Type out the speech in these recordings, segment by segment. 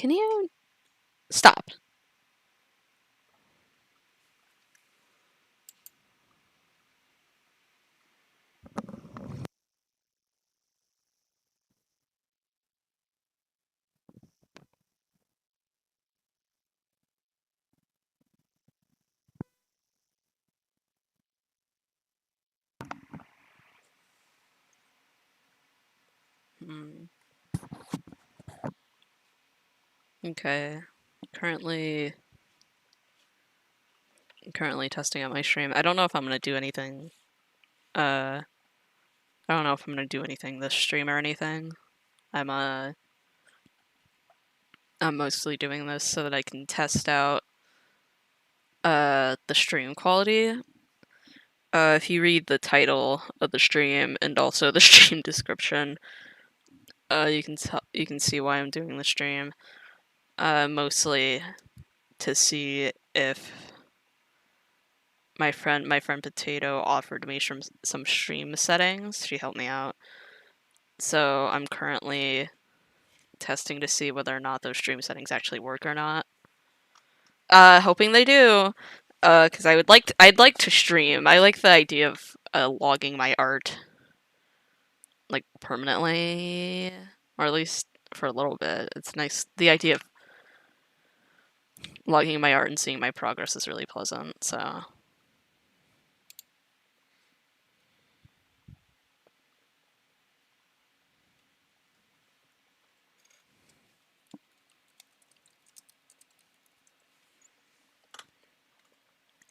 can you stop? Okay. Currently testing out my stream. I don't know if I'm gonna do anything. I don't know if I'm gonna do anything this stream or anything. I'm mostly doing this so that I can test out the stream quality. If you read the title of the stream and also the stream description, you can see why I'm doing the stream. Mostly to see if my friend Potato offered me some stream settings. She helped me out. So I'm currently testing to see whether or not those stream settings actually work or not. Hoping they do. Because I'd like to stream. I like the idea of logging my art, like, permanently, or at least for a little bit. It's nice. The idea of logging my art and seeing my progress is really pleasant. So.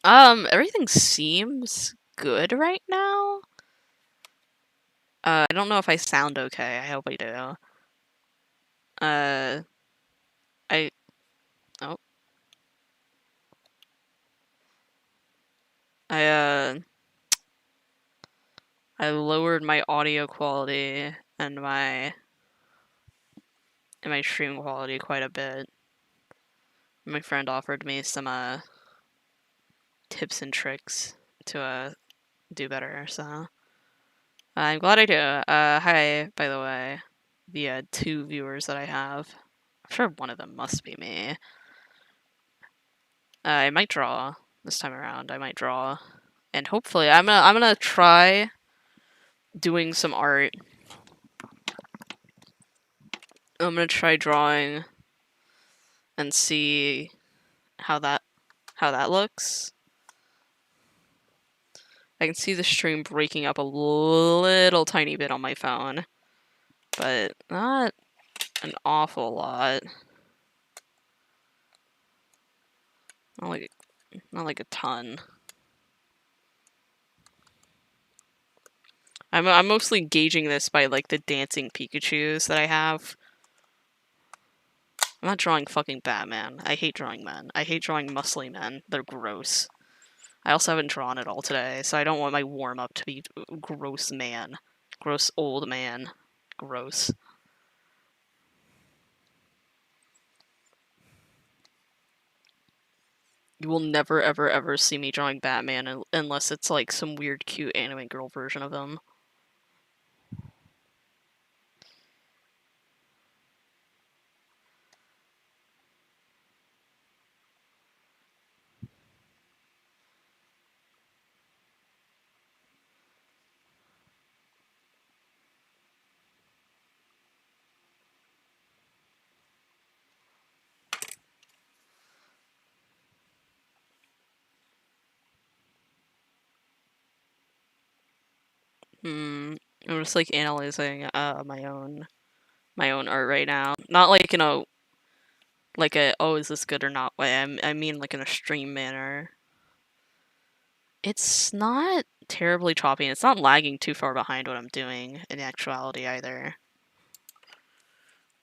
Everything seems good right now. I don't know if I sound okay. I hope I do. Oh. I lowered my audio quality and my stream quality quite a bit. My friend offered me some tips and tricks to do better, so I'm glad I do. Hi, by the way, the 2 viewers that I have. I'm sure one of them must be me. I might draw this time around. I might draw, and hopefully, I'm gonna try doing some art. I'm gonna try drawing and see how that looks. I can see the stream breaking up a little tiny bit on my phone, but not an awful lot. Not like a ton. I'm mostly gauging this by, like, the dancing Pikachus that I have. I'm not drawing fucking Batman. I hate drawing men. I hate drawing muscly men. They're gross. I also haven't drawn at all today, so I don't want my warm-up to be gross man. Gross old man. Gross. You will never, ever, ever see me drawing Batman unless it's, like, some weird, cute anime girl version of him. I'm just, like, analyzing my own art right now. Not like in a oh, is this good or not way. I mean, like, in a stream manner. It's not terribly choppy, and it's not lagging too far behind what I'm doing in actuality either,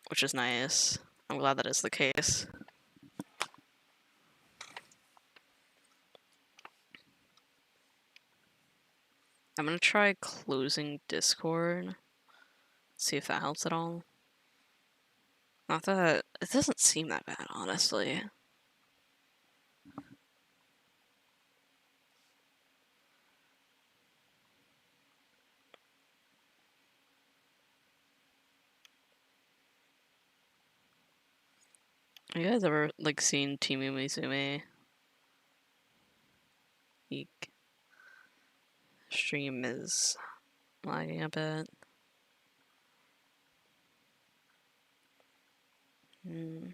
which is nice. I'm glad that is the case. I'm gonna try closing Discord. See if that helps at all. Not that it doesn't seem that bad, honestly. Have you guys ever like seen Team Umizoomi? Eek. Stream is lagging a bit. Hmm.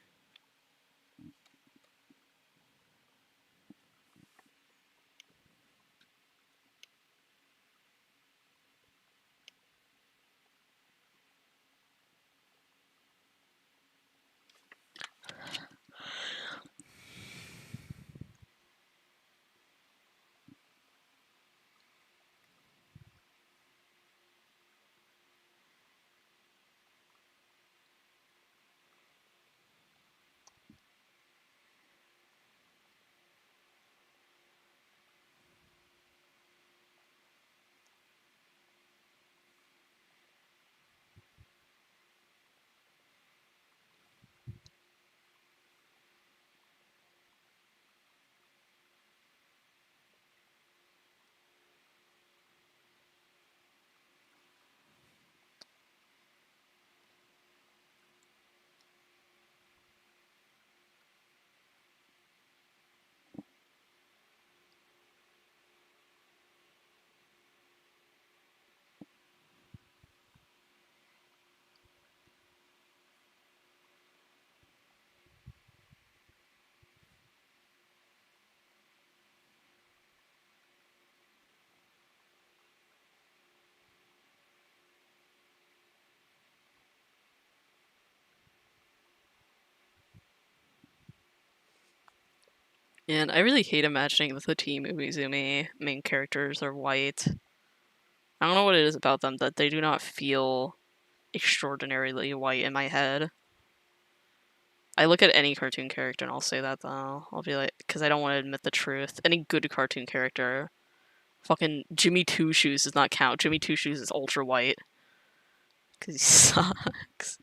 And I really hate imagining that the Team Umizoomi main characters are white. I don't know what it is about them that they do not feel extraordinarily white in my head. I look at any cartoon character and I'll say that though. I'll be like, because I don't want to admit the truth. Any good cartoon character. Fucking Jimmy Two Shoes does not count. Jimmy Two Shoes is ultra white. Because he sucks.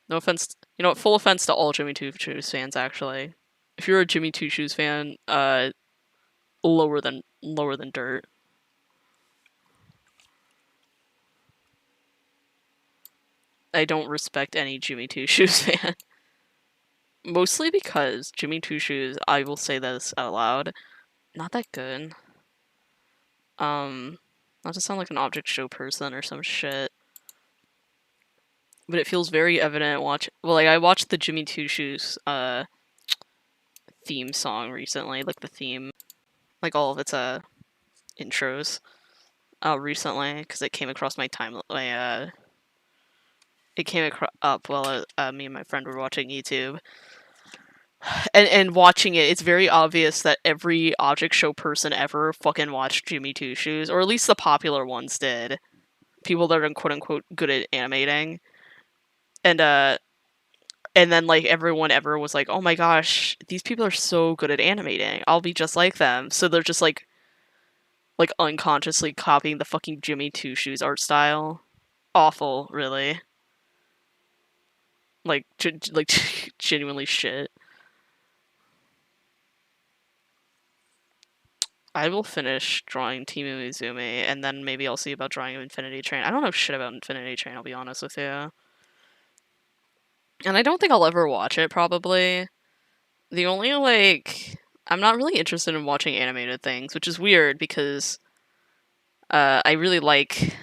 No offense. You know what? Full offense to all Jimmy Two Shoes fans, actually. If you're a Jimmy Two Shoes fan, lower than dirt. I don't respect any Jimmy Two Shoes fan. Mostly because Jimmy Two Shoes, I will say this out loud, not that good. Not to sound like an object show person or some shit, but it feels very evident. I watched the Jimmy Two Shoes theme song recently, like the theme, like all of its intros, recently because it came across my time. It came up while me and my friend were watching YouTube. And watching it, it's very obvious that every object show person ever fucking watched Jimmy Two Shoes, or at least the popular ones did. People that are quote unquote good at animating, and then like everyone ever was like, "Oh my gosh, these people are so good at animating. I'll be just like them." So they're just like unconsciously copying the fucking Jimmy Two Shoes art style. Awful, really. Like, genuinely shit. I will finish drawing Team Umizoomi, and then maybe I'll see about drawing Infinity Train. I don't know shit about Infinity Train, I'll be honest with you. And I don't think I'll ever watch it, probably. The only, I'm not really interested in watching animated things, which is weird, because, I really like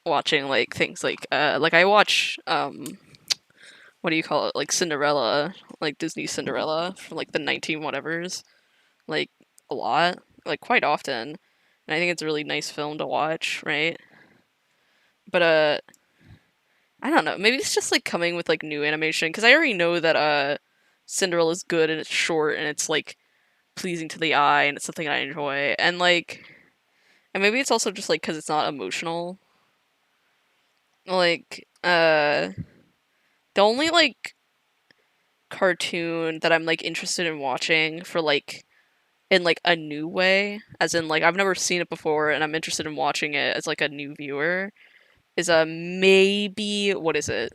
watching, things I watch, what do you call it, Cinderella, Disney Cinderella, from, the 19 whatevers, a lot, quite often. And I think it's a really nice film to watch, right? But I don't know. Maybe it's just coming with new animation because I already know that Cinderella's good and it's short and it's pleasing to the eye and it's something I enjoy. And maybe it's also just because it's not emotional. The only cartoon that I'm interested in watching for in a new way, as in I've never seen it before and I'm interested in watching it as a new viewer, is maybe, what is it?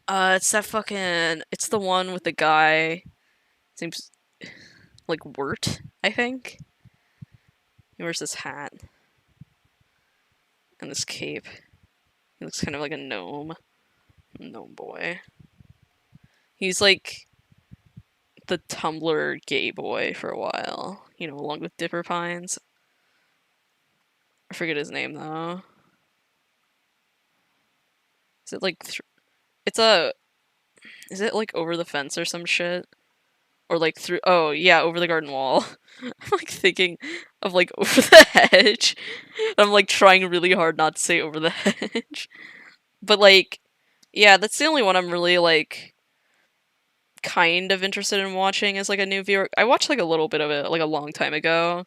It's that fucking, it's the one with the guy, seems Wirt, I think. He wears this hat and this cape. He looks kind of like a gnome. No boy. He's like the Tumblr gay boy for a while, you know, along with Dipper Pines. I forget his name though. Is it like it's a is it like over the fence or some shit? Or like through oh yeah, over the garden wall. I'm like thinking of like over the hedge. I'm like trying really hard not to say over the hedge. But like yeah, that's the only one I'm really like kind of interested in watching as like a new viewer. I watched like a little bit of it like a long time ago,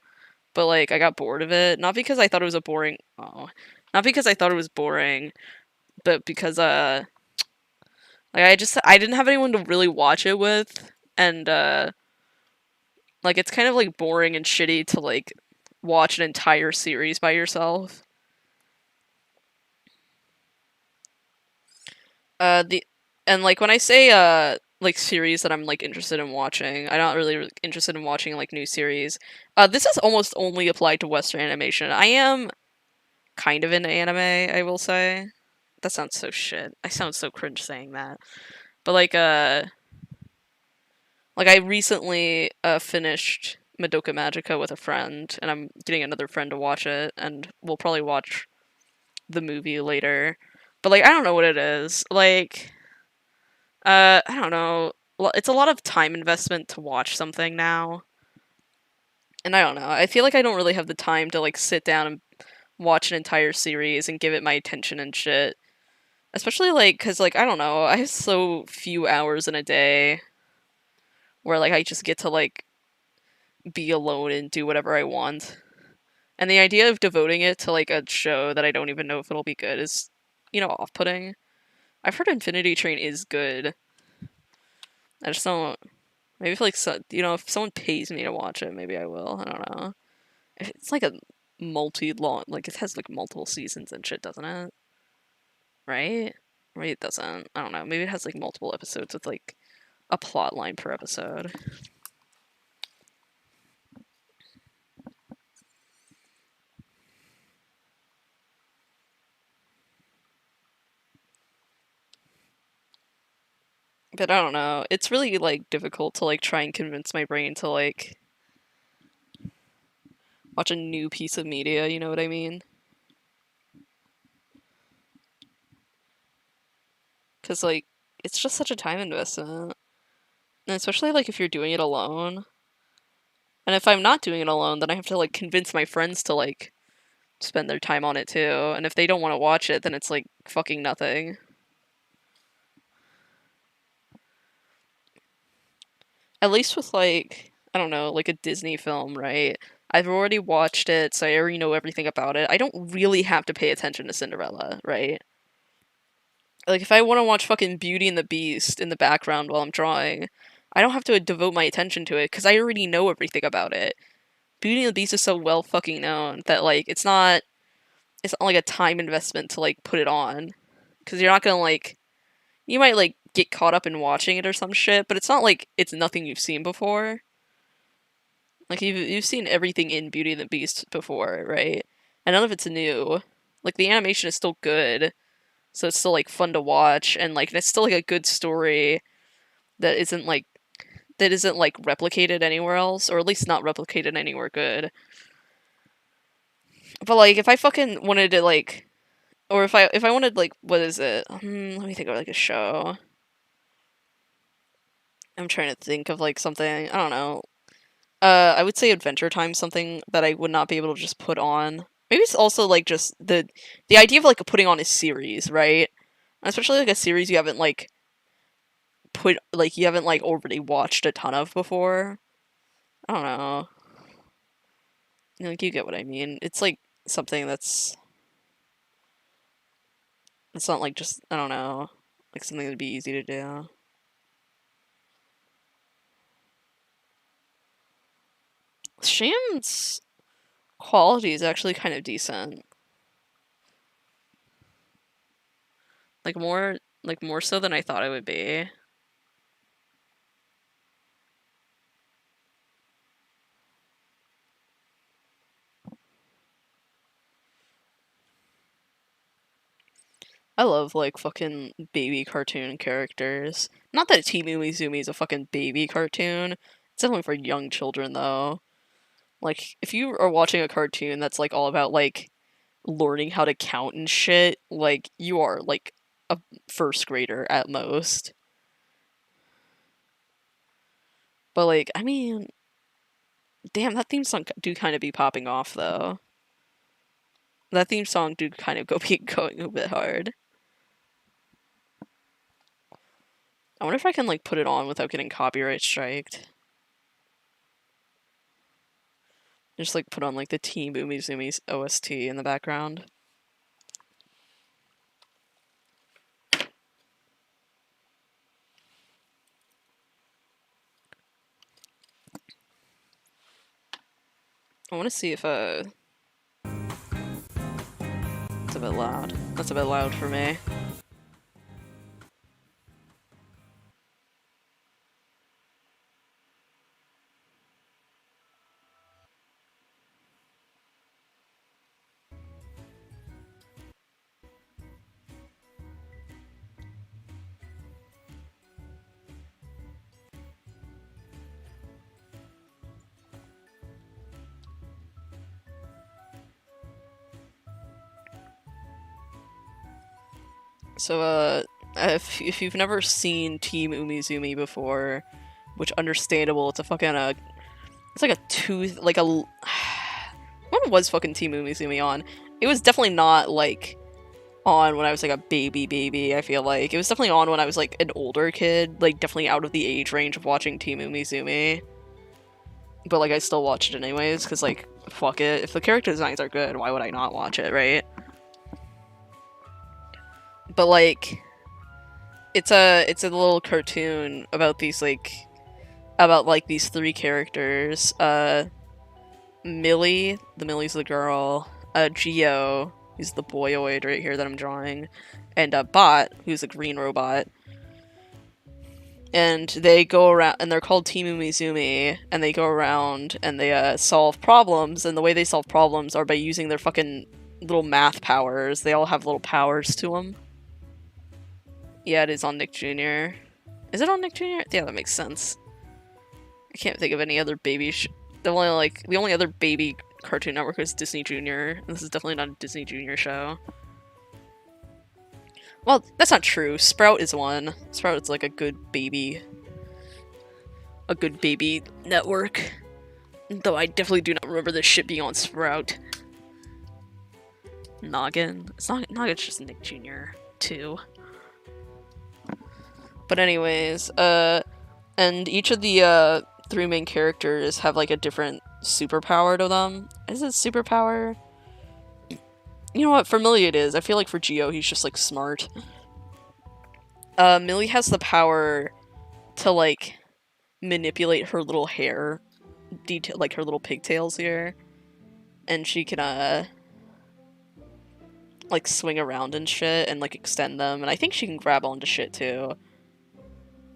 but like I got bored of it. Not because I thought it was a boring not because I thought it was boring, but because like I didn't have anyone to really watch it with, and like it's kind of like boring and shitty to like watch an entire series by yourself. The and like when I say like series that I'm like interested in watching, I'm not really interested in watching like new series. This is almost only applied to Western animation. I am kind of into anime, I will say. That sounds so shit. I sound so cringe saying that. But like I recently finished Madoka Magica with a friend, and I'm getting another friend to watch it, and we'll probably watch the movie later. But like I don't know what it is. Like I don't know. It's a lot of time investment to watch something now. And I don't know. I feel like I don't really have the time to like sit down and watch an entire series and give it my attention and shit. Especially like cuz like I don't know, I have so few hours in a day where like I just get to like be alone and do whatever I want. And the idea of devoting it to like a show that I don't even know if it'll be good is, you know, off-putting. I've heard Infinity Train is good. I just don't. Maybe if like you know, if someone pays me to watch it, maybe I will. I don't know. It's like a multi-long, like it has like multiple seasons and shit, doesn't it? Right? Maybe it doesn't. I don't know. Maybe it has like multiple episodes with like a plot line per episode. But I don't know. It's really like difficult to like try and convince my brain to like watch a new piece of media, you know what I mean? Cuz like it's just such a time investment. And especially like if you're doing it alone. And if I'm not doing it alone, then I have to like convince my friends to like spend their time on it too. And if they don't want to watch it, then it's like fucking nothing. At least with like, I don't know, like a Disney film, right? I've already watched it, so I already know everything about it. I don't really have to pay attention to Cinderella, right? Like if I want to watch fucking Beauty and the Beast in the background while I'm drawing, I don't have to devote my attention to it because I already know everything about it. Beauty and the Beast is so well fucking known that like it's not like a time investment to like put it on because you're not gonna like you might like get caught up in watching it or some shit, but it's not like it's nothing you've seen before. Like you've seen everything in Beauty and the Beast before, right? And none of it's new. Like the animation is still good, so it's still like fun to watch, and like it's still like a good story that isn't like replicated anywhere else, or at least not replicated anywhere good. But like if I fucking wanted to like, or if I wanted like what is it? Let me think of like a show. I'm trying to think of like something. I don't know. I would say Adventure Time, something that I would not be able to just put on. Maybe it's also like just the idea of like putting on a series, right? Especially like a series you haven't like you haven't like already watched a ton of before. I don't know. You know, like you get what I mean. It's like something that's it's not like just I don't know, like something that'd be easy to do. Sham's quality is actually kind of decent. Like more so than I thought it would be. I love, like, fucking baby cartoon characters. Not that Team Umizoomi is a fucking baby cartoon. It's definitely for young children, though. Like, if you are watching a cartoon that's, like, all about, like, learning how to count and shit, like, you are, like, a first grader at most. But, like, I mean, damn, that theme song do kind of be popping off, though. That theme song do kind of be going a bit hard. I wonder if I can, like, put it on without getting copyright striked. Just, like, put on, like, the Team Umizoomi's OST in the background. I want to see if, it's a bit loud. That's a bit loud for me. So, if you've never seen Team Umizoomi before, which understandable, it's a fucking, it's like a tooth, like a... When was fucking Team Umizoomi on? It was definitely not, like, on when I was, like, a baby, I feel like. It was definitely on when I was, like, an older kid, like, definitely out of the age range of watching Team Umizoomi. But, like, I still watched it anyways, because, like, fuck it. If the character designs are good, why would I not watch it, right? But, like, it's a little cartoon about these, like, these three characters. Millie's the girl, Geo, who's the boyoid right here that I'm drawing, and Bot, who's a green robot. And they go around, and they're called Team Umizoomi, and they go around and they solve problems, and the way they solve problems are by using their fucking little math powers. They all have little powers to them. Yeah, it is on Nick Jr. Is it on Nick Jr.? Yeah, that makes sense. I can't think of any other baby the only other baby Cartoon Network is Disney Junior. This is definitely not a Disney Junior show. Well, that's not true. Sprout is one. Sprout is like a good baby network. Though I definitely do not remember this shit being on Sprout. Noggin. Noggin's just Nick Jr. too. But anyways, and each of the three main characters have like a different superpower to them. Is it superpower? You know what? For Millie it is. I feel like for Geo he's just like smart. Millie has the power to like manipulate her little hair detail, like her little pigtails here, and she can like swing around and shit and like extend them, and I think she can grab onto shit too.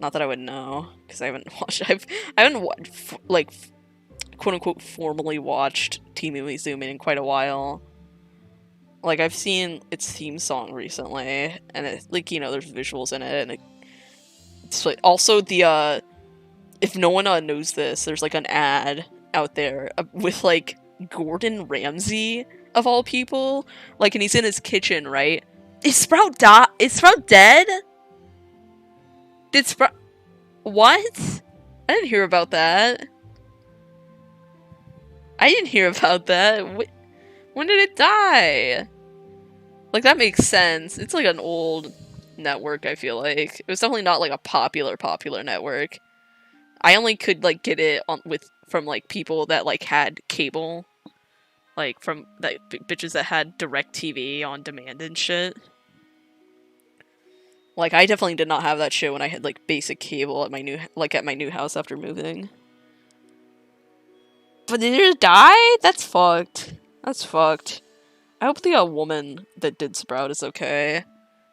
Not that I would know, because I haven't watched. I haven't like quote unquote formally watched Team Umizoomi in quite a while. Like I've seen its theme song recently, and it, like, you know, there's visuals in it, and it's like also the if no one knows this, there's like an ad out there with like Gordon Ramsay of all people, like, and he's in his kitchen, right? Is Sprout dead? Did Sprout... What? I didn't hear about that. I didn't hear about that. When did it die? Like, that makes sense. It's like an old network, I feel like. It was definitely not like a popular network. I only could like get it from like people that like had cable. Like from that bitches that had DirecTV on demand and shit. Like, I definitely did not have that shit when I had, like, basic cable at my new house after moving. But did it die? That's fucked. That's fucked. I hope the woman that did Sprout is okay.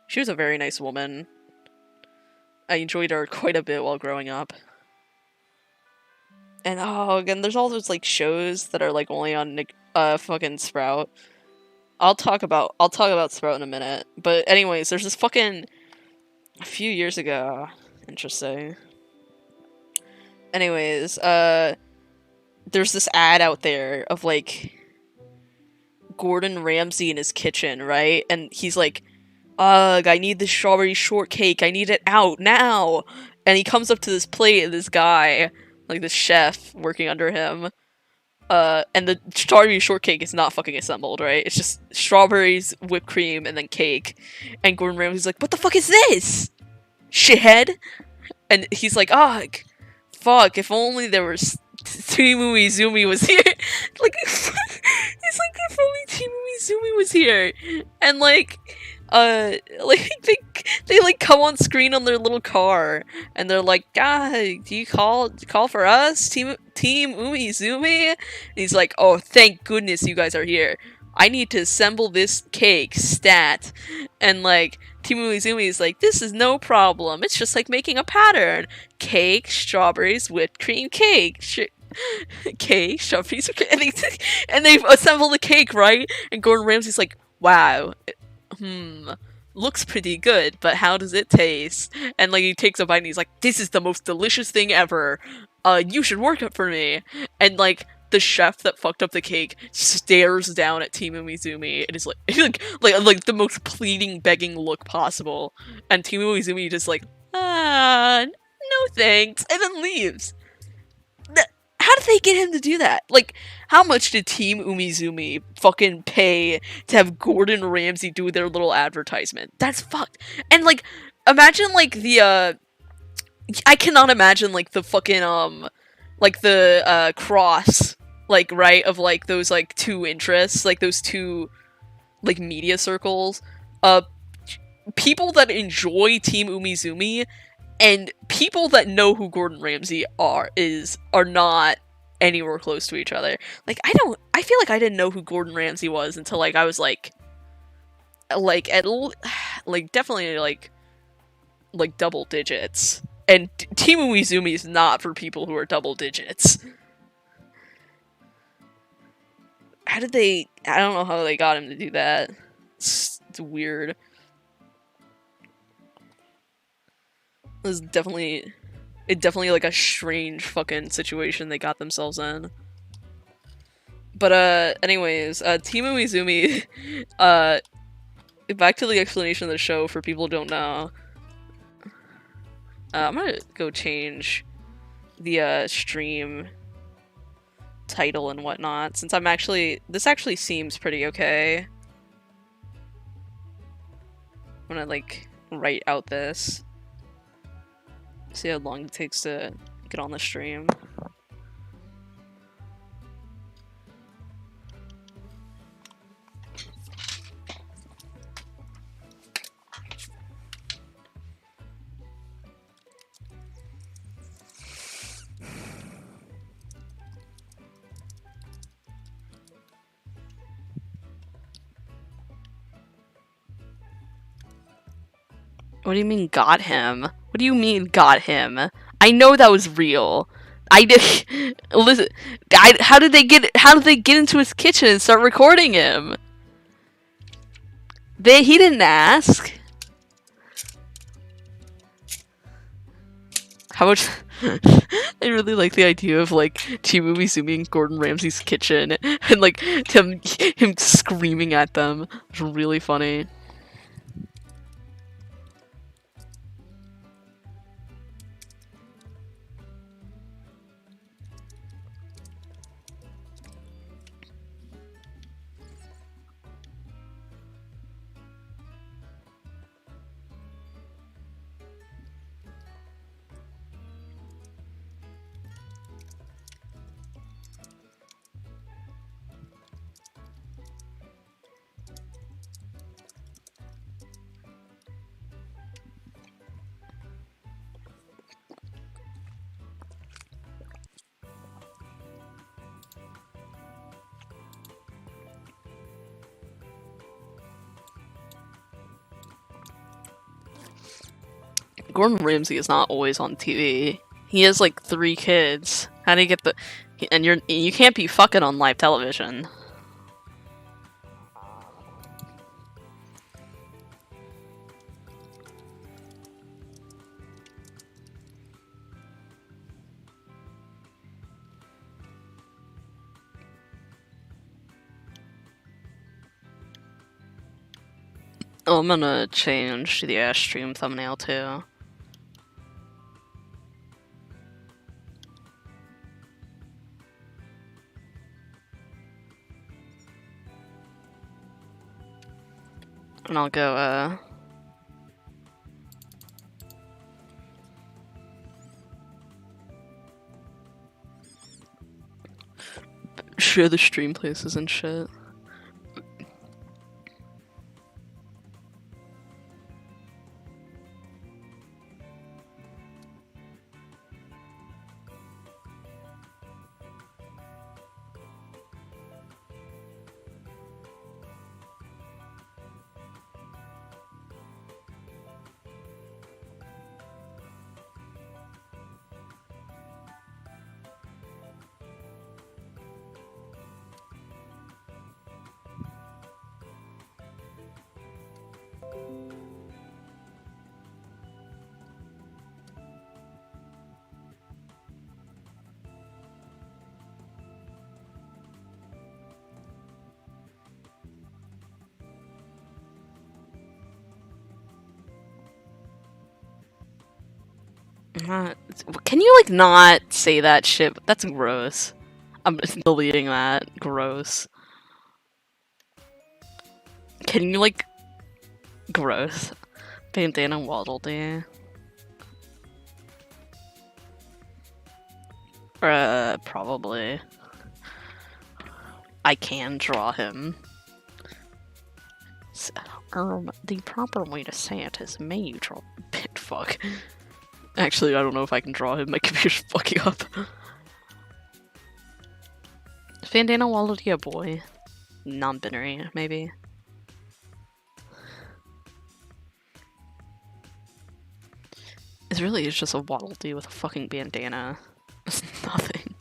She was a very nice woman. I enjoyed her quite a bit while growing up. And, oh, again, there's all those, like, shows that are, like, only on fucking Sprout. I'll talk about Sprout in a minute. But anyways, there's this fucking a few years ago. Interesting. Anyways, there's this ad out there of like Gordon Ramsay in his kitchen, right? And he's like, ugh, I need this strawberry shortcake. I need it out now. And he comes up to this plate and this guy, like this chef working under him, and the strawberry shortcake is not fucking assembled, right? It's just strawberries, whipped cream, and then cake. And Gordon Ramsay's like, what the fuck is this? Shithead? And he's like, oh, fuck, if only there was Team Umizoomi was here. Like, it's like, if only Team Umizoomi was here. And like, like they like come on screen on their little car, and they're like, "God, do you call for us, Team Umizoomi?" And he's like, "Oh, thank goodness you guys are here. I need to assemble this cake, stat." And like Team Umizoomi is like, "This is no problem. It's just like making a pattern: cake, strawberries, whipped cream, cake." Cake, strawberries, and they assemble the cake, right? And Gordon Ramsay's like, "Wow, looks pretty good, but how does it taste?" And like he takes a bite and he's like, "This is the most delicious thing ever. You should work it for me." And like the chef that fucked up the cake stares down at Team Umizoomi and is like the most pleading, begging look possible. And Team Umizoomi just like, no thanks, and then leaves. How did they get him to do that? Like, how much did Team Umizoomi fucking pay to have Gordon Ramsay do their little advertisement? That's fucked. And like, imagine like the I cannot imagine like the fucking like the cross, like, right, of like those like two interests, like those two like media circles. People that enjoy Team Umizoomi and people that know who Gordon Ramsay are not anywhere close to each other. Like, I feel like I didn't know who Gordon Ramsay was until like I was like at like definitely like double digits. And Team Umizoomi is not for people who are double digits. I don't know how they got him to do that. It's weird. It was definitely like a strange fucking situation they got themselves in. But anyways, Team Umizoomi, back to the explanation of the show for people who don't know. I'm gonna go change the stream title and whatnot, since this actually seems pretty okay. I'm gonna like write out this. See how long it takes to get on the stream. What do you mean got him? What do you mean got him? I know that was real. I did. Listen, how did they get into his kitchen and start recording him? He didn't ask. How much? I really like the idea of like Team Umizoomi in Gordon Ramsay's kitchen and like him screaming at them. It's really funny. Gordon Ramsay is not always on TV. He has like 3 kids. How do you get and you can't be fucking on live television. Oh, I'm gonna change the stream thumbnail too. And I'll go, share the stream places and shit. Can you, like, not say that shit? That's gross. I'm deleting that. Gross. Can you, like... Gross. Bandana Waddle Day. Probably. I can draw him. The proper way to say it is may you draw... Fuck. Actually, I don't know if I can draw him. My computer's fucking up. Bandana Waddle Day, boy. Non-binary, maybe. It really is just a Waddle Dee with a fucking bandana. It's nothing.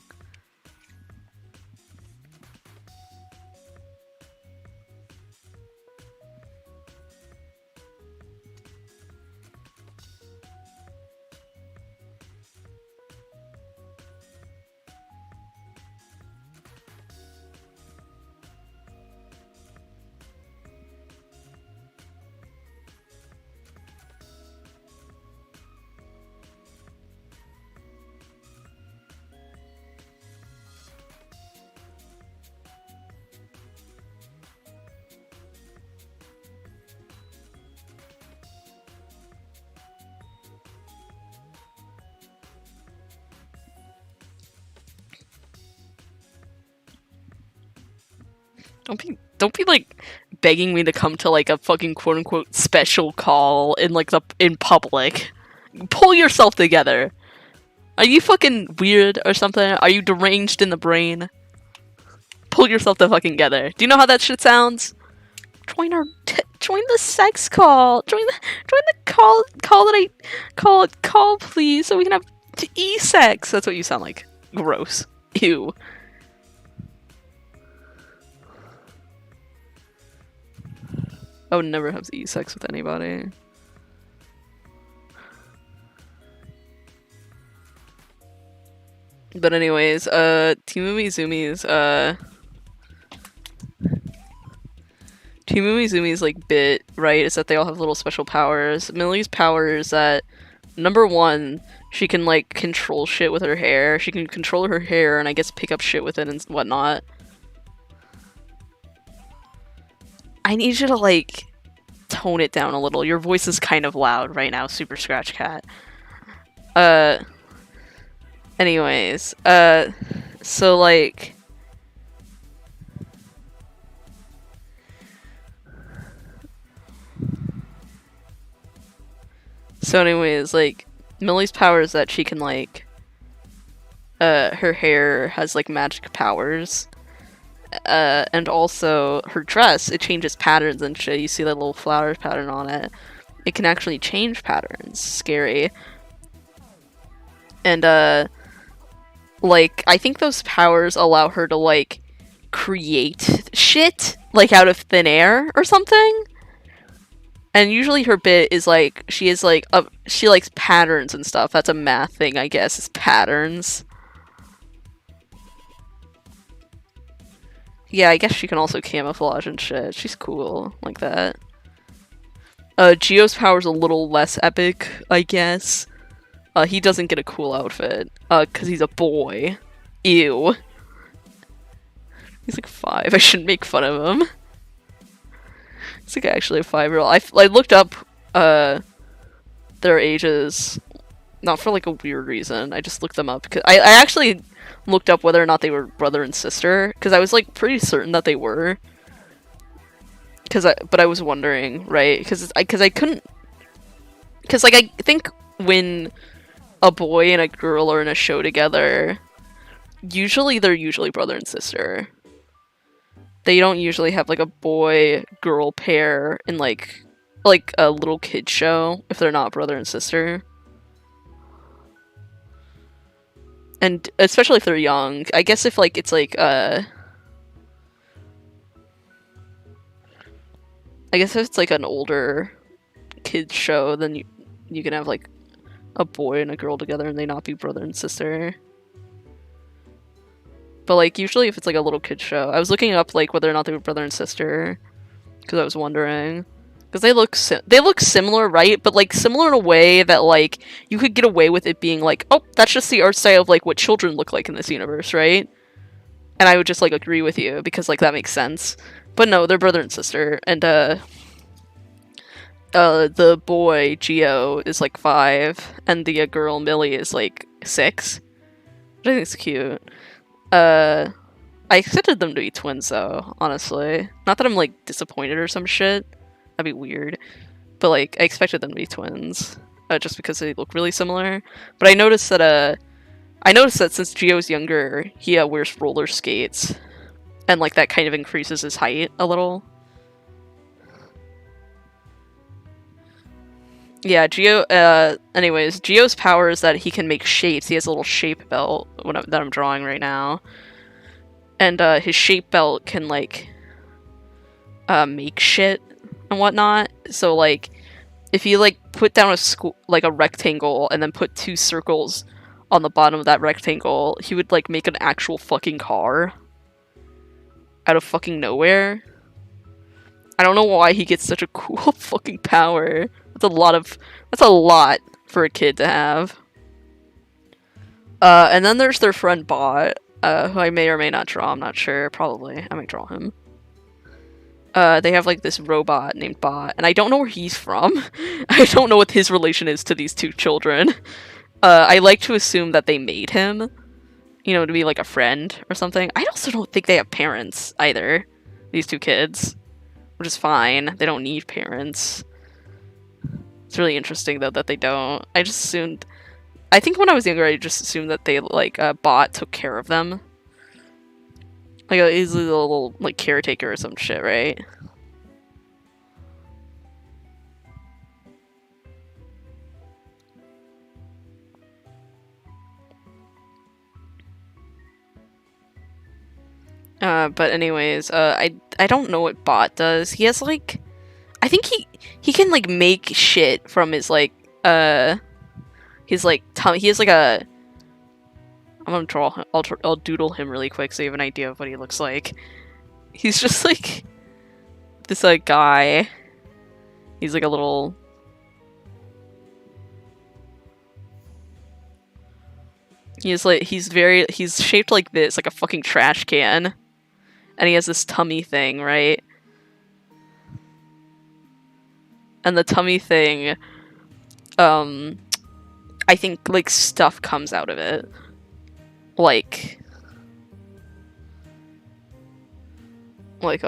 Don't be like begging me to come to like a fucking quote unquote special call in like in public. Pull yourself together. Are you fucking weird or something? Are you deranged in the brain? Pull yourself the fucking together. Do you know how that shit sounds? Join the sex call. Join the call that I call please so we can have e-sex. That's what you sound like. Gross. Ew. I would never have e-sex with anybody. But anyways, Team Umizumi's like bit, right, is that they all have little special powers. Millie's power is that, number one, she can like control shit with her hair. She can control her hair and I guess pick up shit with it and whatnot. I need you to, like, tone it down a little. Your voice is kind of loud right now, Super Scratch Cat. Anyways, so, like... So anyways, like, Millie's power is that she can, like... her hair has, like, magic powers. And also her dress, it changes patterns and shit. You see that little flower pattern on it. It can actually change patterns. Scary. And, like, I think those powers allow her to, like, create shit, like, out of thin air or something. And usually her bit is, like, she likes patterns and stuff. That's a math thing, I guess, is patterns. Yeah, I guess she can also camouflage and shit. She's cool like that. Geo's power's a little less epic, I guess. He doesn't get a cool outfit, cause he's a boy. Ew. He's like 5, I shouldn't make fun of him. He's like actually a 5-year-old. I looked up, their ages, not for like a weird reason, I just looked them up, because I actually looked up whether or not they were brother and sister, because I was like pretty certain that they were. But I was wondering, right? Because I couldn't, because like I think when a boy and a girl are in a show together, they're usually brother and sister. They don't usually have like a boy-girl pair in like a little kid show if they're not brother and sister. And especially if they're young. I guess if like it's like I guess if it's like an older kids show, then you can have like a boy and a girl together and they not be brother and sister. But like usually if it's like a little kid show, I was looking up like whether or not they were brother and sister because I was wondering, because they look similar, right? But like similar in a way that like you could get away with it being like, oh, that's just the art style of like what children look like in this universe, right? And I would just like agree with you because like that makes sense. But no, they're brother and sister, and the boy Geo is like 5, and the girl Millie is like 6, which I think is cute. I expected them to be twins though, honestly. Not that I'm like disappointed or some shit. That'd be weird. But like I expected them to be twins, just because they look really similar. But I noticed that since Geo's younger, he wears roller skates. And, like, that kind of increases his height a little. Yeah, anyways, Geo's power is that he can make shapes. He has a little shape belt that I'm drawing right now. And, his shape belt can, like, make shit and whatnot. So, like, if you, like, put down a rectangle and then put 2 circles on the bottom of that rectangle, he would, like, make an actual fucking car. Out of fucking nowhere. I don't know why he gets such a cool fucking power. That's a lot for a kid to have. And then there's their friend Bot, who I may or may not draw, I'm not sure. Probably. I might draw him. They have like this robot named Bot, and I don't know where he's from. I don't know what his relation is to these 2 children. I like to assume that they made him. You know, to be like a friend or something. I also don't think they have parents either, these 2 kids, which is fine. They don't need parents. It's really interesting though that they don't. I just assumed, I think when I was younger I just assumed that they like Bot took care of them. Like he's a little like caretaker or some shit, right? But anyways, I don't know what Bot does. He has like, I think he can like make shit from his like, his like tummy. He has like a, I'm gonna draw him, I'll doodle him really quick so you have an idea of what he looks like. He's just like, this like guy. He's like a little, he's shaped like this, like a fucking trash can. And he has this tummy thing, right? And the tummy thing, I think, like, stuff comes out of it. Like, he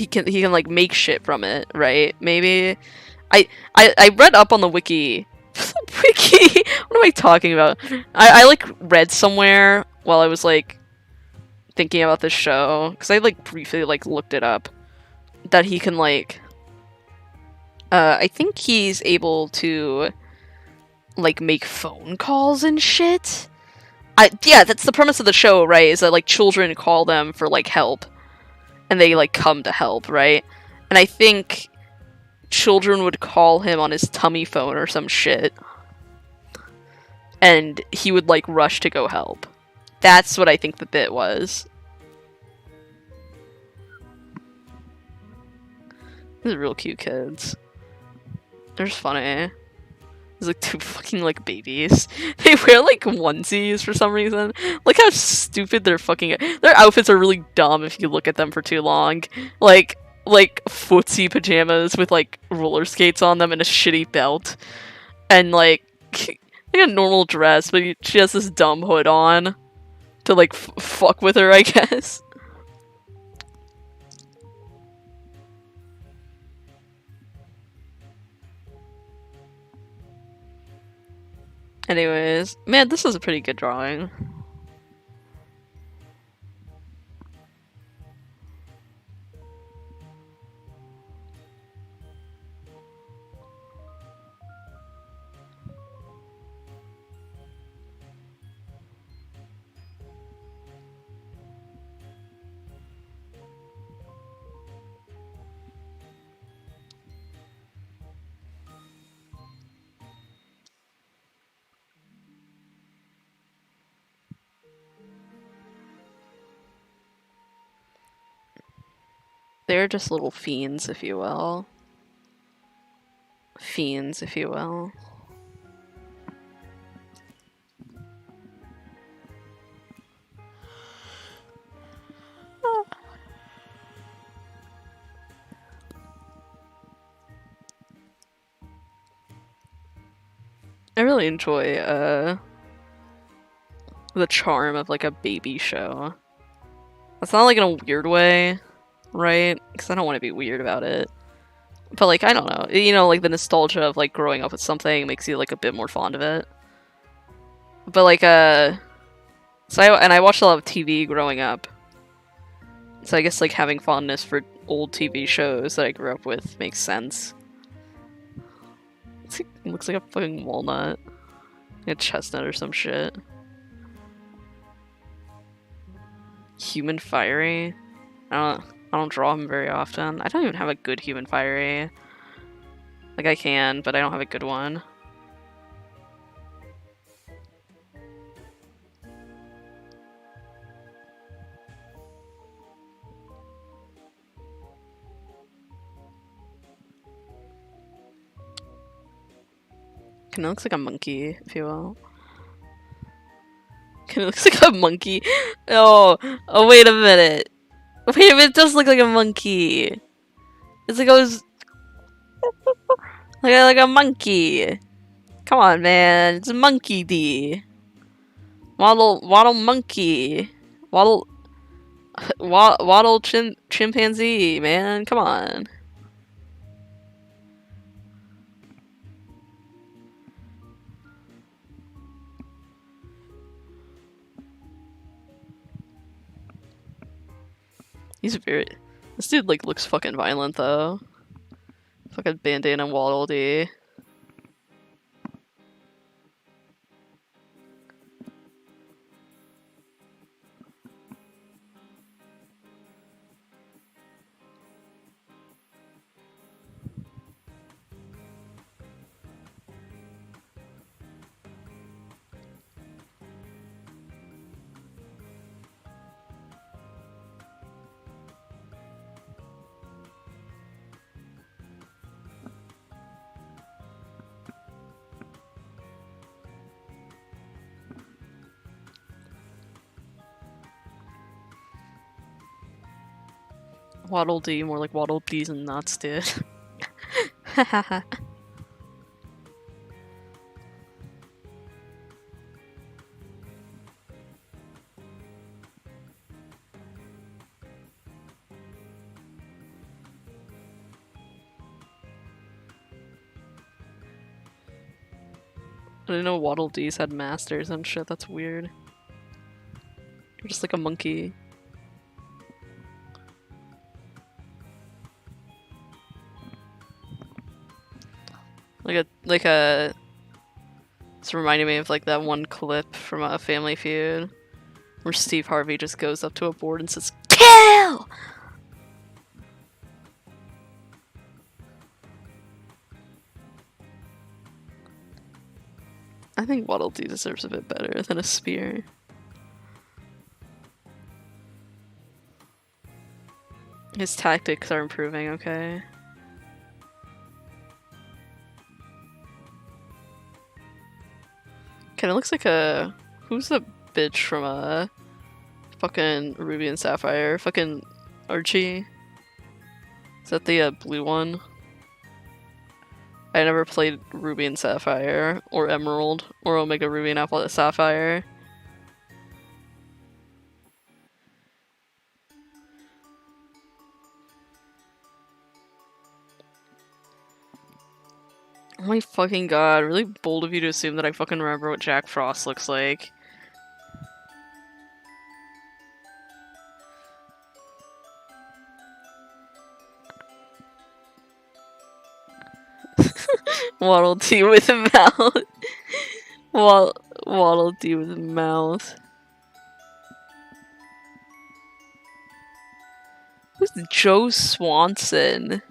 can, like, make shit from it, right? Maybe? I read up on the wiki. Wiki? What am I talking about? I, like, read somewhere while I was, like, thinking about this show, because I like briefly like looked it up, that he can like I think he's able to like make phone calls and shit. Yeah, that's the premise of the show, right? Is that like children call them for like help and they like come to help, right? And I think children would call him on his tummy phone or some shit and he would like rush to go help. That's what I think the bit was. These are real cute kids. They're just funny. There's like two fucking like babies. They wear like onesies for some reason. Look how stupid their fucking their outfits are really dumb if you look at them for too long. Like footsie pajamas with like roller skates on them and a shitty belt. And like a normal dress, but she has this dumb hood on to like fuck with her, I guess. Anyways, man, this is a pretty good drawing. They're just little fiends, if you will. Fiends, if you will. I really enjoy, the charm of, like, a baby show. It's not, like, in a weird way, right? Because I don't want to be weird about it. But, like, I don't know. You know, like, the nostalgia of, like, growing up with something makes you, like, a bit more fond of it. But, like, So I watched a lot of TV growing up. So I guess, like, having fondness for old TV shows that I grew up with makes sense. It looks like a fucking walnut. Like a chestnut or some shit. Human fiery? I don't draw him very often. I don't even have a good human fiery. Like, I can, but I don't have a good one. Kinda looks like a monkey, if you will. Kinda looks like a monkey. Oh, wait a minute. Wait a minute, it does look like a monkey. It's like like a monkey. Come on, man. It's a monkey D. Waddle monkey. Waddle chimpanzee, man. Come on. This dude, like, looks fucking violent, though. Fucking bandana Waddle Dee. Waddle Dee, more like Waddle Dees and nuts, dude. Hahaha. I didn't know Waddle Dees had masters and shit, that's weird. You're just like a monkey. It's reminding me of like that one clip from a Family Feud where Steve Harvey just goes up to a board and says, "Kill!" I think Waddle Dee deserves a bit better than a spear. His tactics are improving, okay? Kind of looks like a... Who's the bitch from fucking Ruby and Sapphire? Fucking Archie? Is that the blue one? I never played Ruby and Sapphire, or Emerald, or Omega Ruby and Apple Sapphire. Oh my fucking god, really bold of you to assume that I fucking remember what Jack Frost looks like. Waddle Dee with a mouth. Waddle Dee with a mouth. Who's Joe Swanson?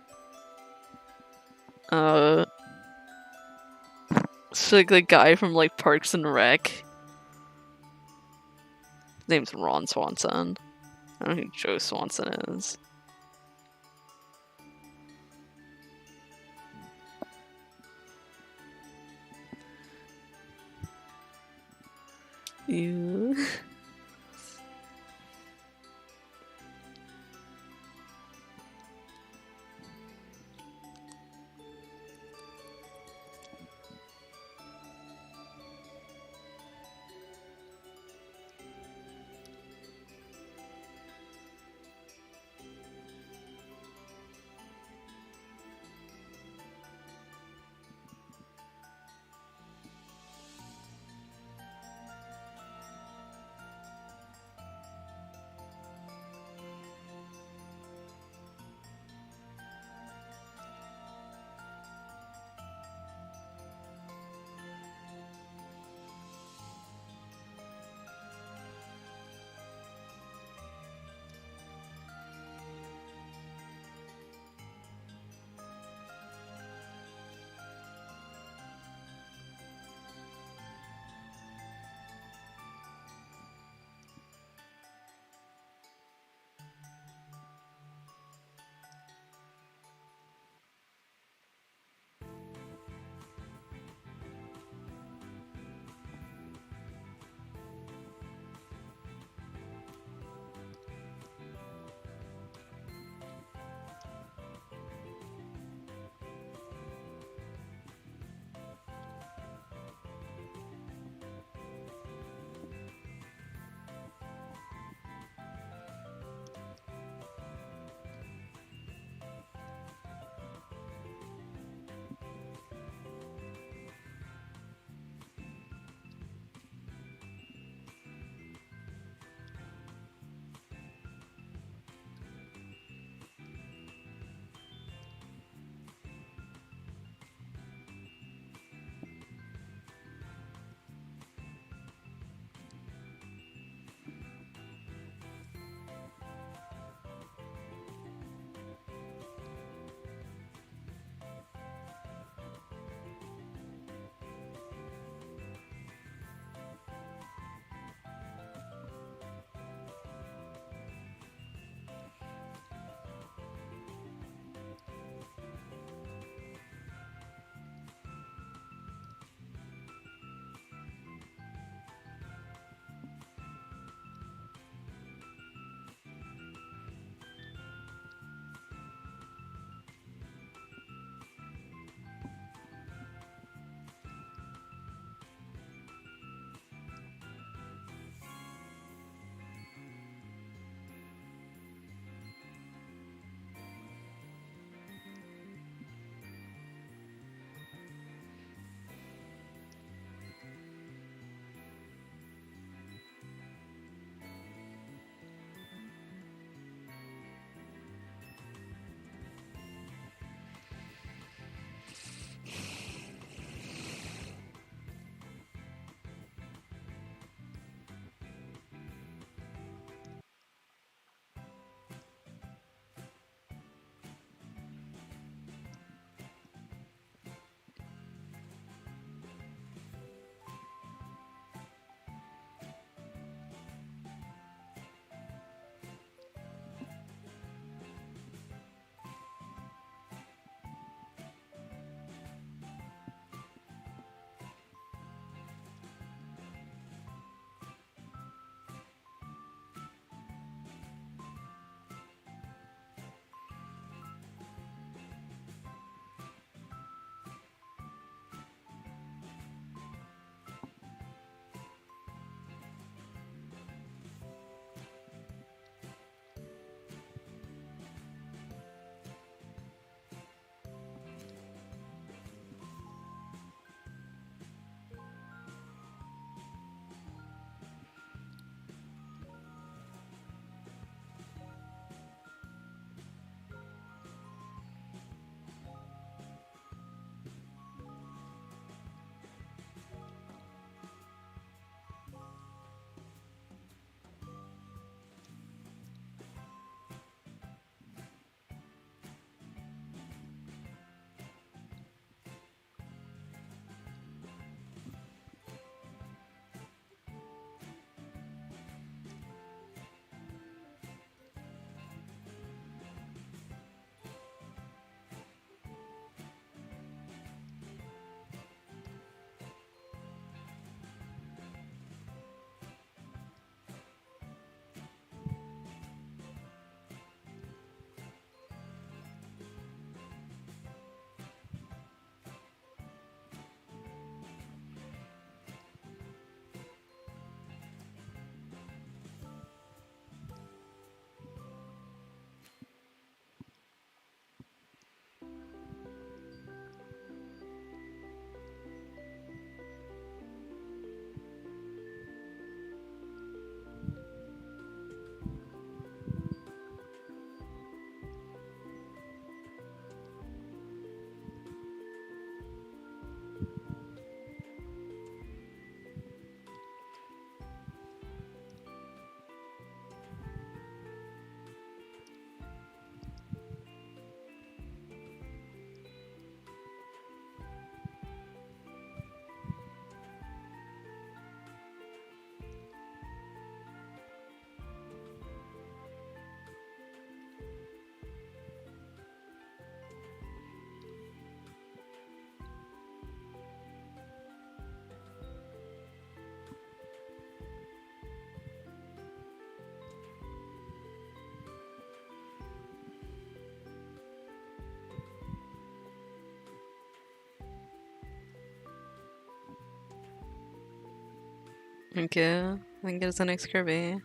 It's like the guy from like Parks and Rec. His name's Ron Swanson. I don't know who Joe Swanson is. You. Okay, then get us the next Kirby.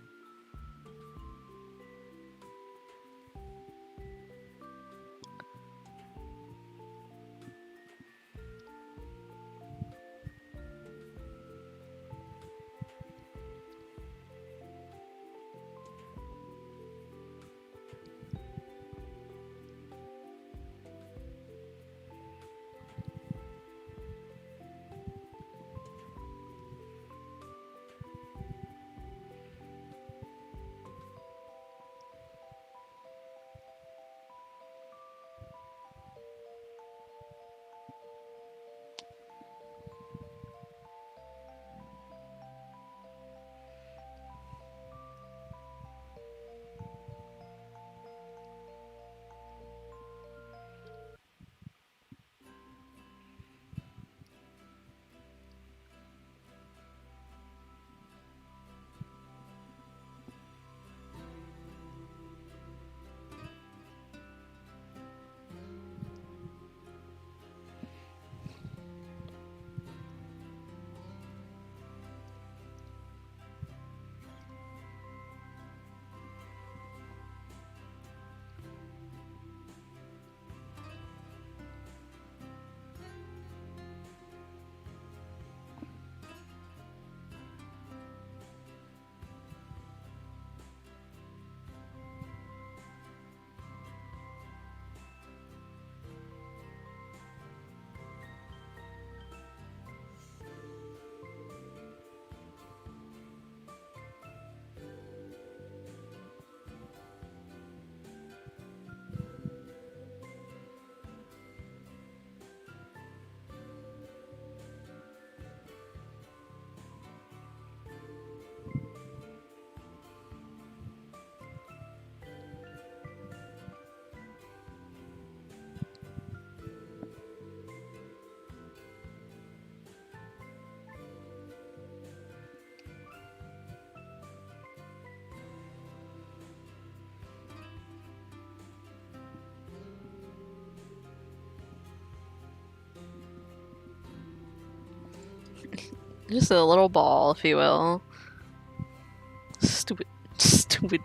Just a little ball, if you will. Stupid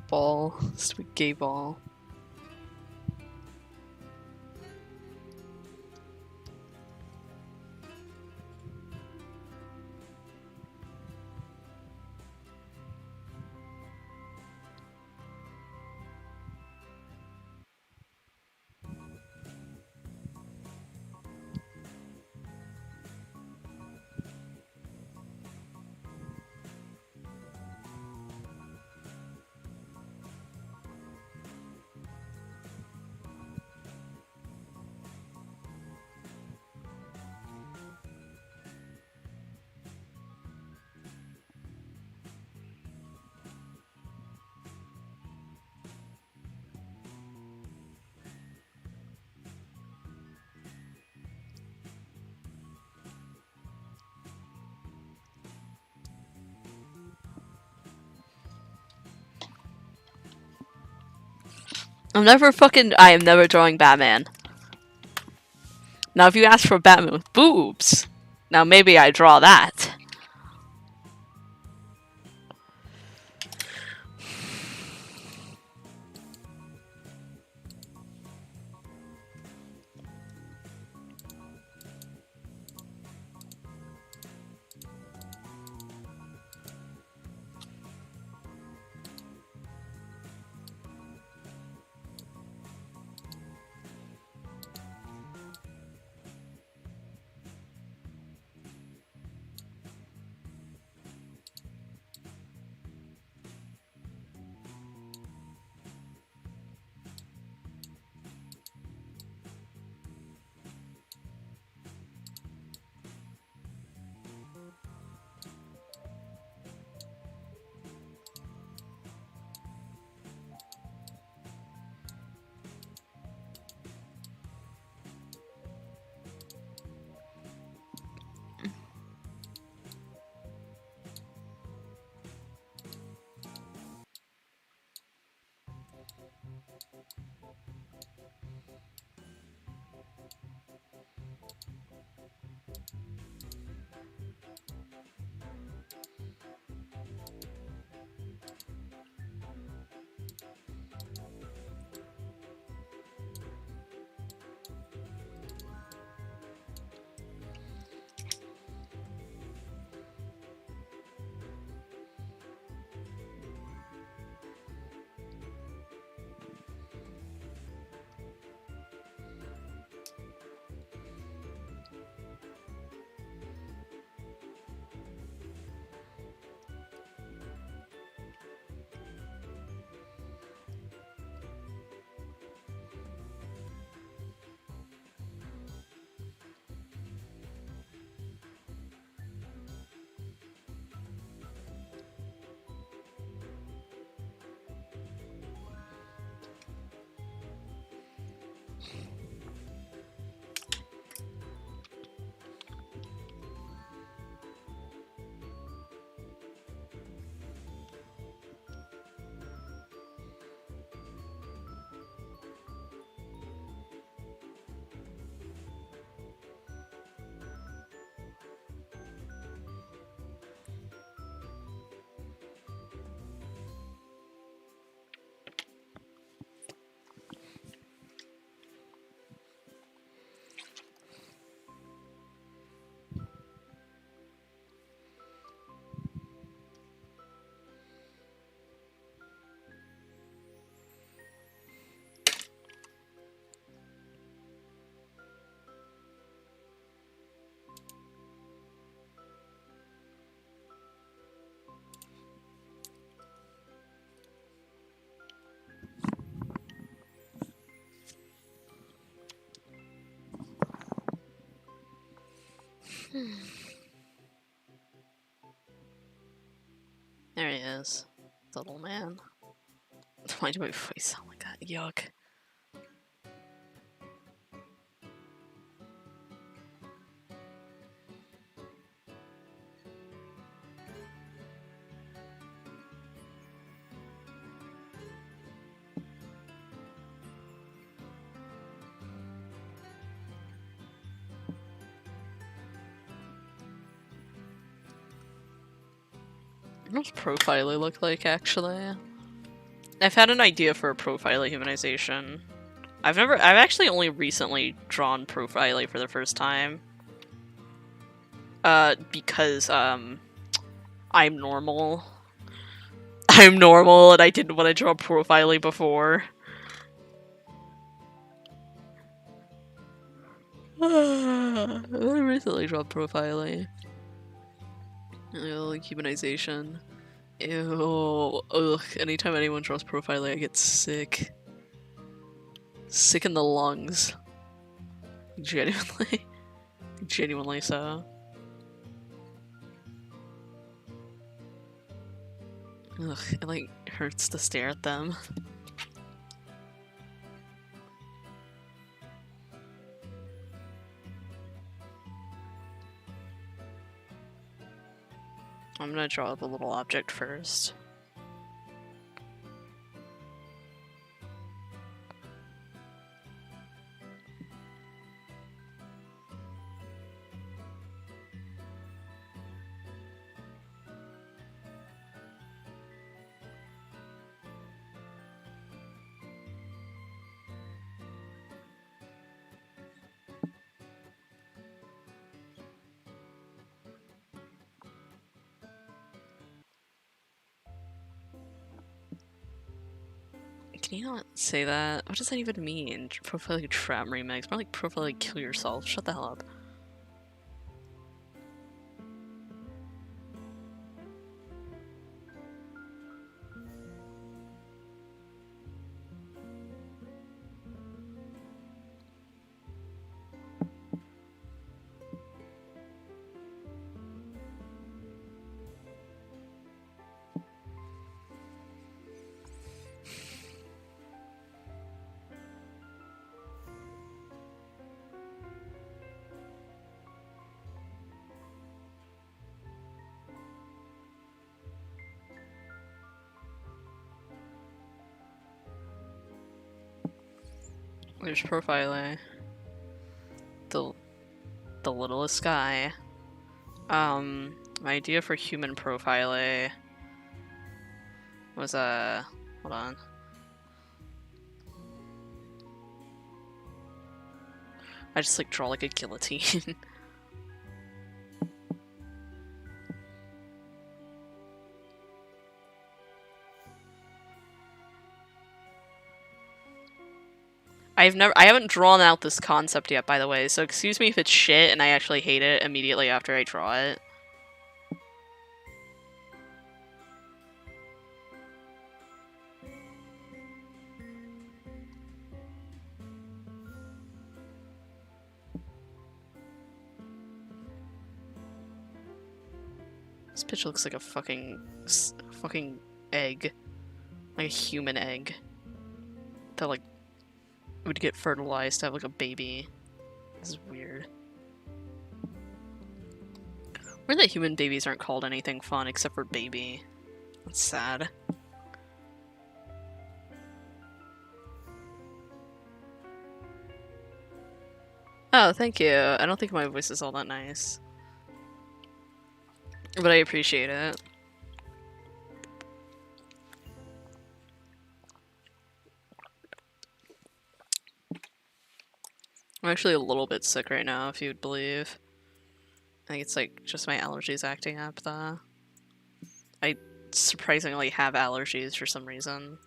ball. Stupid gay ball. I am never drawing Batman. Now, if you ask for Batman with boobs, now maybe I draw that. There he is. The little man. Why do my voice sound like that? Yuck. What does Profile look like, actually? I've had an idea for a Profile Humanization. I've actually only recently drawn Profile for the first time. Because, I'm normal. I'm normal, and I didn't want to draw Profile before. I recently drawn Profile. Like Humanization. Ew. Ugh. Anytime anyone draws Profile, I get sick. Sick in the lungs. Genuinely. Genuinely so. Ugh, it like hurts to stare at them. I'm gonna draw the little object first. Can you not say that? What does that even mean? Profile trap remix? More like profile kill yourself. Shut the hell up. There's Profile. The littlest guy. My idea for human Profile was hold on. I just like draw like a guillotine. I haven't drawn out this concept yet, by the way, so excuse me if it's shit and I actually hate it immediately after I draw it. This bitch looks like a fucking egg. Like a human egg. That like would get fertilized to have like a baby. This is weird. Weird that human babies aren't called anything fun except for baby. That's sad. Oh, thank you. I don't think my voice is all that nice. But I appreciate it. I'm actually a little bit sick right now, if you'd believe. I think it's like just my allergies acting up, though. I surprisingly have allergies for some reason.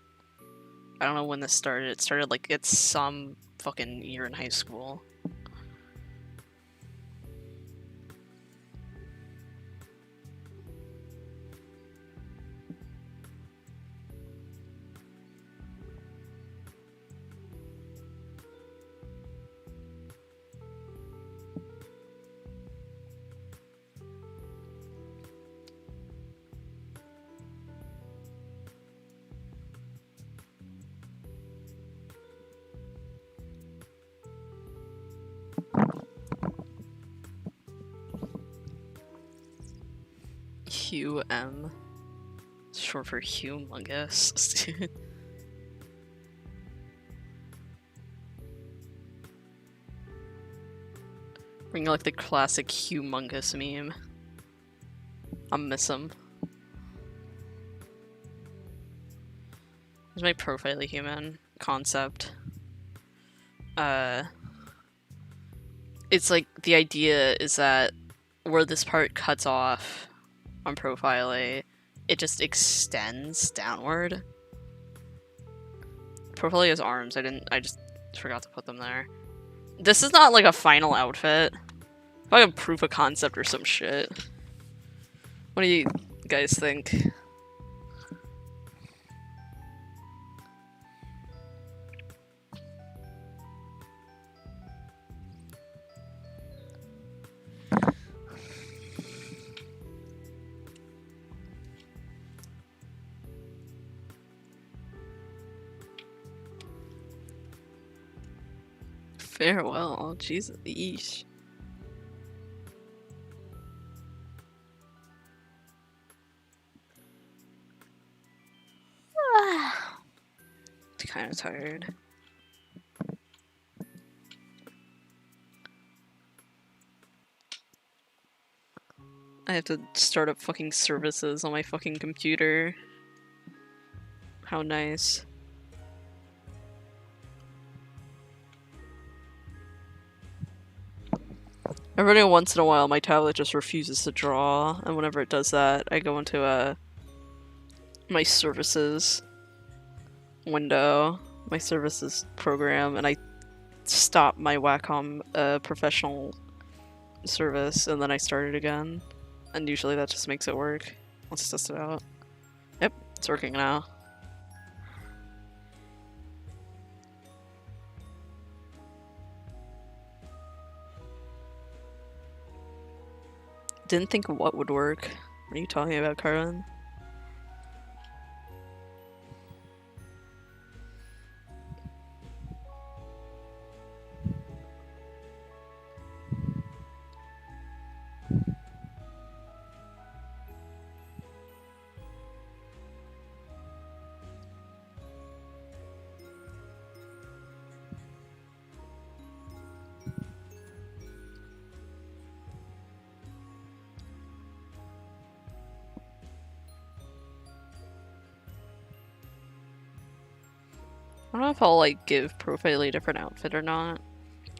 I don't know when this started. It started like it's some fucking year in high school. QM. It's short for humongous. Bring like the classic humongous meme. I'll miss him. Here's my profile human concept. It's like the idea is that where this part cuts off on profile A, it just extends downward. Profile A has arms. I just forgot to put them there. This is not like a final outfit. Like a proof of concept or some shit. What do you guys think? Farewell. Jesus. Yeesh. Kind of tired. I have to start up fucking services on my fucking computer. How nice. Every once in a while my tablet just refuses to draw, and whenever it does that, I go into my services window, my services program, and I stop my Wacom professional service, and then I start it again. And usually that just makes it work. Let's test it out. Yep, it's working now. Didn't think what would work. What are you talking about, Carlin? I don't know if I'll like give Profile a different outfit or not.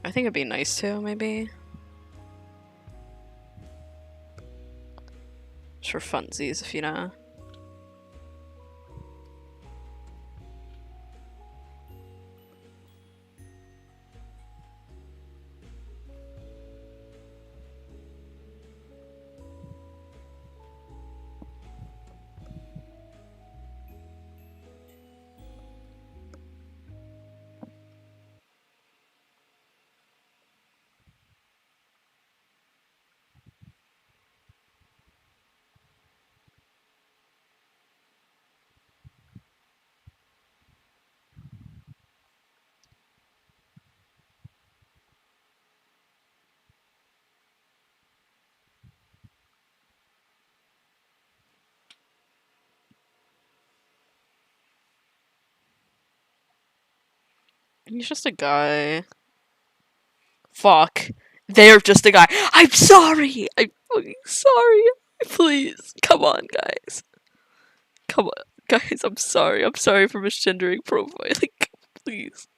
I think it'd be nice to, maybe. Just for funsies, if you know. He's just a guy. Fuck. They're just a guy. I'm sorry! I'm fucking sorry. Please. Come on, guys. Come on. Guys, I'm sorry. I'm sorry for misgendering profiling. Please.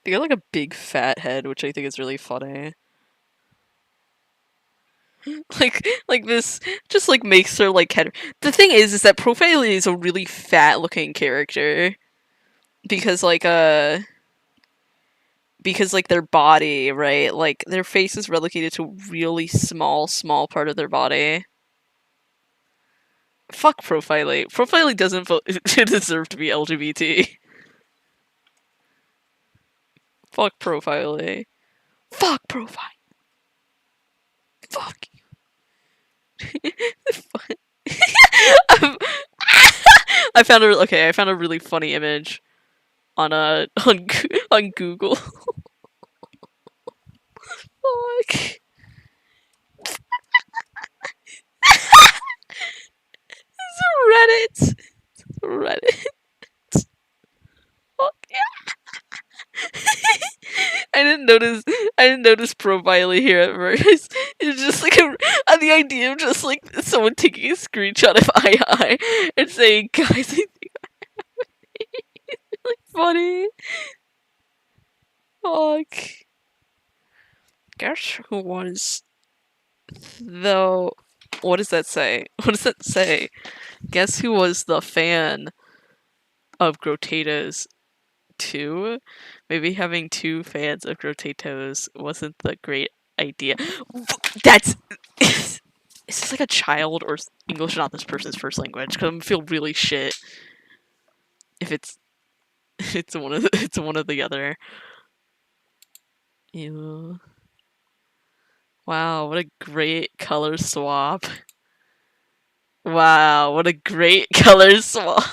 They got like a big fat head, which I think is really funny. like this just like makes her like head. The thing is that Profile is a really fat looking character because like their body, right? Like their face is relegated to a really small part of their body. Fuck Profile. Profile doesn't deserve to be LGBT. Fuck Profile. Fuck Profile. Fuck you. I found a really funny image on on Google. Fuck. Reddit. Reddit. Fuck yeah. I didn't notice profiling here at first. It's just like the idea of just like someone taking a screenshot of I and saying, "Guys, I think it's like funny." Fuck. Guess who was though? What does that say? What does that say? Guess who was the fan of Grotatoes 2? Maybe having two fans of Grotatoes wasn't the great idea. That's. Is this like a child or English not this person's first language? Because I'm gonna feel really shit if it's one of the other. Ew. Wow, what a great color swap. Wow, what a great color swap.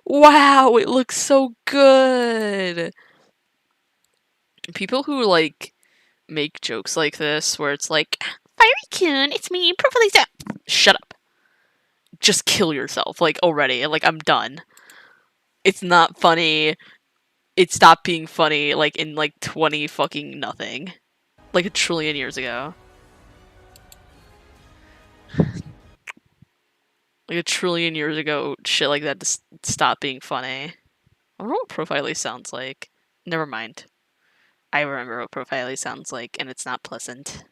Wow, it looks so good. People who like make jokes like this where it's like, Fiery-kun, it's me, perfectly so. Shut up. Just kill yourself, like, already. Like, I'm done. It's not funny. It stopped being funny, like, in, like, 20 fucking nothing. Like, a trillion years ago. Like, a trillion years ago, shit like that just stopped being funny. I wonder what Profiley sounds like. Never mind. I remember what Profiley sounds like, and it's not pleasant.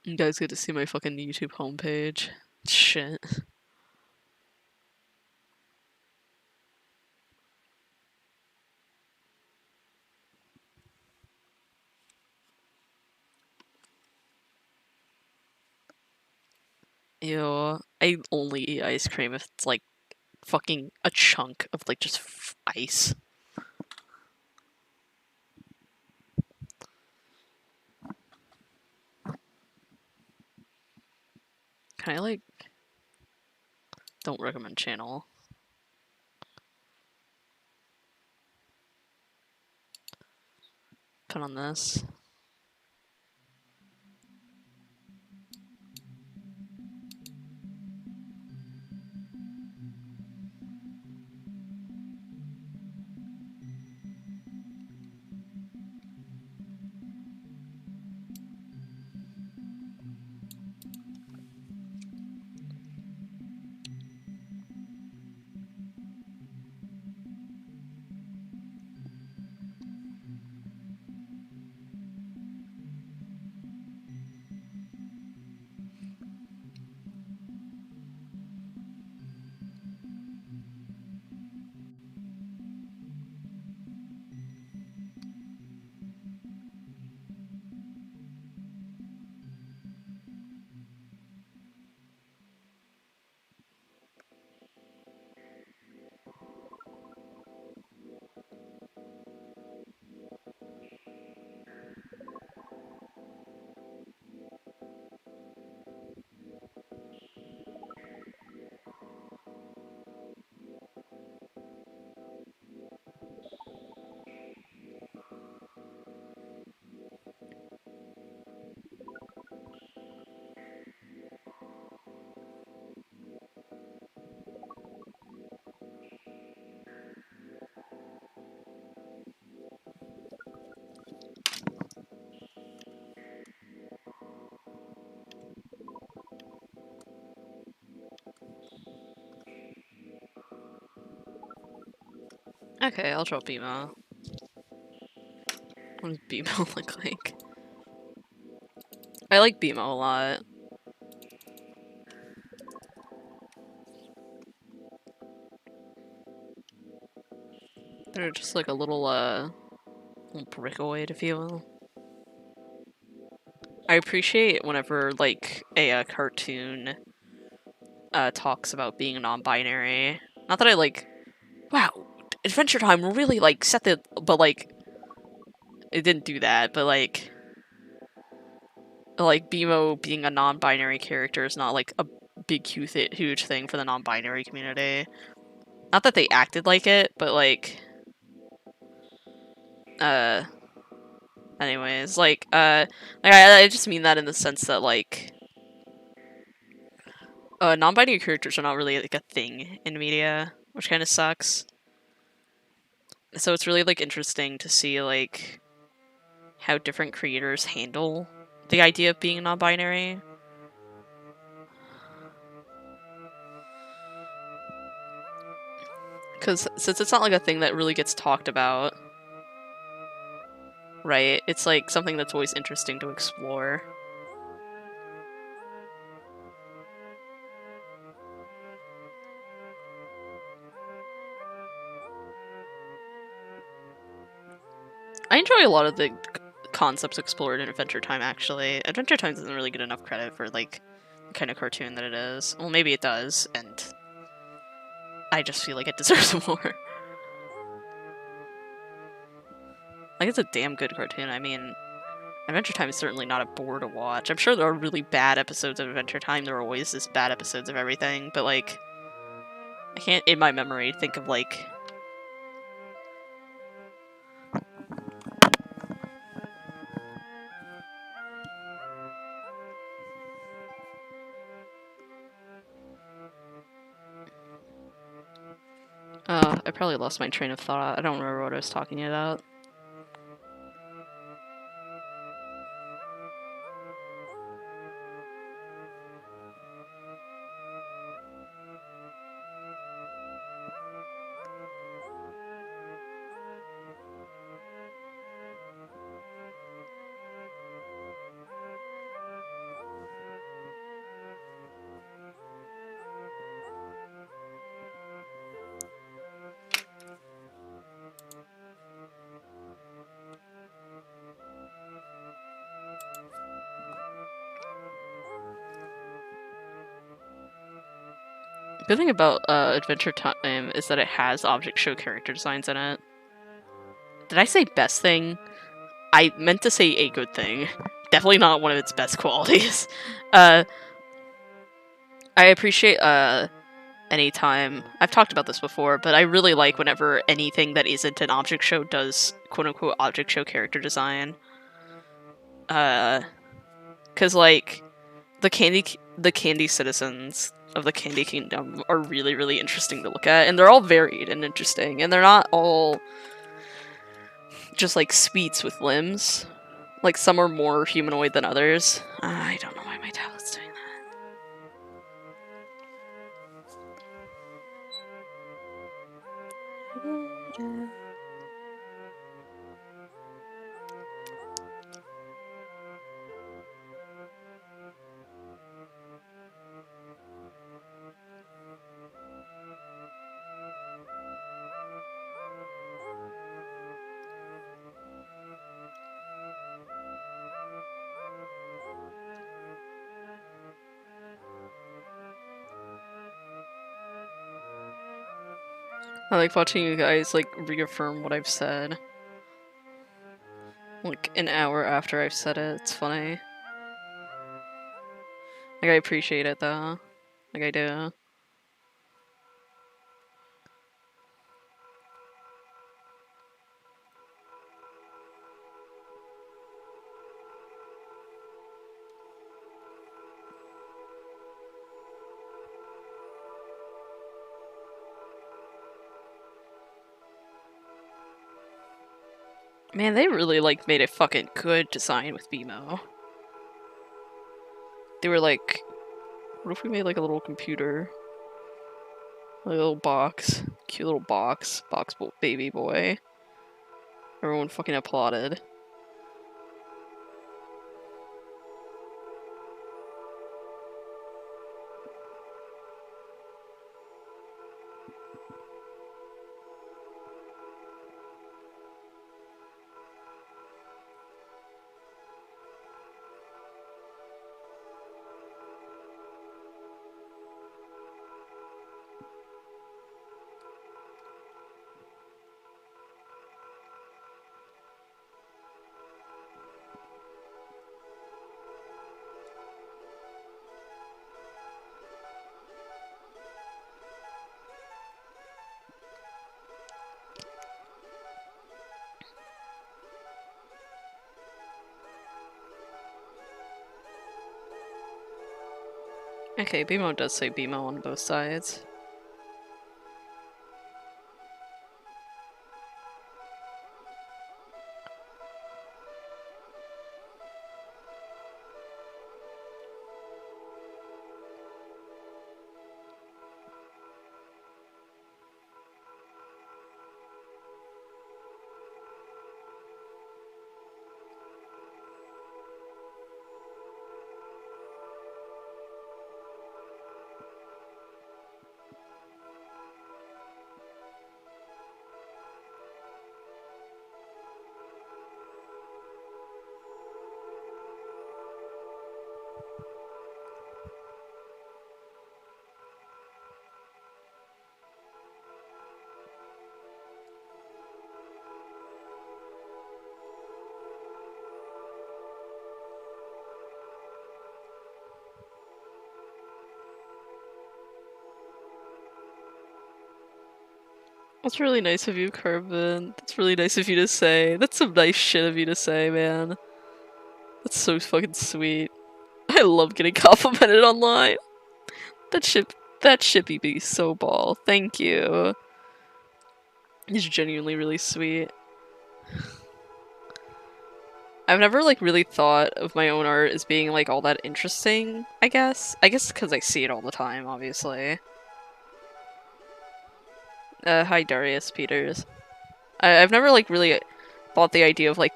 You guys get to see my fucking YouTube homepage. Shit. Ew. I only eat ice cream if it's like fucking a chunk of like just ice. Can I like don't recommend channel? Put on this. Okay, I'll draw BMO. What does BMO look like? I like BMO a lot. They're just like a little brickoid, if you will. I appreciate whenever like a cartoon talks about being non-binary. Not that I like wow, Adventure Time really, like, set the... But, like, it didn't do that, but, like, BMO being a non-binary character is not, like, a big, huge thing for the non-binary community. Not that they acted like it, but, like, anyways, I just mean that in the sense that, like, non-binary characters are not really, like, a thing in media, which kind of sucks. So it's really, like, interesting to see, like, how different creators handle the idea of being non-binary. Because since it's not, like, a thing that really gets talked about, right, it's, like, something that's always interesting to explore. I enjoy a lot of the concepts explored in Adventure Time, actually. Adventure Time doesn't really get enough credit for, like, the kind of cartoon that it is. Well, maybe it does, and I just feel like it deserves more. Like, it's a damn good cartoon. I mean, Adventure Time is certainly not a bore to watch. I'm sure there are really bad episodes of Adventure Time. There are always just bad episodes of everything, but, like, I can't, in my memory, think of, like... Oh, I probably lost my train of thought. I don't remember what I was talking about. The good thing about Adventure Time is that it has object show character designs in it. Did I say best thing? I meant to say a good thing. Definitely not one of its best qualities. I appreciate anytime... I've talked about this before, but I really like whenever anything that isn't an object show does quote-unquote object show character design. Cause, like, the candy citizens of the Candy Kingdom are really, really interesting to look at, and they're all varied and interesting, and they're not all just, like, sweets with limbs. Like, some are more humanoid than others. I don't know why my tablet's doing that. I like watching you guys, like, reaffirm what I've said. Like, an hour after I've said it. It's funny. Like, I appreciate it, though. Like, I do. Man, they really, like, made a fucking good design with BMO. They were like, what if we made, like, a little computer? Like a little box. Cute little box. Baby boy. Everyone fucking applauded. Okay, BMO does say BMO on both sides. That's really nice of you, Carbon. That's really nice of you to say. That's some nice shit of you to say, man. That's so fucking sweet. I love getting complimented online. That shippy be so ball. Thank you. He's genuinely really sweet. I've never like really thought of my own art as being like all that interesting, I guess. I guess because I see it all the time, obviously. Hi Darius Peters. I've never like really thought the idea of like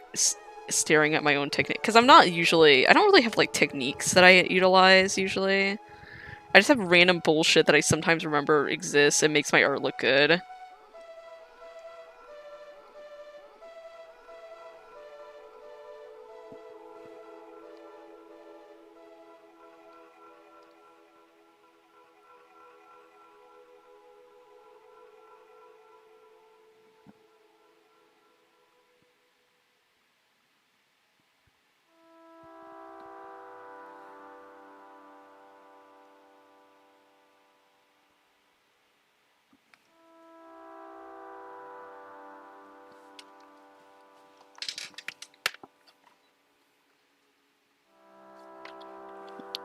staring at my own technique, because I don't really have like techniques that I utilize usually. I just have random bullshit that I sometimes remember exists and makes my art look good.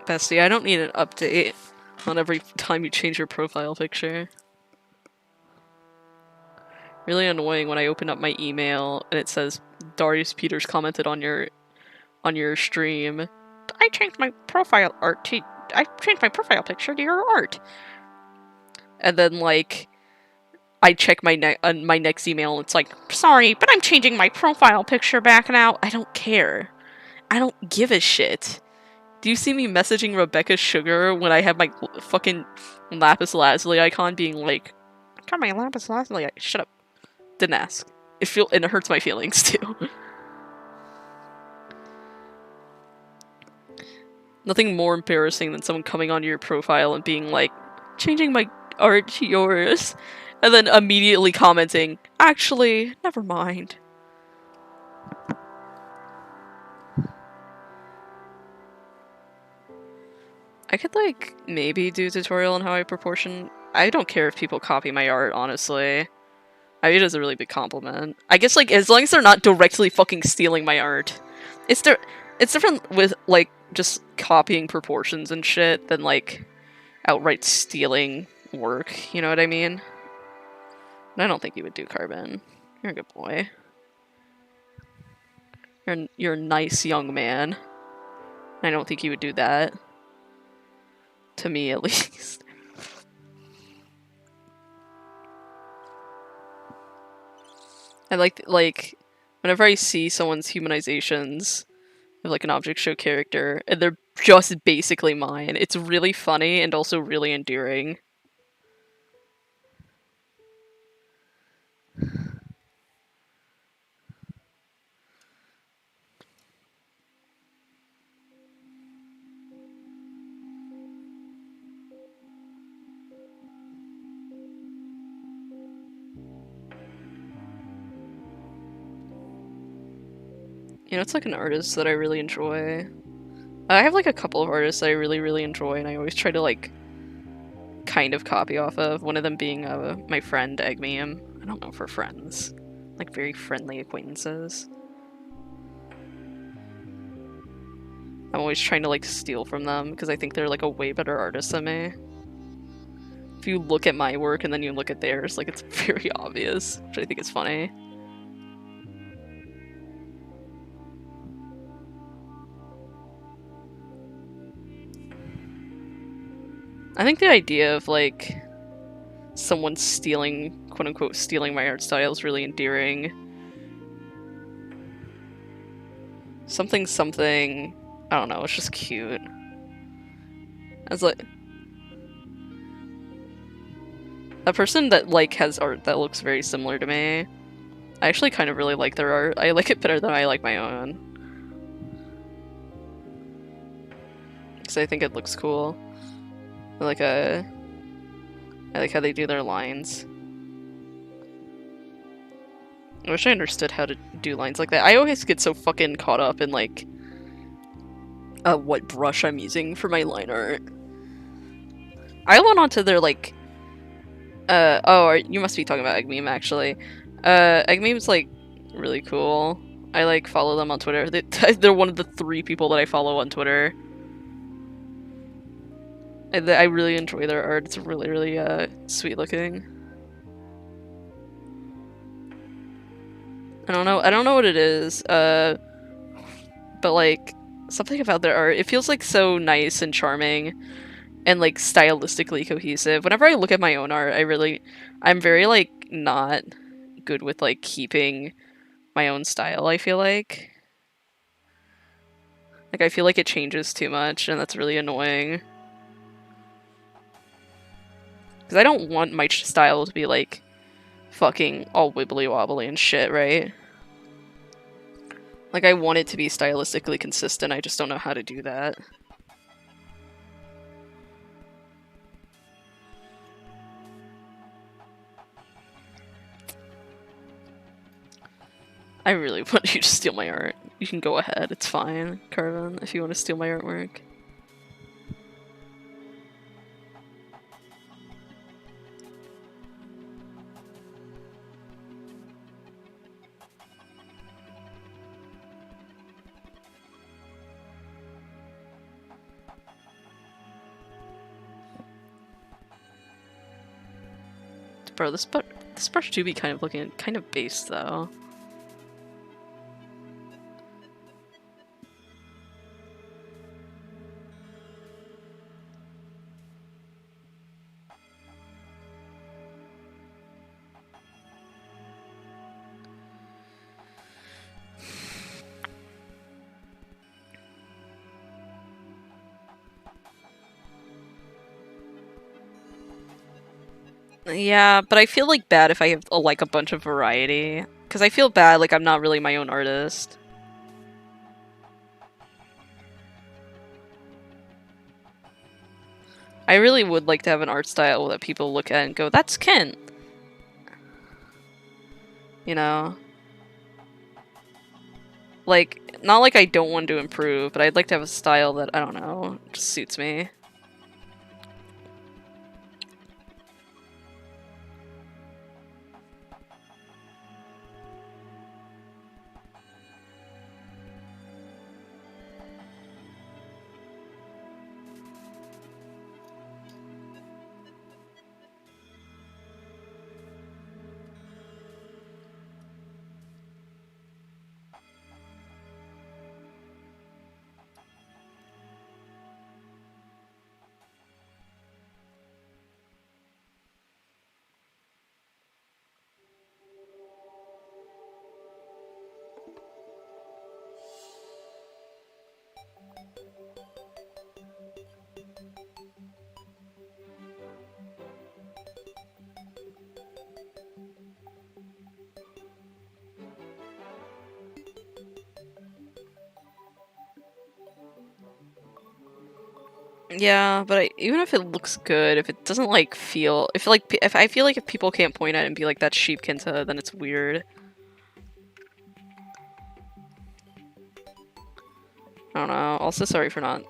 Bestie, I don't need an update on every time you change your profile picture. Really annoying when I open up my email and it says Darius Peters commented on your stream. I changed my profile picture to your art. And then like I check my next email and it's like, sorry, but I'm changing my profile picture back now. I don't care. I don't give a shit. Do you see me messaging Rebecca Sugar when I have my fucking lapis lazuli icon being like, I got my lapis lazuli. Shut up. Didn't ask. And it hurts my feelings too. Nothing more embarrassing than someone coming onto your profile and being like, changing my art to yours, and then immediately commenting, actually, never mind. I could, like, maybe do a tutorial on how I proportion. I don't care if people copy my art, honestly. I mean, it is a really big compliment. I guess, like, as long as they're not directly fucking stealing my art. It's different with, like, just copying proportions and shit than, like, outright stealing work, you know what I mean? And I don't think you would do, Carbon. You're a good boy. You're a nice young man. I don't think you would do that. To me, at least. I like, whenever I see someone's humanizations of, like, an object show character, and they're just basically mine, it's really funny and also really endearing. You know, it's like an artist that I really enjoy. I have like a couple of artists that I really, really enjoy, and I always try to like kind of copy off of. One of them being my friend Eggmium. I don't know if we're friends, like very friendly acquaintances. I'm always trying to like steal from them because I think they're like a way better artist than me. If you look at my work and then you look at theirs, like it's very obvious, which I think is funny. I think the idea of like someone stealing, quote unquote, stealing my art style is really endearing. Something, I don't know, it's just cute. It's like a person that like has art that looks very similar to me. I actually kind of really like their art. I like it better than I like my own. Because I think it looks cool. I like how they do their lines. I wish I understood how to do lines like that. I always get so fucking caught up in like what brush I'm using for my line art. I went onto their like oh, you must be talking about Eggmeme actually. Eggmeme's like really cool. I like follow them on Twitter. They're one of the 3 people that I follow on Twitter. I really enjoy their art. It's really, really sweet looking. I don't know what it is, but like something about their art, it feels like so nice and charming and like stylistically cohesive. Whenever I look at my own art, I'm very like not good with like keeping my own style, I feel like. Like I feel like it changes too much and that's really annoying. Because I don't want my style to be like fucking all wibbly wobbly and shit, right? Like I want it to be stylistically consistent, I just don't know how to do that. I really want you to steal my art. You can go ahead, it's fine, Carvin, if you want to steal my artwork. Bro, this brush do be kind of looking kind of base though. Yeah, but I feel like bad if I have like a bunch of variety. Because I feel bad like I'm not really my own artist. I really would like to have an art style that people look at and go, that's Kent! You know? Like, not like I don't want to improve, but I'd like to have a style that, I don't know, just suits me. Yeah, but even if it looks good, if it doesn't like feel, if I feel like if people can't point at it and be like that's Sheepkinta, then it's weird. I don't know. Also, sorry for not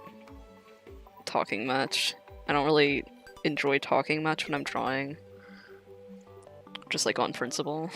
talking much. I don't really enjoy talking much when I'm drawing. Just like on principle.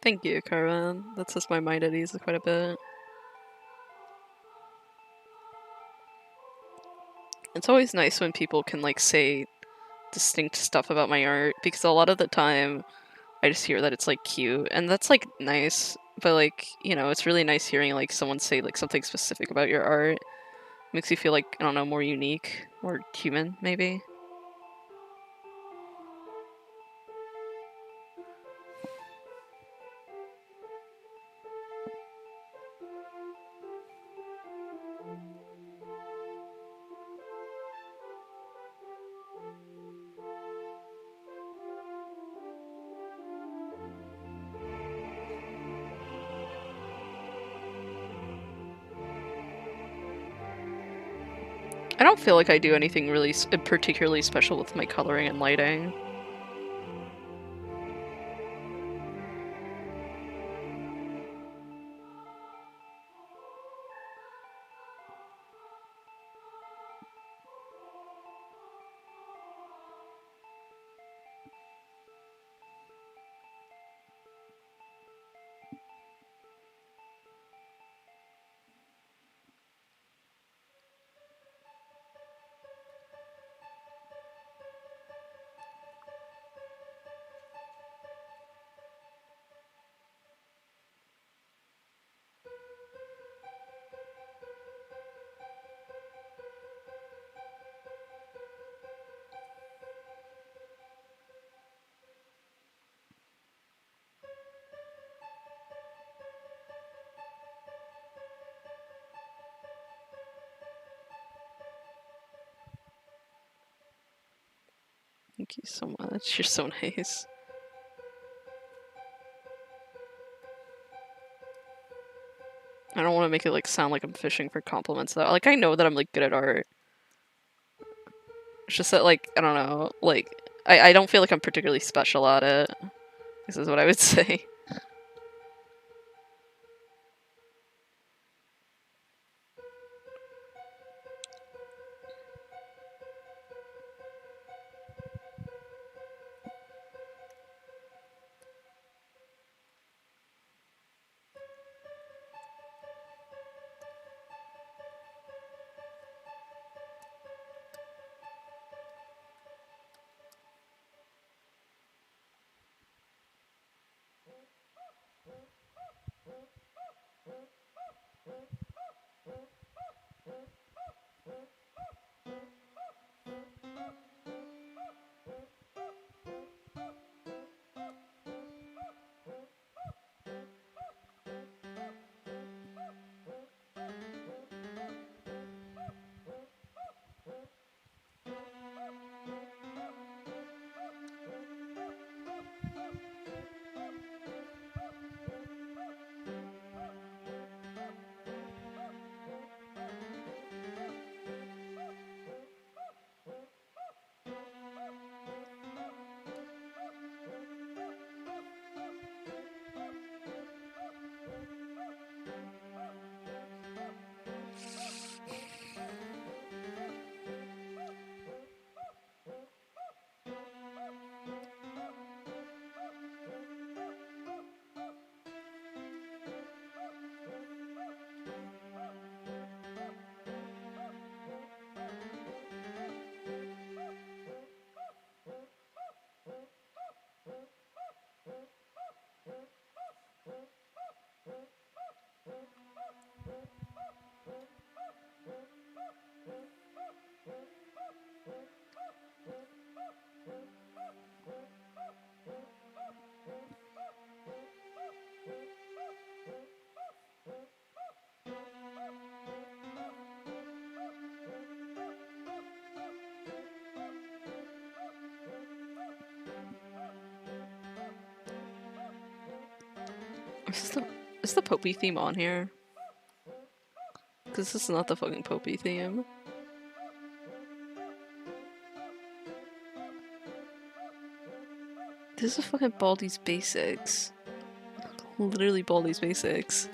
Thank you, Carmen. That sets my mind at ease quite a bit. It's always nice when people can, like, say distinct stuff about my art, because a lot of the time I just hear that it's, like, cute, and that's, like, nice, but, like, you know, it's really nice hearing, like, someone say, like, something specific about your art. Makes you feel like, I don't know, more unique, more human, maybe? I don't feel like I do anything really particularly special with my coloring and lighting. Thank you so much. You're so nice. I don't want to make it like sound like I'm fishing for compliments though. Like I know that I'm like good at art. It's just that like I don't know, like I don't feel like I'm particularly special at it. This is what I would say. Is the Popey theme on here? Because this is not the fucking Popey theme. This is fucking Baldi's Basics. Literally Baldi's Basics.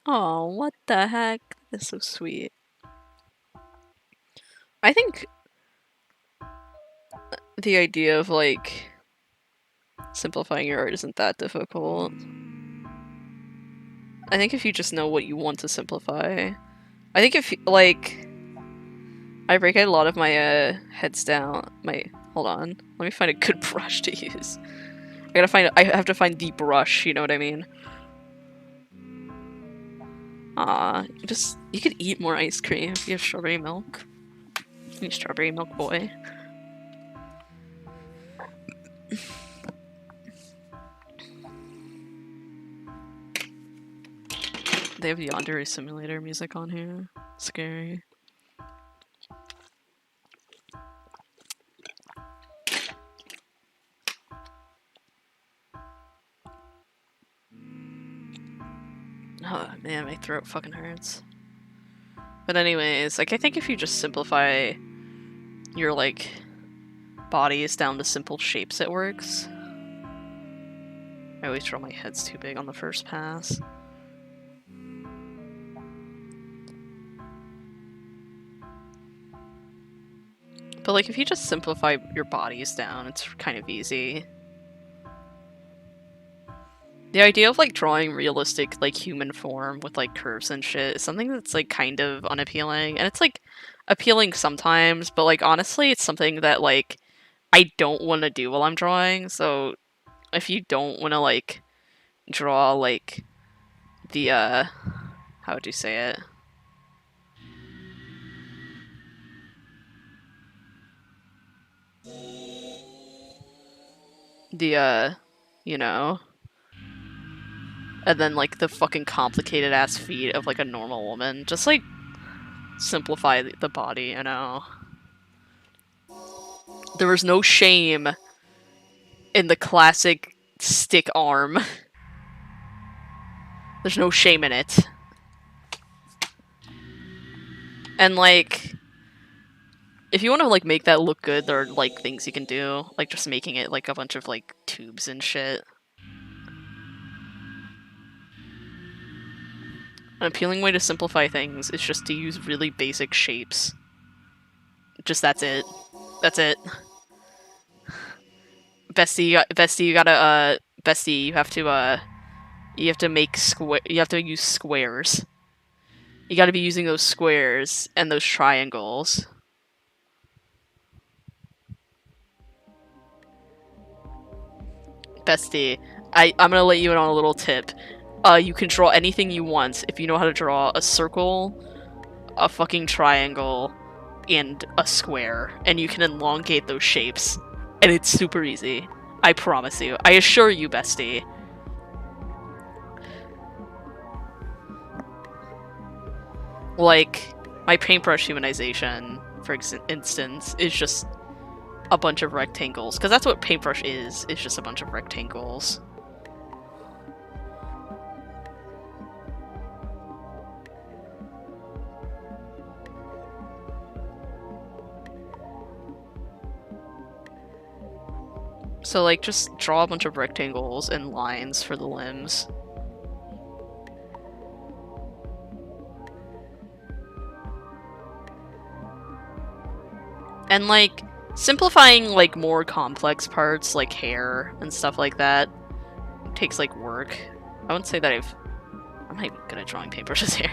Oh, what the heck? That's so sweet. I think the idea of, like, simplifying your art isn't that difficult. I think if you just know what you want to simplify. I think if, like, I break a lot of my, heads down. Hold on. Let me find a good brush to use. I have to find the brush, you know what I mean? You could eat more ice cream if you have strawberry milk. You strawberry milk boy. They have Yandere Simulator music on here. Scary. Oh man, my throat fucking hurts. But anyways, like, I think if you just simplify your, like, bodies down to simple shapes, it works. I always draw my heads too big on the first pass. But, like, if you just simplify your bodies down, it's kind of easy. The idea of, like, drawing realistic, like, human form with, like, curves and shit is something that's, like, kind of unappealing. And it's, like, appealing sometimes, but, like, honestly, it's something that, like, I don't want to do while I'm drawing. So if you don't want to, like, draw, like, the, how would you say it? The, you know, and then, like, the fucking complicated ass feet of, like, a normal woman. Just, like, simplify the body, you know? There was no shame in the classic stick arm. There's no shame in it. And, like, if you want to, like, make that look good, there are, like, things you can do. Like, just making it, like, a bunch of, like, tubes and shit. An appealing way to simplify things is just to use really basic shapes. Just that's it. That's it. Bestie, you have to make you have to use squares. You gotta be using those squares and those triangles. Bestie, I'm gonna let you in on a little tip. You can draw anything you want if you know how to draw a circle, a fucking triangle, and a square, and you can elongate those shapes. And it's super easy. I promise you. I assure you, bestie. Like, my paintbrush humanization, for instance, is just a bunch of rectangles. Because that's what paintbrush is. It's just a bunch of rectangles. So, like, just draw a bunch of rectangles and lines for the limbs. And, like, simplifying, like, more complex parts, like hair and stuff like that, takes, like, work. I wouldn't say that I'm not even good at drawing paintbrushes here.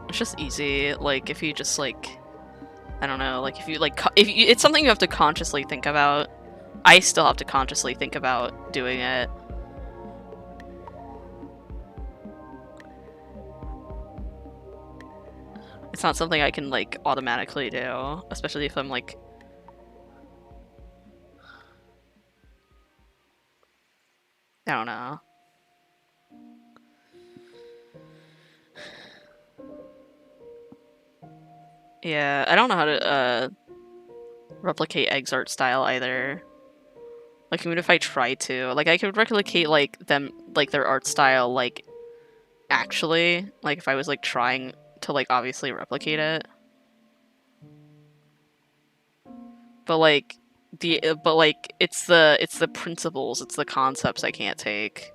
It's just easy, like, if you just, like, I don't know, like, if you, like, it's something you have to consciously think about. I still have to consciously think about doing it. It's not something I can, like, automatically do, especially if I'm, like... I don't know. Yeah, I don't know how to, replicate Egg's art style either. Like, even if I tried to. Like, I could replicate, like, their art style, like, actually. Like, if I was, like, trying to, like, obviously replicate it. But, like, it's the principles, it's the concepts I can't take.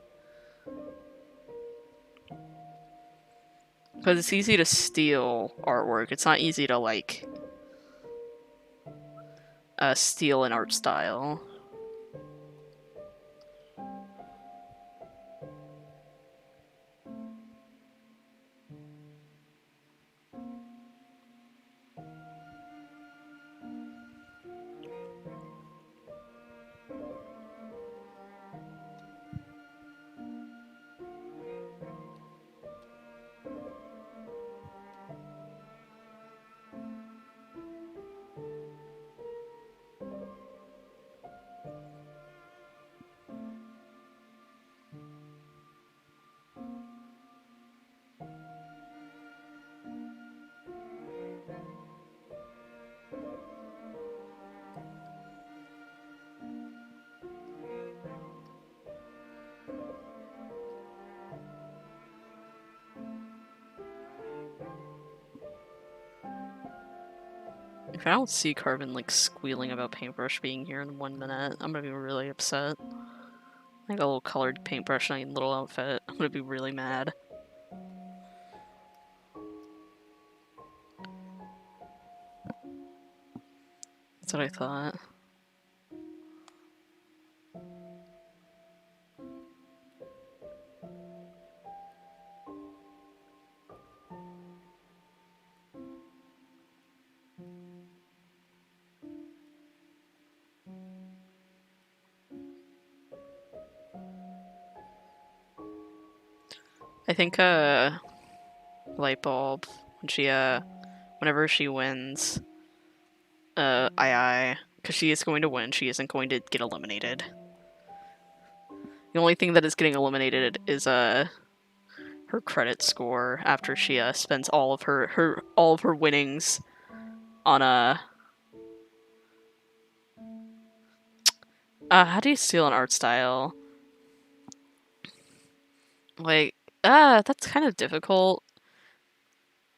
Because it's easy to steal artwork. It's not easy to, like, steal an art style. If I don't see Carbon, like, squealing about paintbrush being here in 1 minute, I'm gonna be really upset. I got a little colored paintbrush and a little outfit. I'm gonna be really mad. That's what I thought. I think, Lightbulb, when she, whenever she wins, because she is going to win, she isn't going to get eliminated. The only thing that is getting eliminated is, her credit score after she, spends all of her winnings on, how do you steal an art style? Like, that's kind of difficult.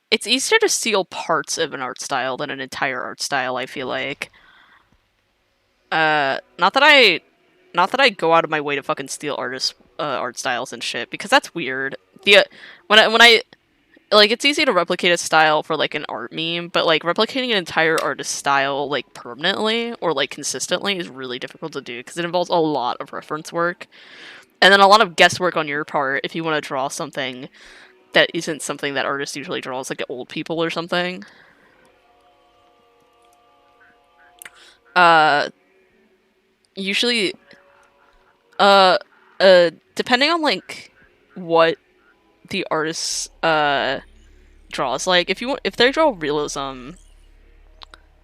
It's easier to steal parts of an art style than an entire art style, I feel like. Not that I go out of my way to fucking steal art styles and shit, because that's weird. When I like, it's easy to replicate a style for, like, an art meme, but, like, replicating an entire artist style, like, permanently or, like, consistently is really difficult to do, because it involves a lot of reference work. And then a lot of guesswork on your part if you want to draw something that isn't something that artists usually draws, like old people or something. Usually, depending on, like, what the artist, draws. Like, if they draw realism,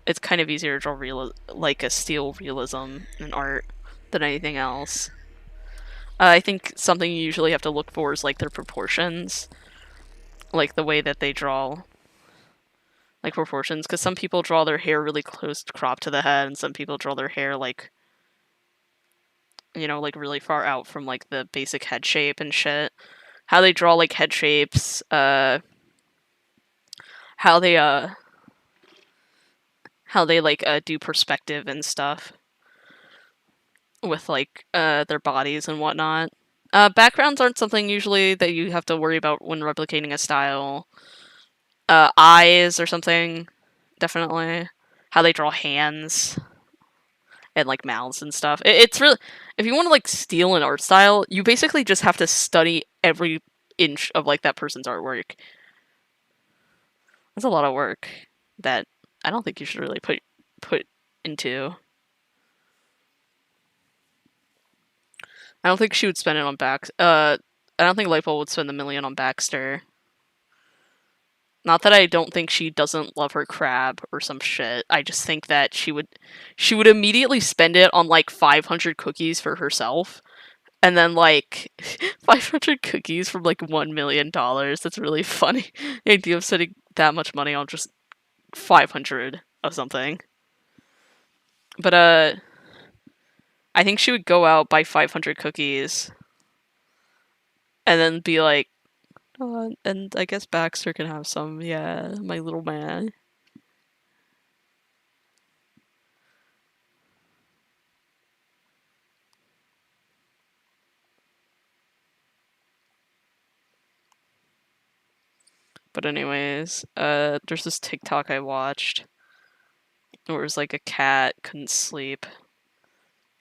it's kind of easier to draw like a steel realism in art than anything else. I think something you usually have to look for is, like, their proportions. Like, the way that they draw, like, proportions. Because some people draw their hair really close cropped to the head, and some people draw their hair, like, you know, like, really far out from, like, the basic head shape and shit. How they draw, like, head shapes, how they, like, do perspective and stuff with, like, their bodies and whatnot. Backgrounds aren't something usually that you have to worry about when replicating a style. Eyes or something, definitely. How they draw hands and, like, mouths and stuff. It's really, if you want to, like, steal an art style, you basically just have to study every inch of, like, that person's artwork. That's a lot of work that I don't think you should really put into. I don't think she would spend it on I don't think Lightbulb would spend the million on Baxter. Not that I don't think she doesn't love her crab or some shit. I just think that she would immediately spend it on, like, 500 cookies for herself. And then, like, 500 cookies from, like, $1 million. That's really funny. The idea of spending that much money on just 500 of something. But, I think she would go out, buy 500 cookies, and then be like, and I guess Baxter can have some, yeah, my little man. But anyways, there's this TikTok I watched where it was like a cat couldn't sleep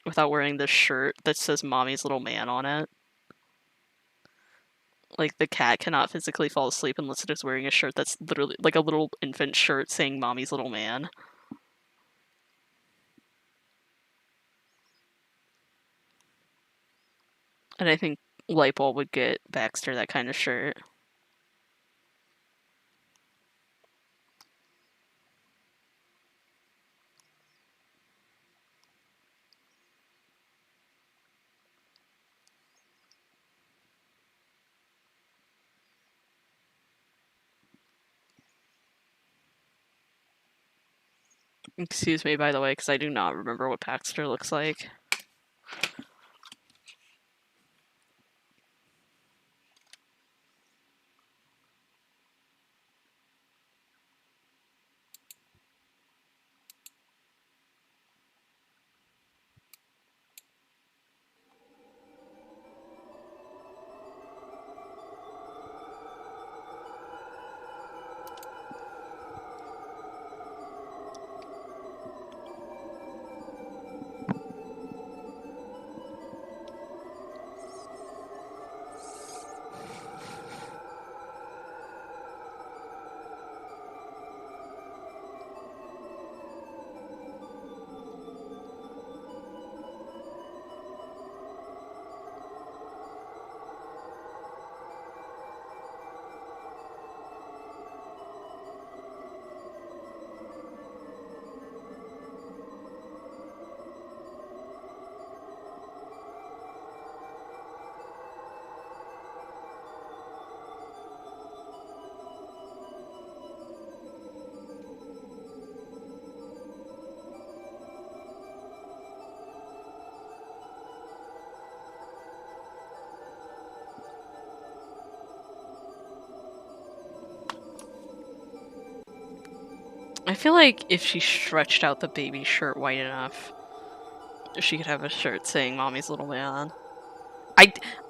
without wearing this shirt that says "Mommy's Little Man" on it. Like, the cat cannot physically fall asleep unless it is wearing a shirt that's literally like a little infant shirt saying "Mommy's Little Man." And I think Lightbulb would get Baxter that kind of shirt. Excuse me, by the way, because I do not remember what Baxter looks like. I feel like if she stretched out the baby shirt wide enough, she could have a shirt saying "Mommy's Little Man."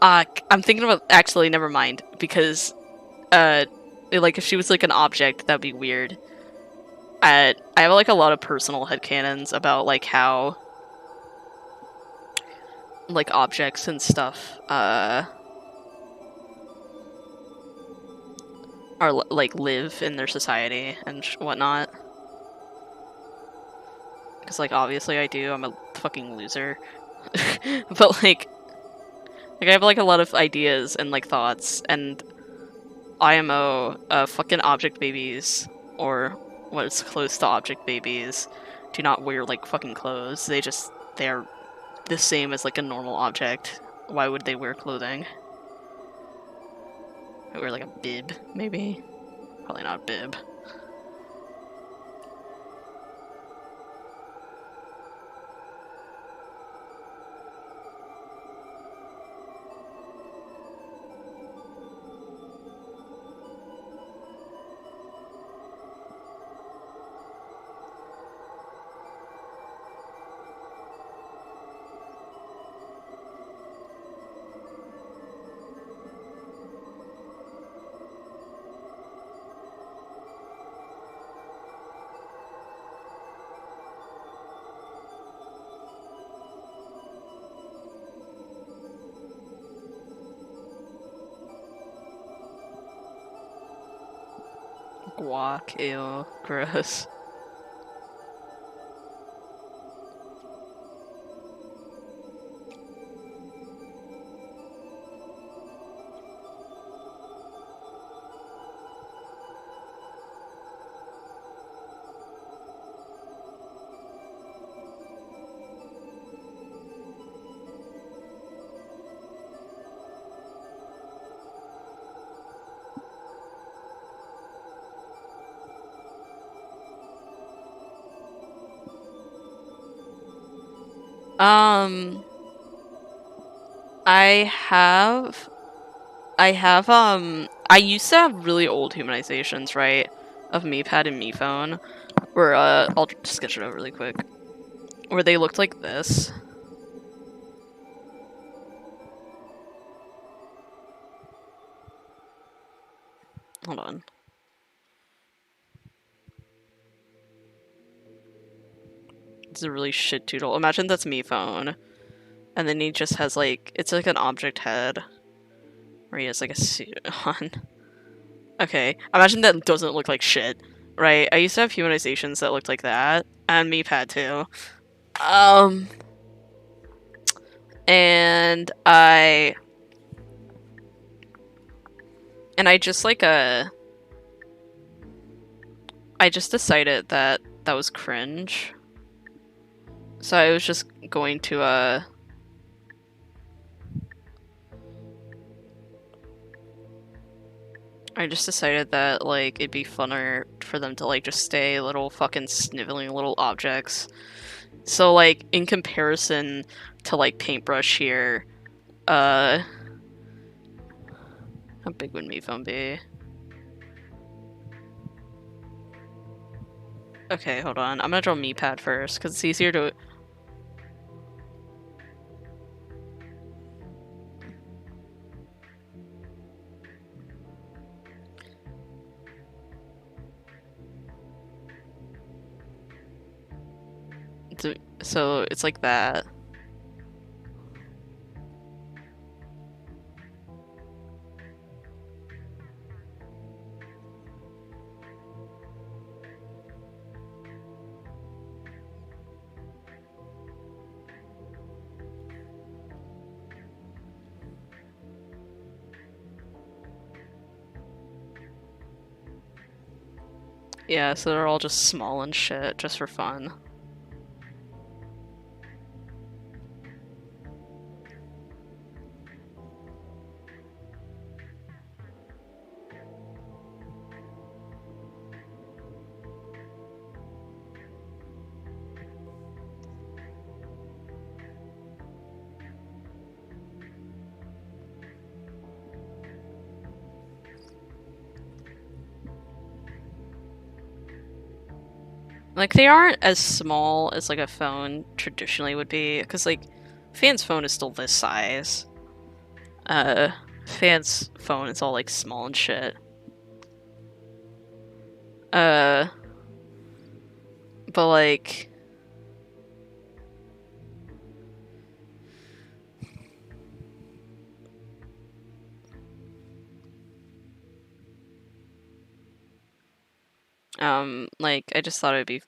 I'm thinking about, actually, never mind, because like if she was like an object, that'd be weird. I have like a lot of personal headcanons about like how like objects and stuff are like live in their society and whatnot. Because like obviously I do. I'm a fucking loser. But like I have like a lot of ideas and like thoughts, and IMO fucking object babies, or what is close to object babies, do not wear like fucking clothes. They're the same as like a normal object. Why would they wear clothing? I wear like a bib, maybe? Probably not a bib. Guac, ew, gross. Um, I have, I used to have really old humanizations, right? Of MePad and MePhone, where, I'll sketch it out really quick. Where they looked like this. Hold on. It's a really shit doodle. Imagine that's me phone. And then he just has like, it's like an object head. Where he has like a suit on. Okay, imagine that doesn't look like shit. Right? I used to have humanizations that looked like that. And MePad too. And I just like I just decided that that was cringe. So I was just going to I just decided that like it'd be funner for them to like just stay little fucking sniveling little objects. So like in comparison to like paintbrush here, how big would me phone be? Okay, hold on. I'm gonna draw MePad first, because it's easier to... So it's like that. Yeah, so they're all just small and shit, just for fun. Like, they aren't as small as, like, a phone traditionally would be, because, like, Fan's phone is still this size. Fan's phone is all, like, small and shit. But, like... like, I just thought it'd be...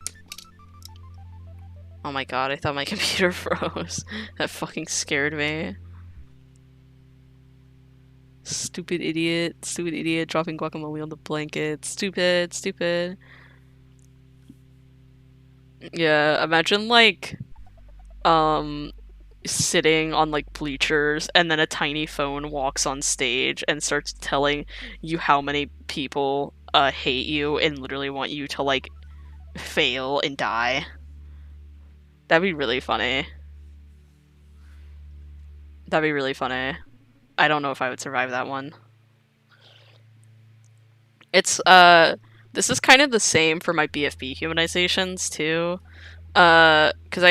Oh my god, I thought my computer froze. That fucking scared me. Stupid idiot, dropping guacamole on the blanket. Stupid, stupid. Yeah, imagine like, sitting on like bleachers and then a tiny phone walks on stage and starts telling you how many people hate you and literally want you to like fail and die. That'd be really funny. That'd be really funny. I don't know if I would survive that one. It's this is kind of the same for my BFB humanizations too. Because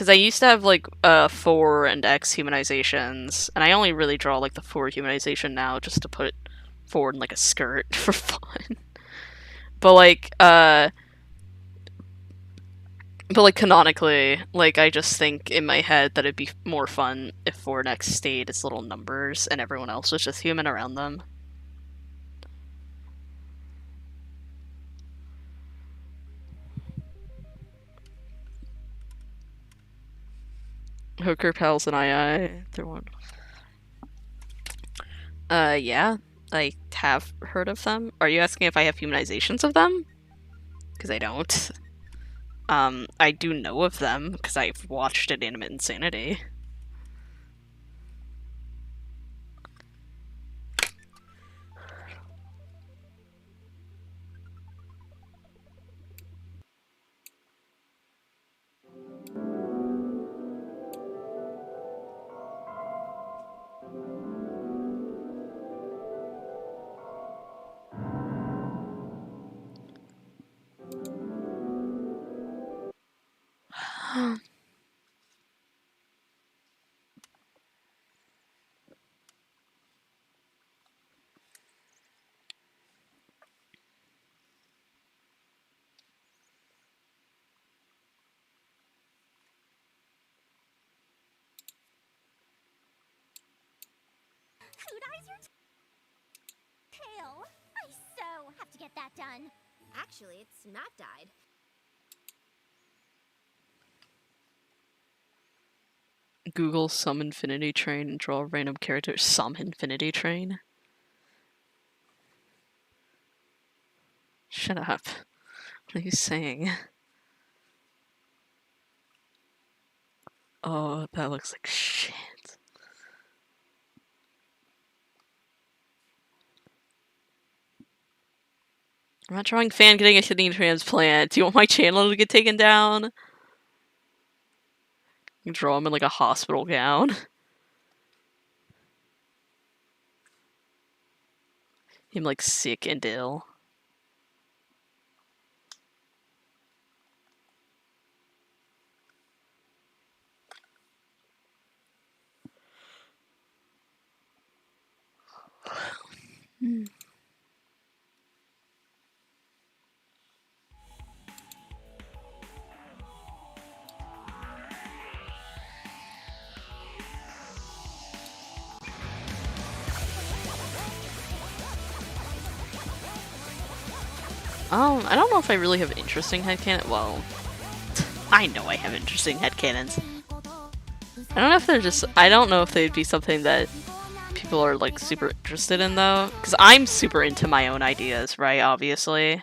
I used to have like 4 and X humanizations, and I only really draw like the 4 humanization now just to put forward in like a skirt for fun. But like canonically, like I just think in my head that it'd be more fun if 4 and X stayed as little numbers and everyone else was just human around them. Hooker pals and I. They're one. Yeah, I have heard of them. Are you asking if I have humanizations of them? Because I don't. I do know of them because I've watched Inanimate Insanity. Food eyes your tail. I so have to get that done. Actually, it's not dyed. Google some infinity train and draw a random character. Some infinity train? Shut up. What are you saying? Oh, that looks like shit. I'm not drawing fan getting a kidney transplant. Do you want my channel to get taken down? You draw him in like a hospital gown. Him like sick and ill. I don't know if I really have interesting headcanon. Well, I know I have interesting headcanons. I don't know if they're just. I don't know if they'd be something that people are like super interested in though, because I'm super into my own ideas, right? Obviously.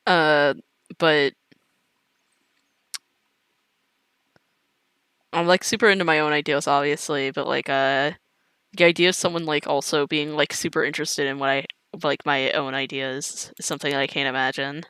But I'm like super into my own ideas, obviously. But like, the idea of someone like also being like super interested in what I like my own ideas is something I can't imagine.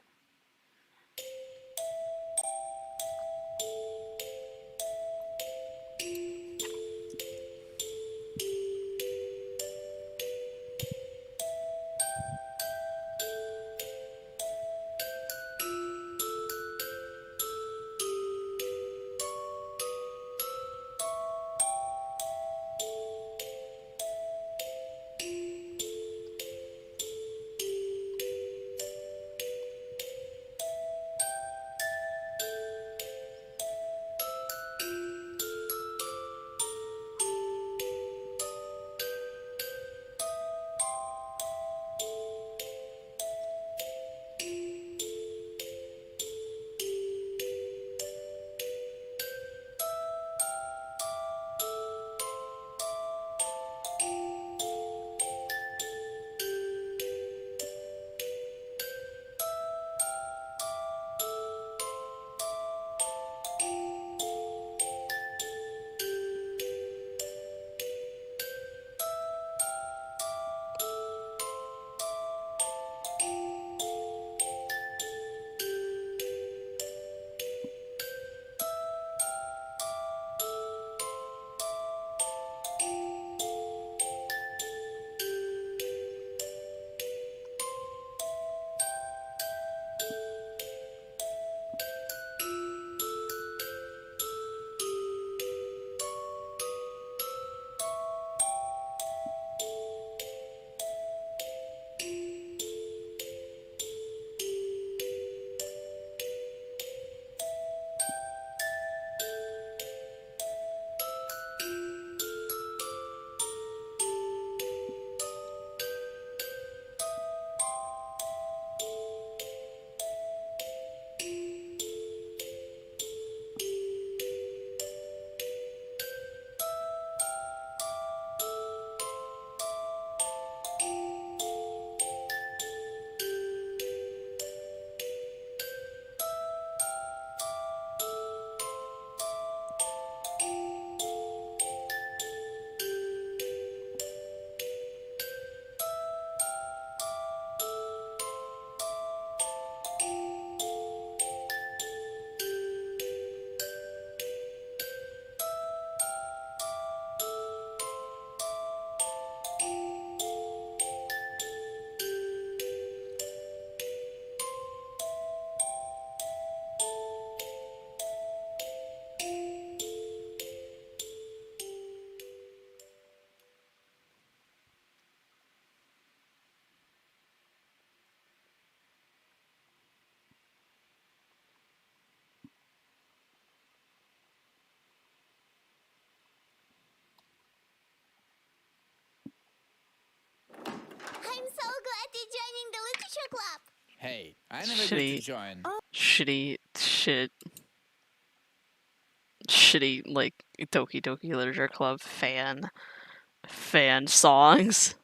Hey, I never got to join. Shitty, like, Doki Doki Literature Club fan songs.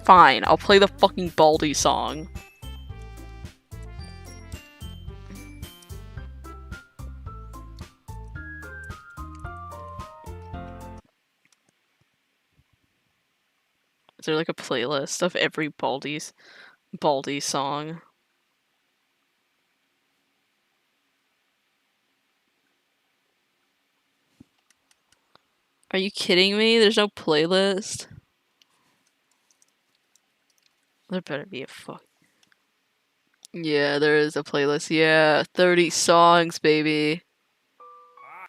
Fine, I'll play the fucking Baldi song. Is there like a playlist of every Baldi song? Are you kidding me? There's no playlist? There better be a fuck. Yeah, there is a playlist. Yeah, 30 songs, baby. Hi,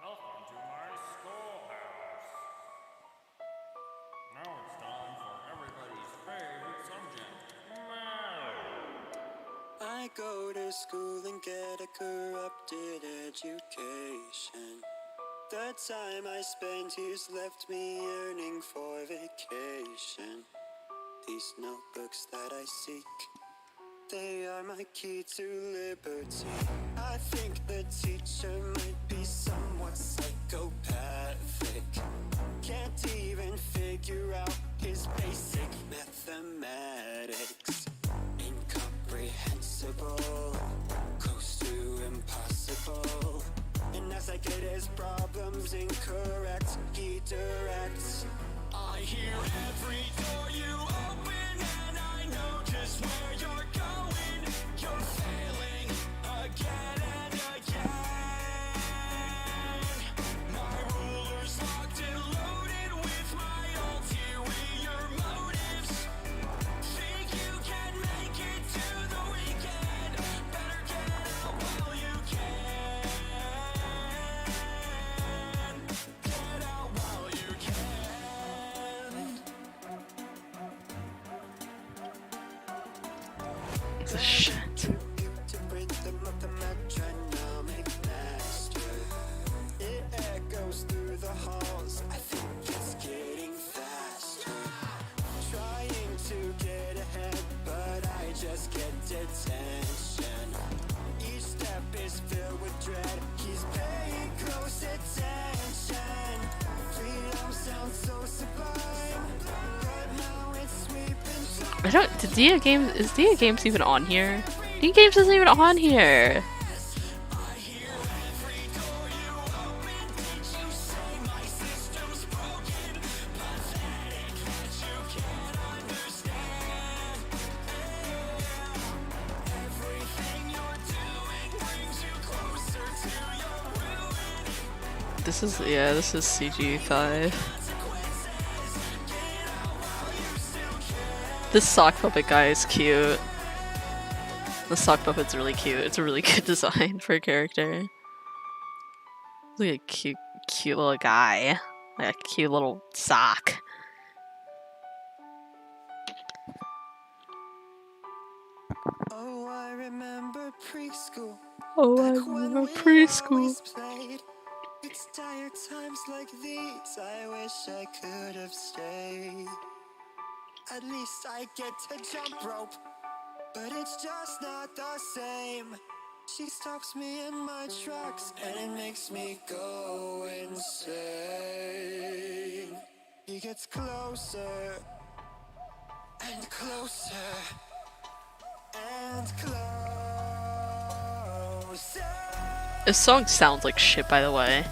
welcome to my schoolhouse. Now it's time for everybody's favorite subject, math. I go to school and get a corrupted education. The time I spend here's left me yearning for vacation. These notebooks that I seek, they are my key to liberty. I think the teacher might be somewhat psychopathic. Can't even figure out his basic mathematics. Incomprehensible, close to impossible. And as I get his problems incorrect, he directs. I hear every door you open, and I know just where you're going. You're failing again and again. My ruler's locked and loaded with my ulterior motives. Think you can make it to the weekend? Better get out while you can. Get out while you can. It's a shit. To rhythm of the metronomic master. It echoes through the halls. I think it's getting faster. Trying to get ahead, but I just get detention. Each step is filled with dread. He's paying close attention. Freedom sounds so sublime, but now it's sweeping. I don't. Is DA Games even on here? DA Games isn't even on here. This is CG5. This sock puppet guy is cute. The sock puppet's really cute. It's a really good design for a character. Look at a cute little guy. Like a cute little sock. Oh, I remember preschool. Oh, I Back when remember we preschool. always played. It's tired times like these. I wish I could have stayed. At least I get to jump rope, but it's just not the same. She stops me in my tracks and it makes me go insane. He gets closer and closer and closer. This song sounds like shit, by the way.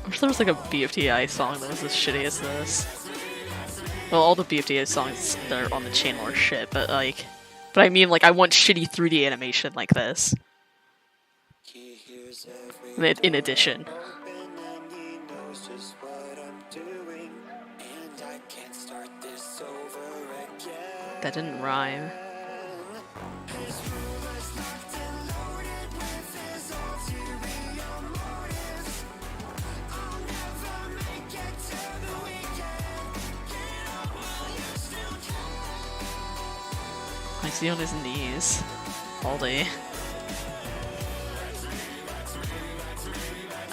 I wish there was like a BFTI song that was as shitty as this. Well, all the BFTI songs that are on the channel are shit, but I mean, like, I want shitty 3D animation like this. He hears every In addition. door open and he knows just what I'm doing. And I can't start this over again. That didn't rhyme. His ruler's locked and loaded with his ulterior motives. I'll never make it to the weekend. Get up while you still can. I see on his knees. Baldi.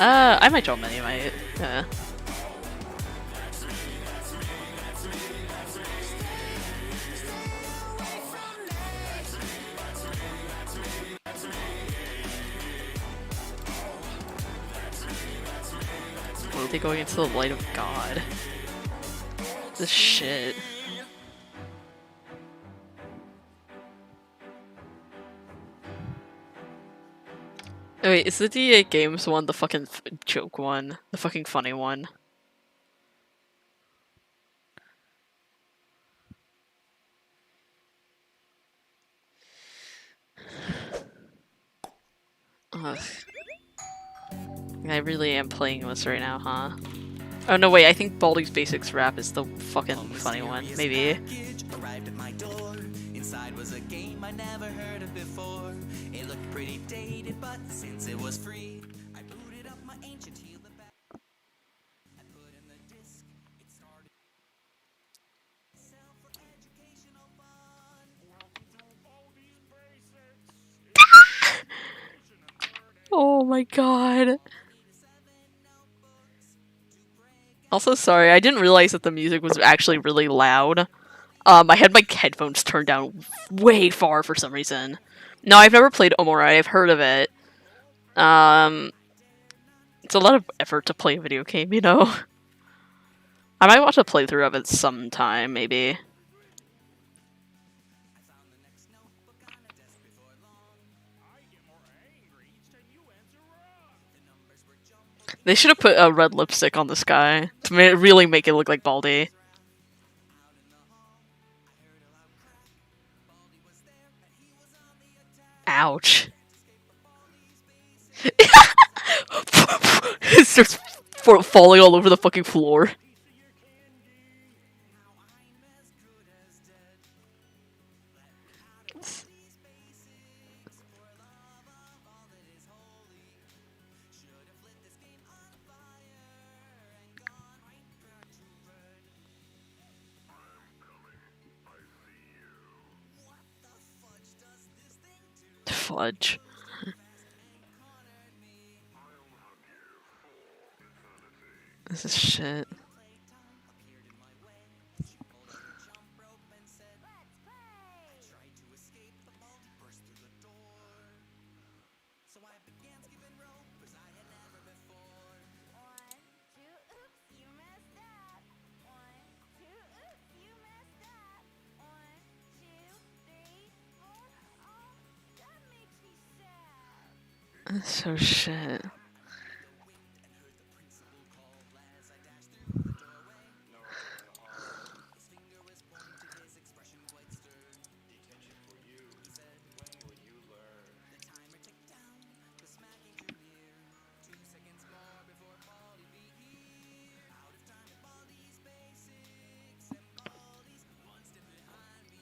I might draw many, might. What are they going into the light of God? This shit. Oh, wait, is the D8 Games one the fucking joke one? The fucking funny one? Ugh. I really am playing this right now, huh? Oh no, wait, I think Baldi's Basics rap is the fucking funny one. Maybe. Arrived at my door. Inside was a game I never heard of before. It looked pretty dated, but since it was free, I booted up my ancient heel the back. I put in the disc. It started for educational fun. Oh my god. Also, sorry, I didn't realize that the music was actually really loud. I had my headphones turned down way far for some reason. No, I've never played Omori, I've heard of it. It's a lot of effort to play a video game, you know? I might watch a playthrough of it sometime, maybe. They should have put a red lipstick on this guy to really make it look like Baldi. Ouch. It starts falling all over the fucking floor. Fudge. This is shit. That's so shit.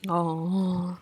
Oh.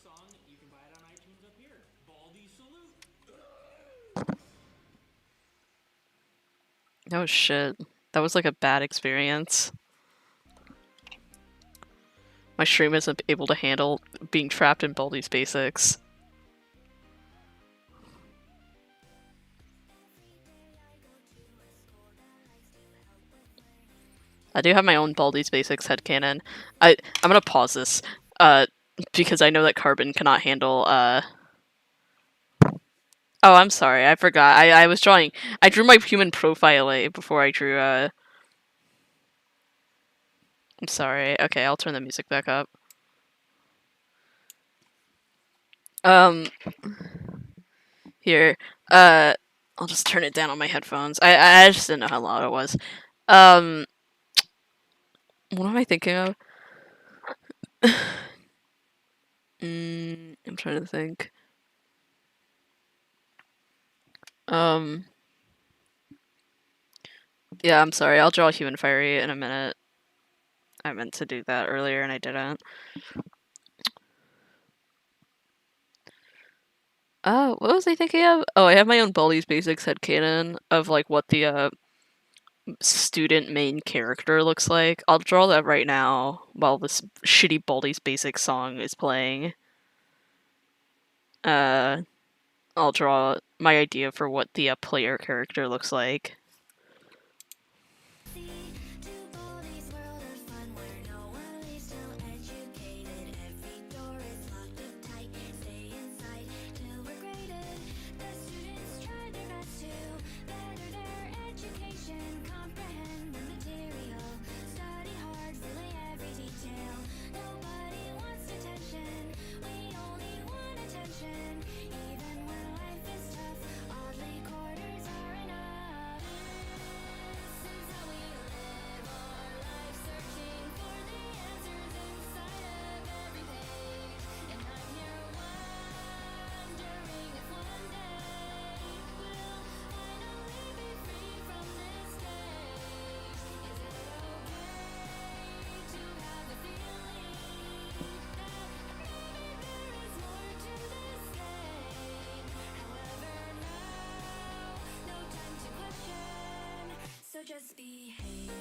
song, you can buy it on iTunes up here. Baldi salute. Oh shit. That was like a bad experience. My stream isn't able to handle being trapped in Baldi's Basics. I do have my own Baldi's Basics headcanon. I'm gonna pause this, because I know that Carbon cannot handle, Oh, I'm sorry, I forgot. I was drawing... I drew my human profile before I drew, I'm sorry. Okay, I'll turn the music back up. Here. I'll just turn it down on my headphones. I just didn't know how loud it was. What am I thinking of? I'm trying to think. Yeah, I'm sorry. I'll draw Human Fiery in a minute. I meant to do that earlier and I didn't. What was I thinking of? Oh, I have my own Baldi's Basics headcanon of like what the student main character looks like. I'll draw that right now while this shitty Baldi's Basics song is playing. I'll draw my idea for what the player character looks like. Just behave.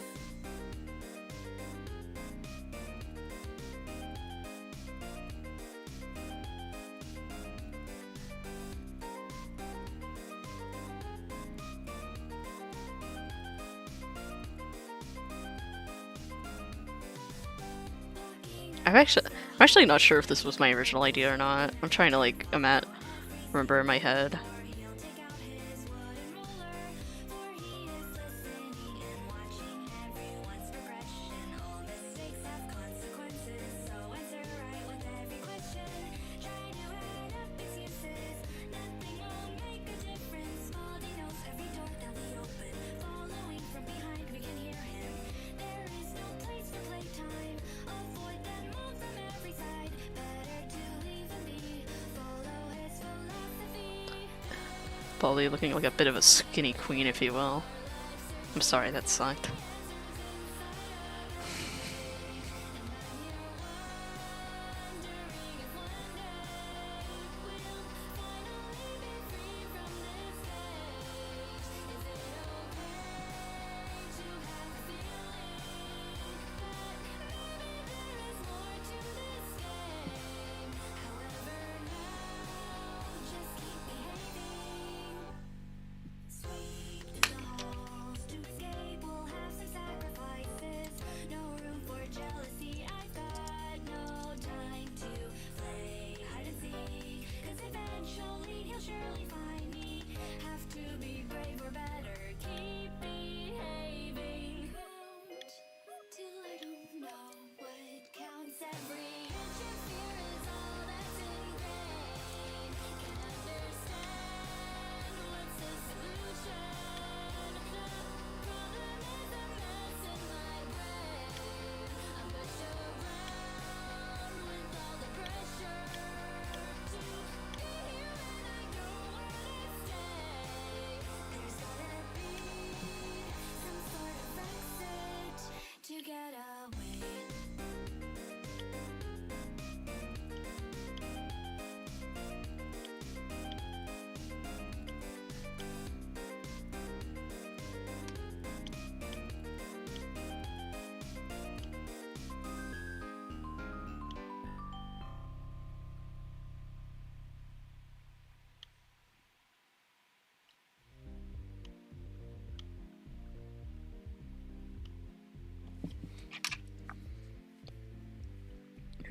I'm actually not sure if this was my original idea or not. I'm trying to like remember in my head. Baldi looking like a bit of a skinny queen, if you will. I'm sorry, that sucked.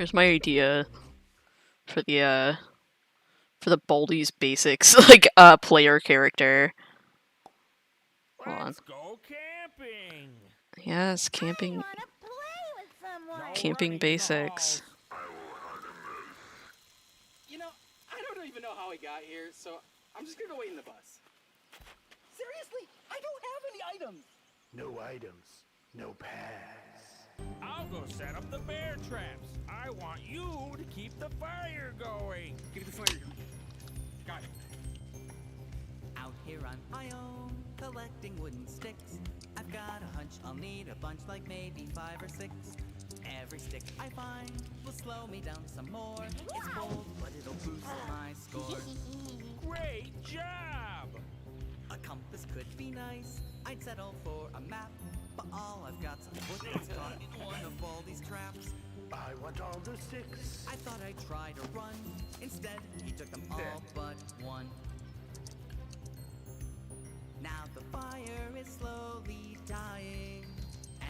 Here's my idea for the Baldi's basics, like player character. Hold on. Let's go camping. Yes, camping. I wanna play with someone. No Camping running in the basics. halls. You know, I don't even know how we got here, so I'm just gonna go wait in the bus. Seriously, I don't have any items. No items, no pass. I'll go set up the bear traps. I want you to keep the fire going. Give me the fire gun. Got it. Out here on my own, collecting wooden sticks. I've got a hunch I'll need a bunch, like maybe 5 or 6. Every stick I find will slow me down some more. It's bold, but it'll boost my score. Great job. A compass could be nice, I'd settle for a map. But all I've got's a foot that's caught in one of all these traps. I want all the sticks. I thought I'd try to run. Instead, he took them all but one. Now the fire is slowly dying,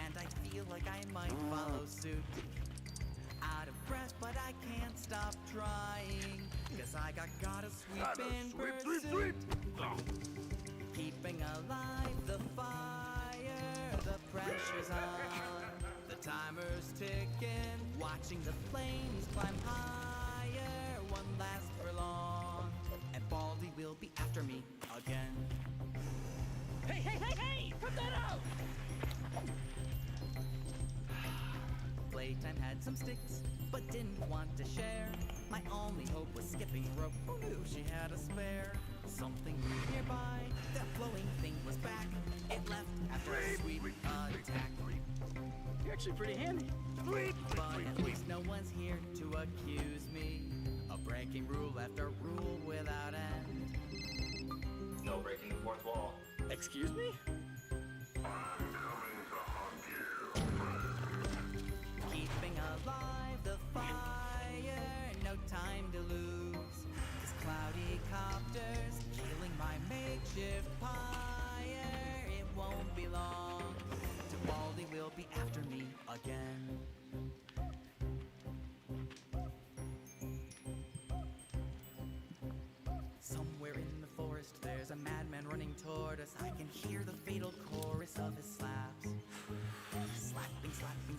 and I feel like I might follow suit. Out of breath, but I can't stop trying, 'cause I gotta sweep in pursuit. Keeping alive the fire, the pressure's on. The timer's ticking, watching the flames climb higher. Won't last for long, and Baldi will be after me again. Hey! Put that out! Playtime had some sticks, but didn't want to share. My only hope was skipping rope. Who knew she had a spare? Something new nearby, that flowing thing was back. It left after a sweep attack. You're actually pretty handy. But at least no one's here to accuse me of breaking rule after rule without end. No breaking the fourth wall. Excuse me? Keeping alive the fire, no time to lose. 'Cause cloudy copters killing my makeshift pyre. It won't be long till Baldi will be after me again. Somewhere in the forest there's a madman running toward us. I can hear the fatal chorus of his slaps.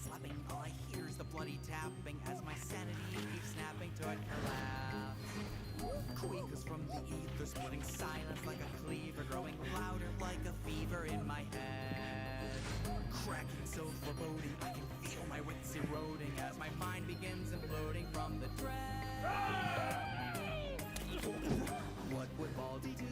Slapping, all I hear is the bloody tapping as my sanity keeps snapping toward collapse. Quakers from the ether, splitting silence like a cleaver, growing louder like a fever in my head. Cracking so foreboding, I can feel my wits eroding as my mind begins imploding from the dread. What would Baldi do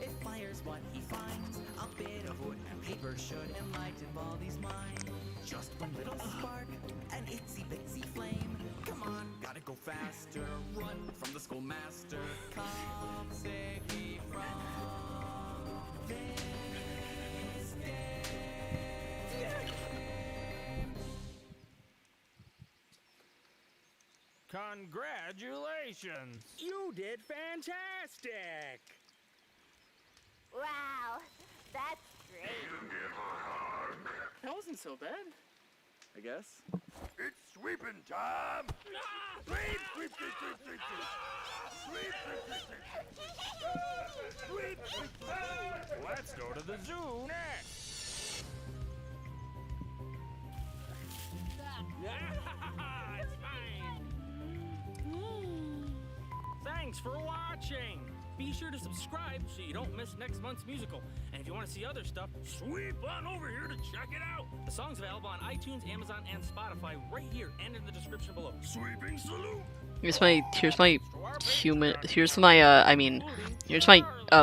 if fire's what he finds? A bit of wood and paper should enlighten Baldi's mind. Just one little spark, an itsy bitsy flame. Come on, gotta go faster. Run from the schoolmaster. Come save me from this game. Congratulations. You did fantastic! Wow, that's great. That wasn't so bad, I guess. It's sweeping time. Sweep. Let's go to the zoo next. It's fine. Thanks for watching. Be sure to subscribe so you don't miss next month's musical. And if you want to see other stuff, sweep on over here to check it out. The song's available on iTunes, Amazon, and Spotify right here and in the description below. Sweeping salute. Here's my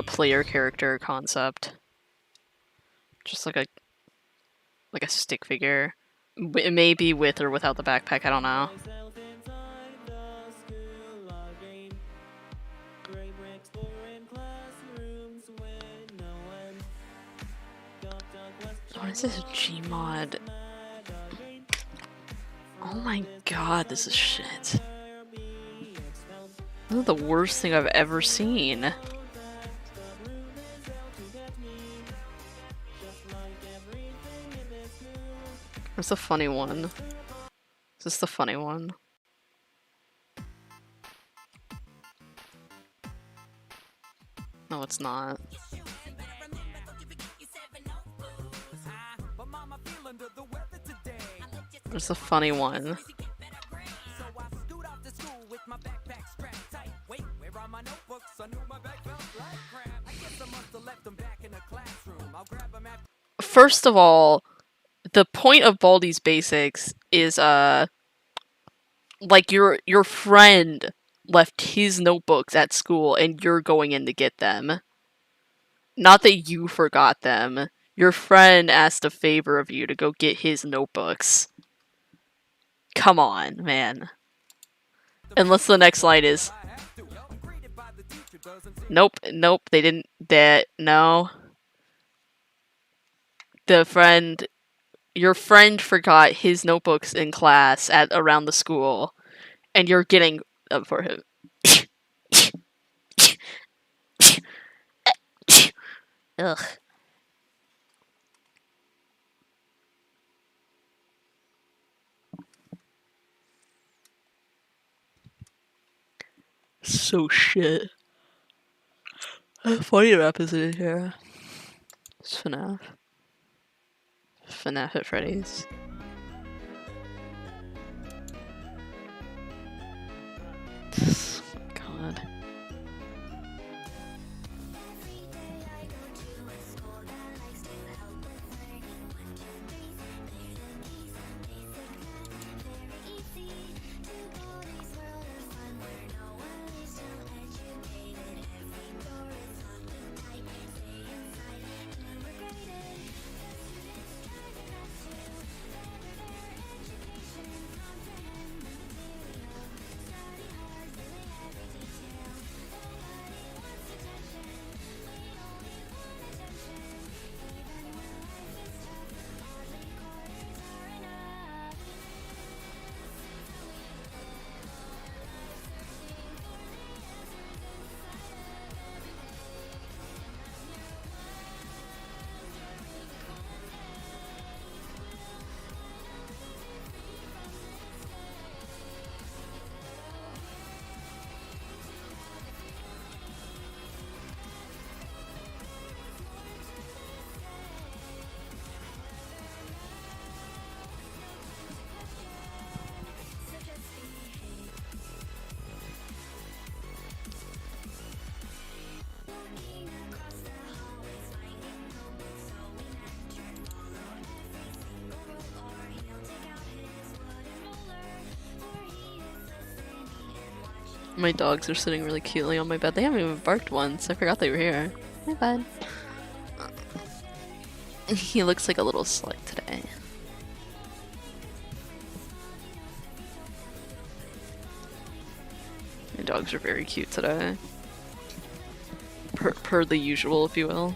player character concept. Just like a stick figure. It may be with or without the backpack, I don't know. What is this Gmod? Oh my god, this is shit. This is the worst thing I've ever seen. Where's the funny one? Is this the funny one? No, it's not. There's a funny one. First of all, the point of Baldi's Basics is like your friend left his notebooks at school and you're going in to get them. Not that you forgot them. Your friend asked a favor of you to go get his notebooks. Come on, man. Unless the next line is... Nope, they didn't... no. Your friend forgot his notebooks in class at around the school, and you're getting them for him. Ugh. So shit. How funny rap is it in here? It's FNAF. FNAF at Freddy's. Oh my god. My dogs are sitting really cutely on my bed. They haven't even barked once. I forgot they were here. Hi, bud. He looks like a little slut today. My dogs are very cute today. Per the usual, if you will.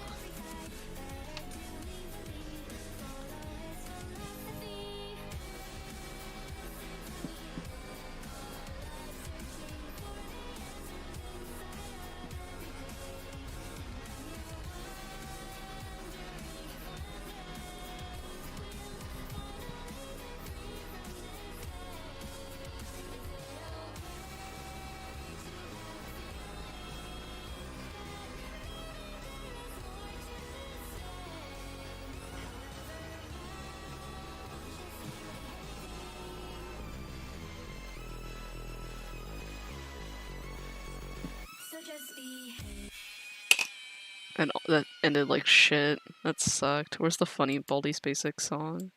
And that ended like shit. That sucked. Where's the funny Baldi's Basics song?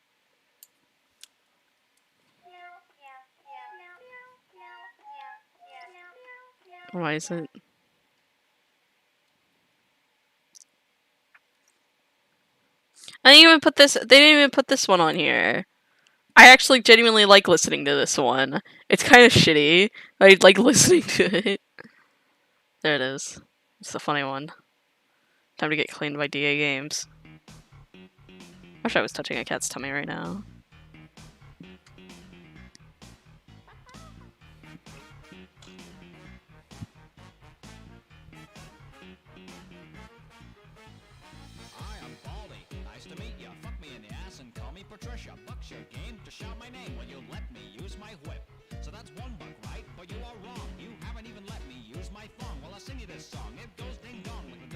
Why is it? I didn't even put this. They didn't even put this one on here. I actually genuinely like listening to this one. It's kind of shitty. I like listening to it. There it is. It's the funny one. Time to get cleaned by DA Games. Wish I was touching a cat's tummy right now. Hi, I'm Baldi. Nice to meet ya. Fuck me in the ass and call me Patricia. Buck's your game to shout my name when you let me use my whip. So that's $1, right? But you are wrong. You haven't even let me use my thong. Well, I'll sing you this song. It goes ding dong with the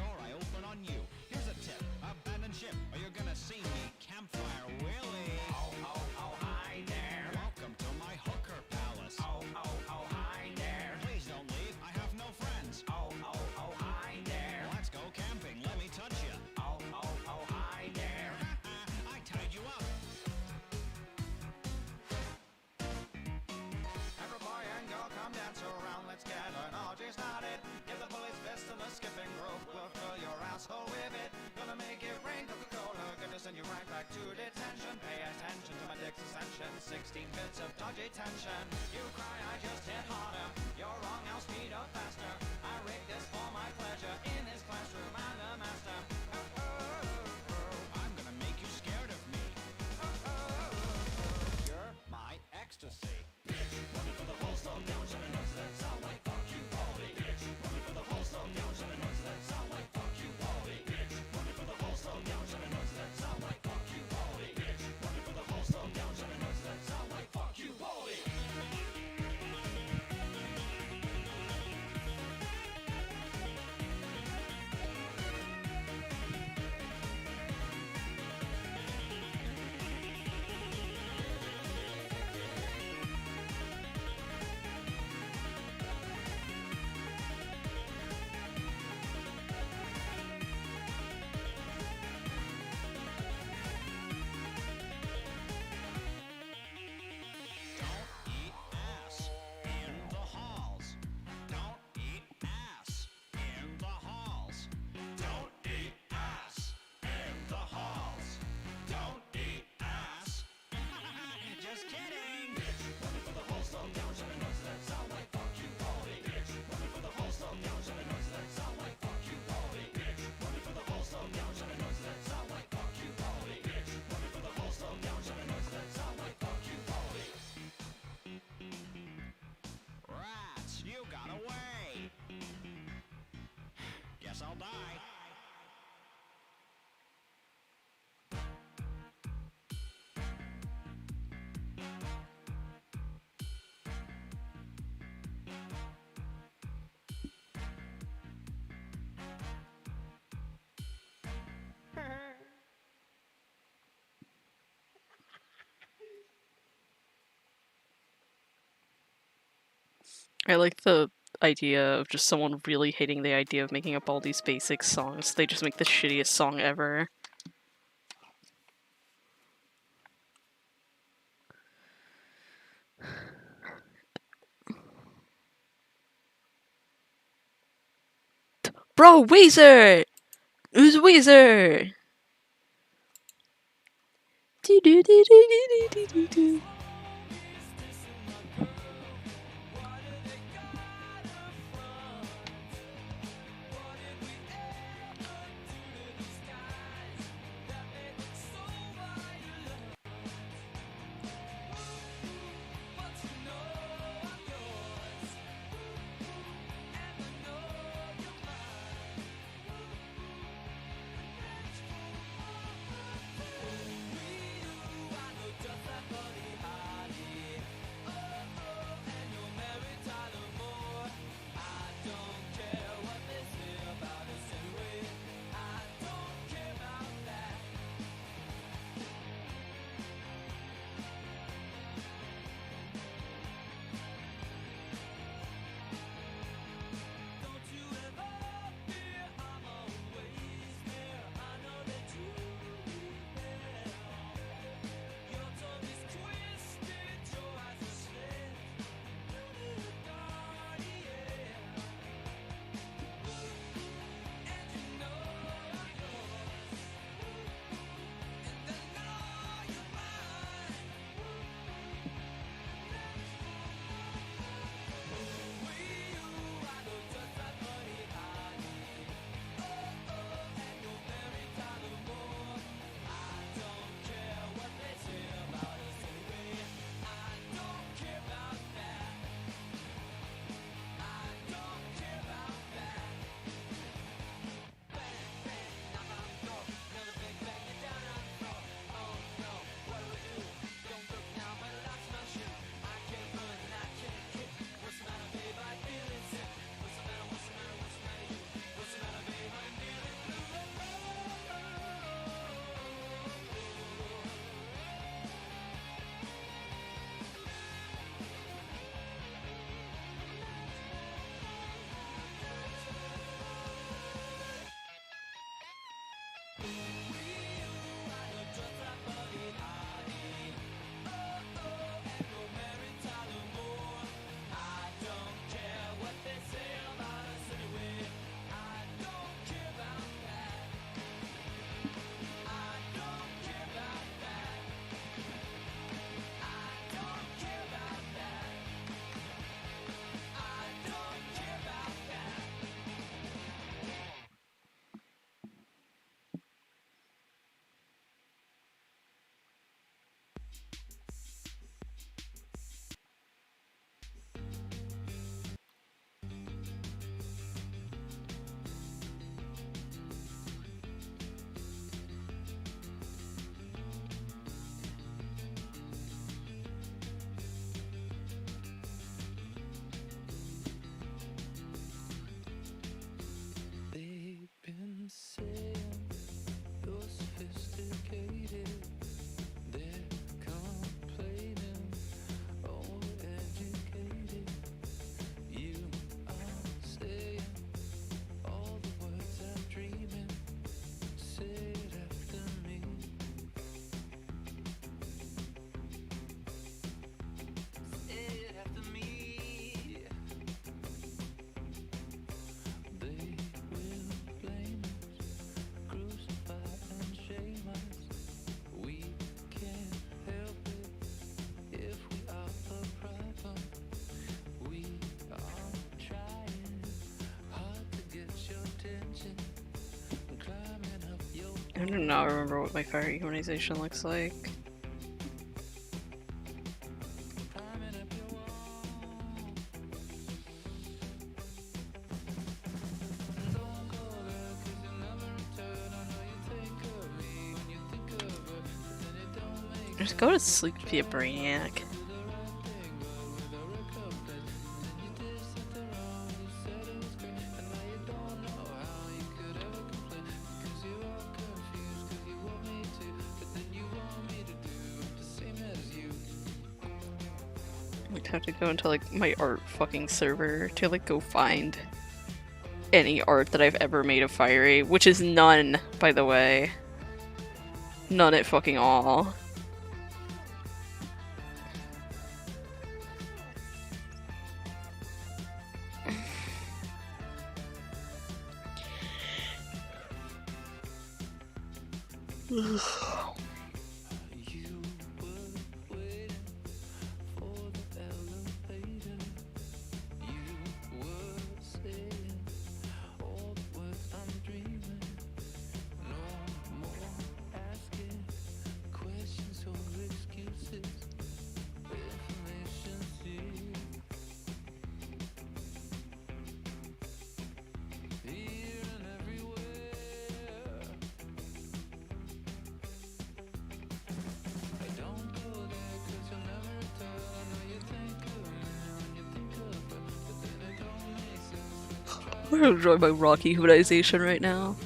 on you. Here's a tip, abandon ship, or you're gonna see me, Campfire Willie. Oh, oh, oh, hi there. Welcome to my hooker palace. Oh, oh, oh, hi there. Please don't leave, I have no friends. Oh, oh, oh, hi there. Let's go camping, let me touch you. Oh, oh, oh, hi there. I tied you up. Every boy and girl come dance around, let's get an orgy started. Give the bullies fist and the skipping rope, we'll fill your asshole with it. Gonna make it rain Coca-Cola, gonna send you right back to detention. Pay attention to my dick's ascension, 16 bits of dodgy tension. You cry, I just hit harder, you're wrong, I'll speed up faster. I rig this for my pleasure, in his classroom I'm the master. Oh, oh, oh, oh. I'm gonna make you scared of me. Oh, oh, oh, oh. You're my ecstasy. Rats, you got away. Guess I'll die. I like the idea of just someone really hating the idea of making up all these basic songs. They just make the shittiest song ever. Bro, Weezer! Who's Weezer? Do do do do do do do do. I do not remember what my fire humanization looks like. Just go to sleep, be a brainiac. I'd have to go into like my art fucking server to like go find any art that I've ever made of Fiery, which is none, by the way. None at fucking all. I'm gonna enjoy my Rocky Humanization right now.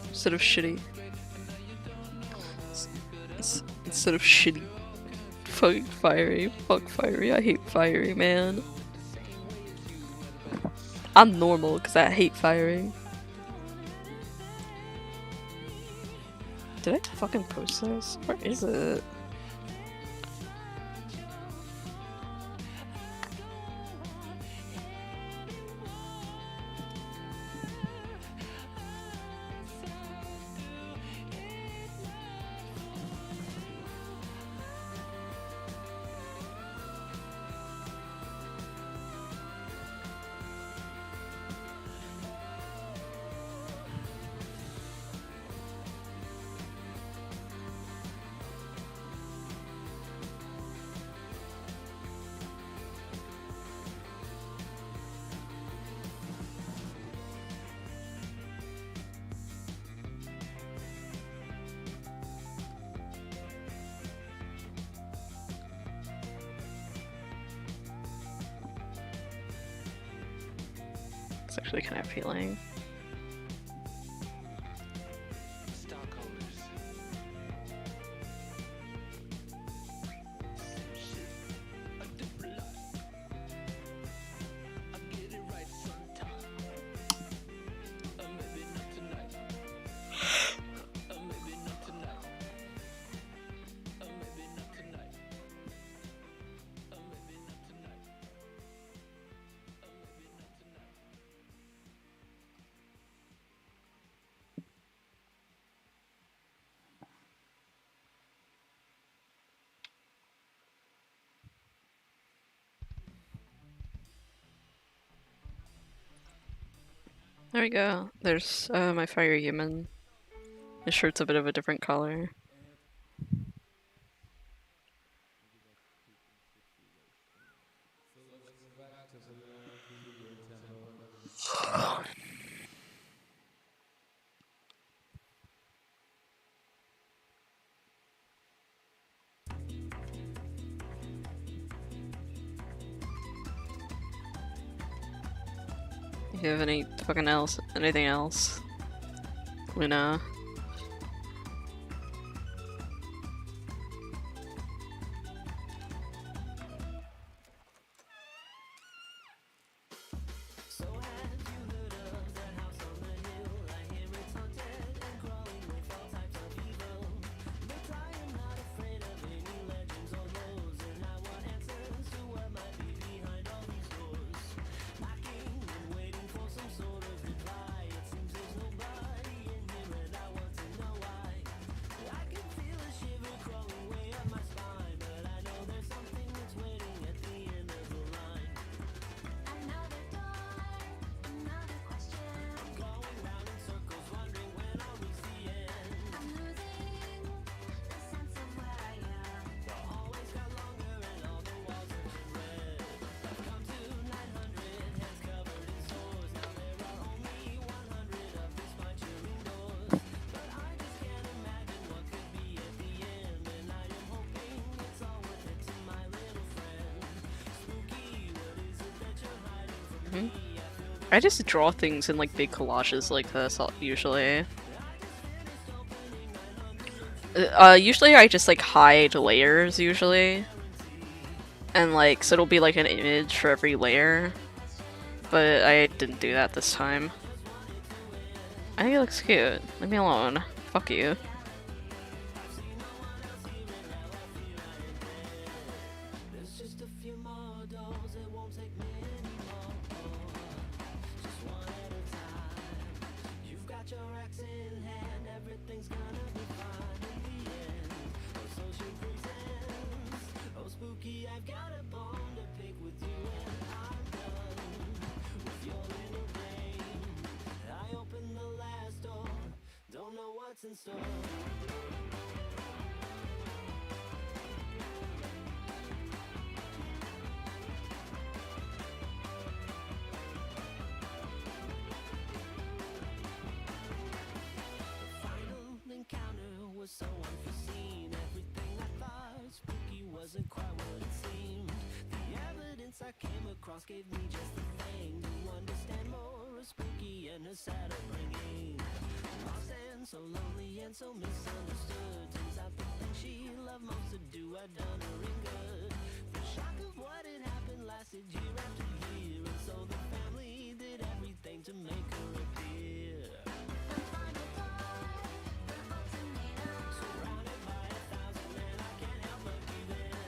Instead of shitty. Instead of shitty. Fucking Fiery. Fuck Fiery. I hate Fiery, man. I'm normal because I hate Fiery. Did I fucking post this? Where is it? It's actually kind of appealing. There we go. There's my fiery human. His shirt's a bit of a different color. If you have anything else, we know. I just draw things in like big collages like this usually. Usually I just like hide layers usually. And like, so it'll be like an image for every layer. But I didn't do that this time. I think it looks cute. Leave me alone. Fuck you. Gave me just the thing to understand more of Spooky and her sad upbringing. Lost and so lonely and so misunderstood. Turns out the thing she loved most to do had done her in good. The shock of what had happened lasted year after year, and so the family did everything to make her appear. Surrounded by 1,000 men, I can't help but give in.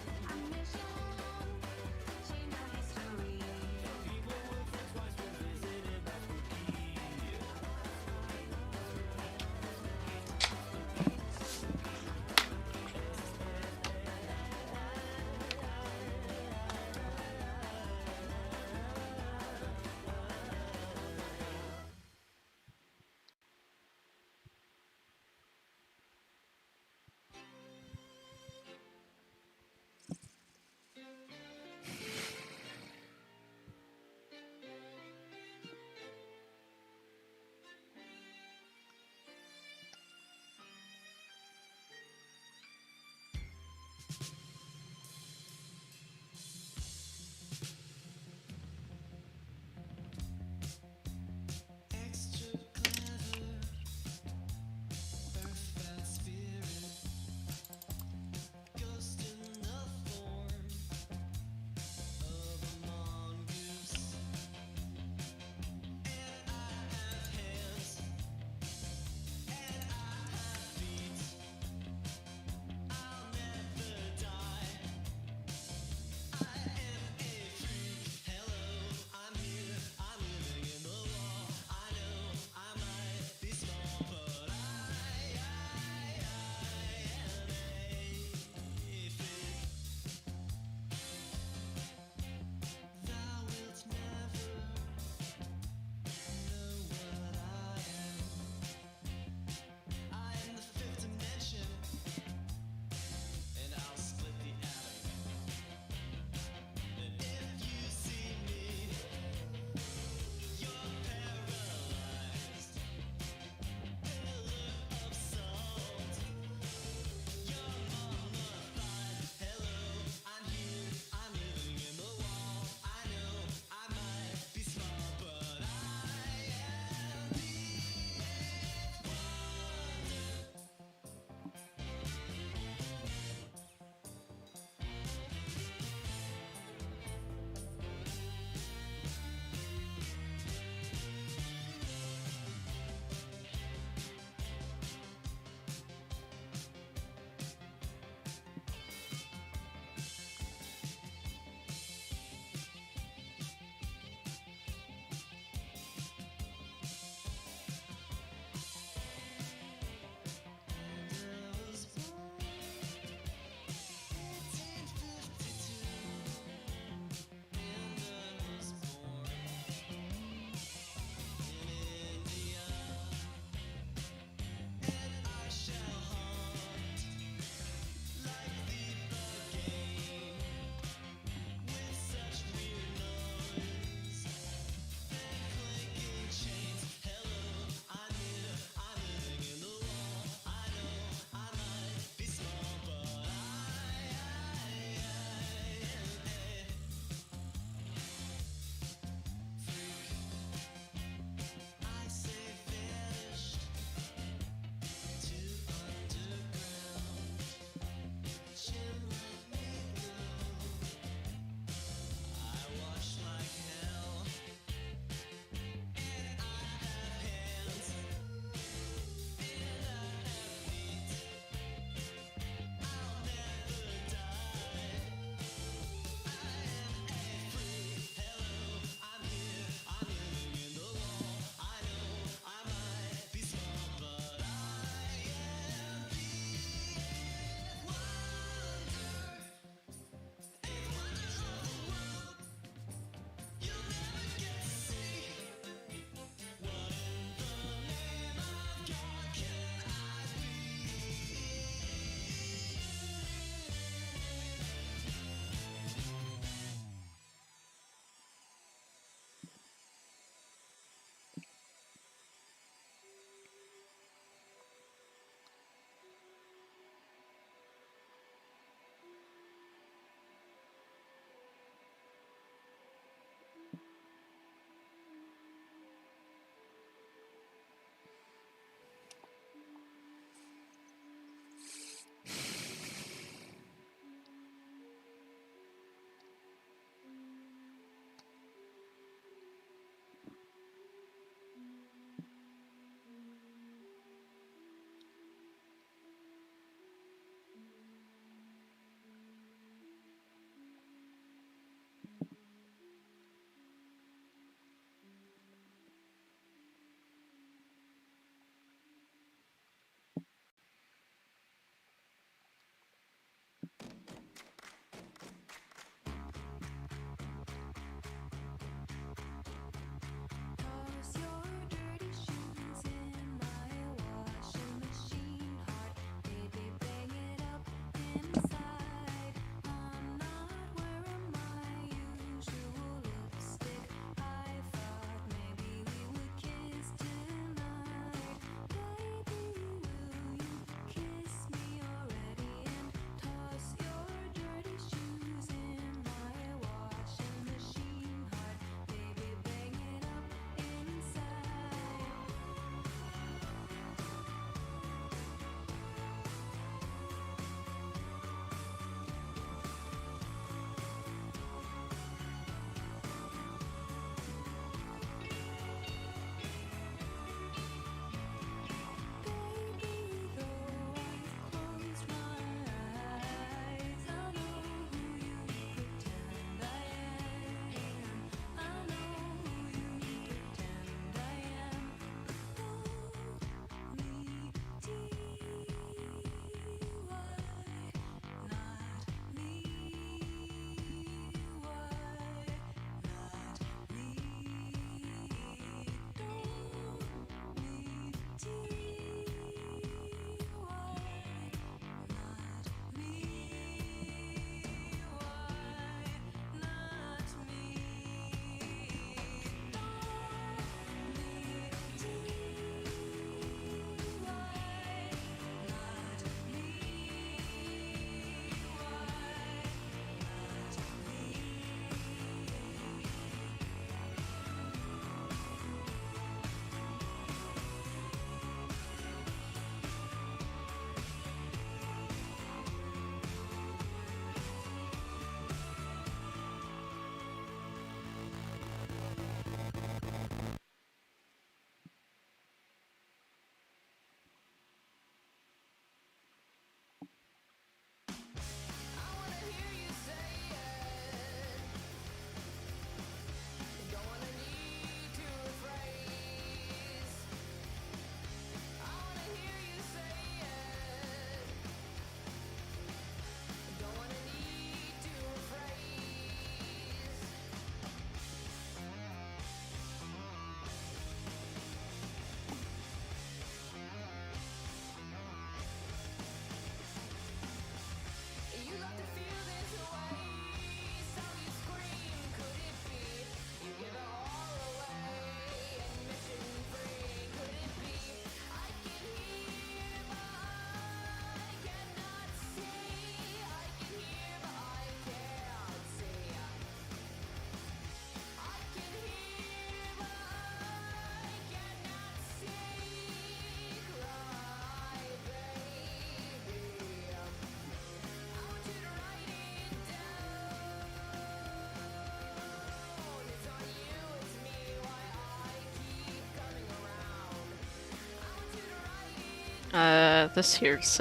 This here's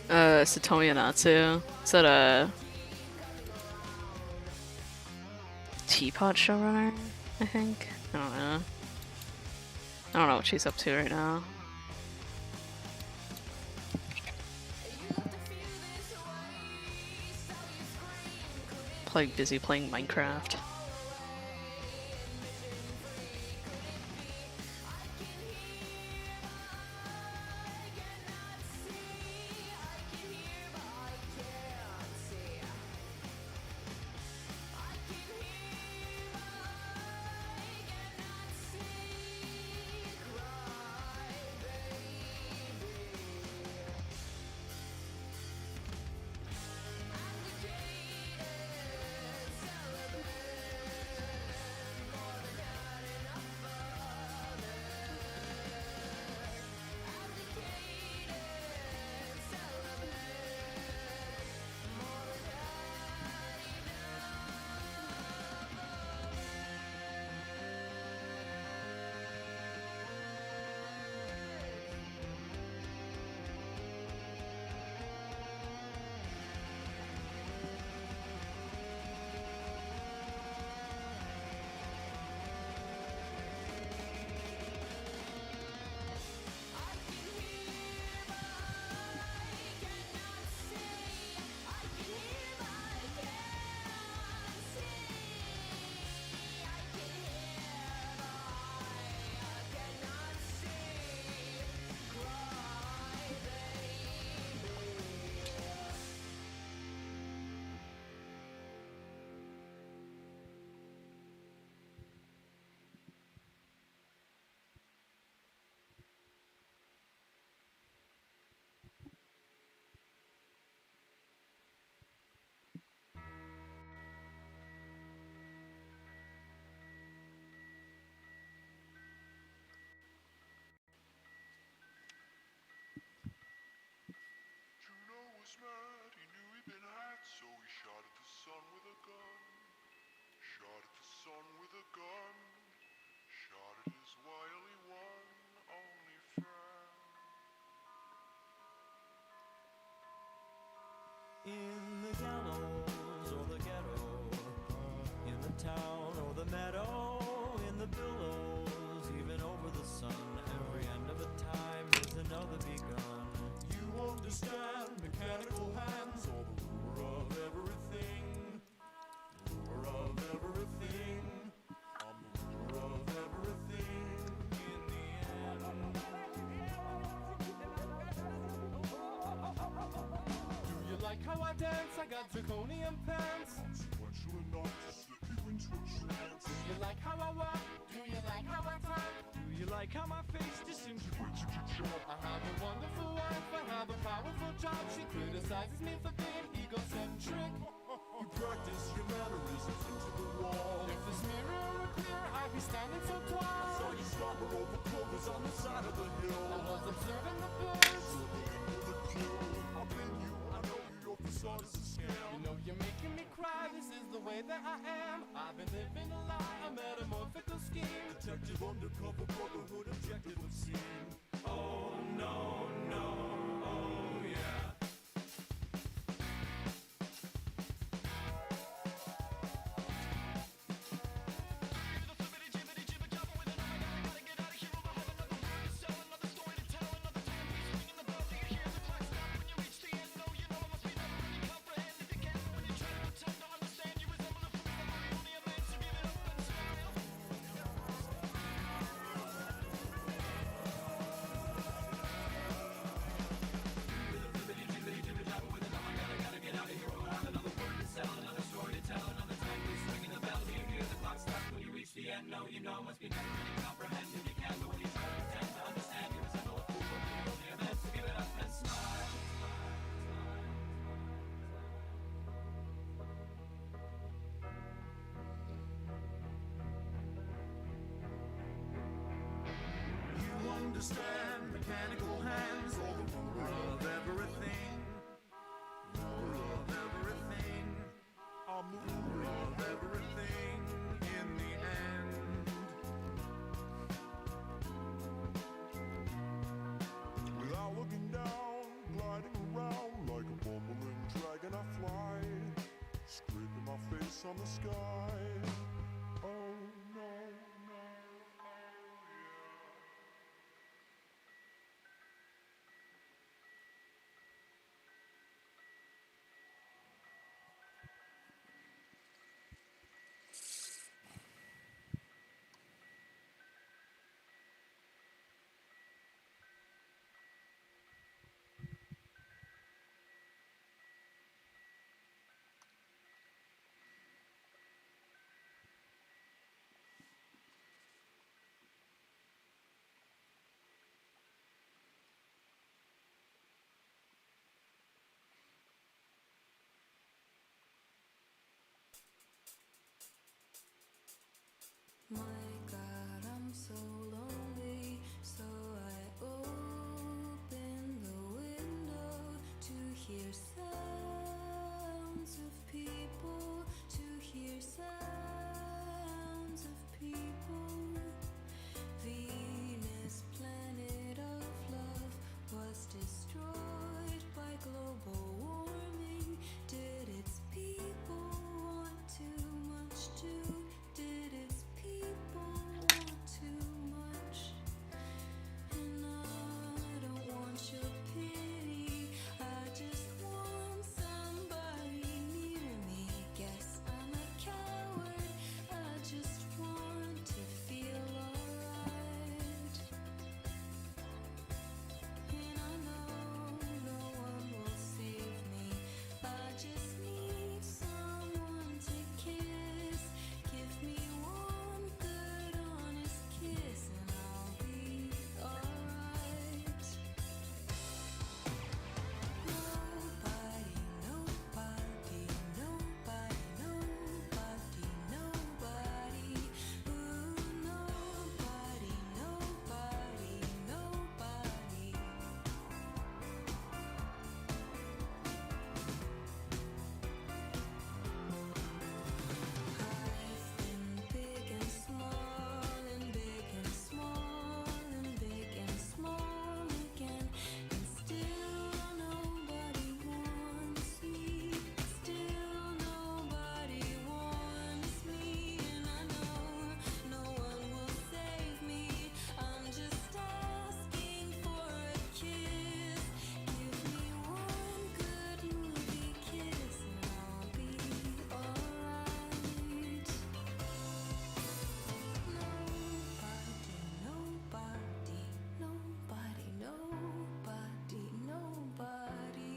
Satomi Anatsu. Is that a teapot showrunner? I think. I don't know. I don't know what she's up to right now. Busy playing Minecraft. Mad, he knew he'd been had, so he shot at the sun with a gun. Shot at the sun with a gun. Shot at his wily one, only friend. In the gallows or the ghetto, in the town or the meadow, in the billows, even over the sun, every end of a time is another begun. You understand mechanical hands, or the ruler of everything. Ruler of everything. I'm the ruler of everything in the end. Do you like how I dance? I got draconian pants. Consequential enough to slip you into a trance. Do you like how I walk? Do you like how I talk? Do you like how my face disintegrates? I have a wonderful wife, I have a powerful job. She criticizes me for being egocentric. You practice your mannerisms into the wall. If this mirror were clear, I'd be standing so tall. I saw you stomper over clovers on the side of the hill. I was observing the birds. Looking for the clue. I've been you, I know you, your facade is a scam. You know you're making me cry, this is the way that I am. I've been living a lie, a metamorphical scheme. Detective undercover brotherhood objective obscene. Oh no, no, oh yeah. Understand mechanical hands, or the ruler of everything. Ruler of everything. I'm the ruler of everything in the end. kiss on the sky. Oh no, no, oh yeah. My God, I'm so lonely, so I open the window to hear sounds of people, to hear sounds of people. Venus, planet of love, was destroyed by global warming. Did its people want too much too? Did its people want too much? And I don't want your pity, I just want somebody near me. Guess I'm a coward, I just want to feel alright. And I know no one will save me, I just need someone to kiss. Give me one good honest kiss and I'll be alright. Nobody, nobody, nobody, nobody, nobody. Ooh, nobody, nobody, nobody. I've been big and small and big and small and big and small again, and still nobody wants me. Still nobody wants me, and I know no one will save me. I'm just asking for a kiss. Give me one good movie kiss and I'll be alright. Nobody, nobody, nobody, nobody.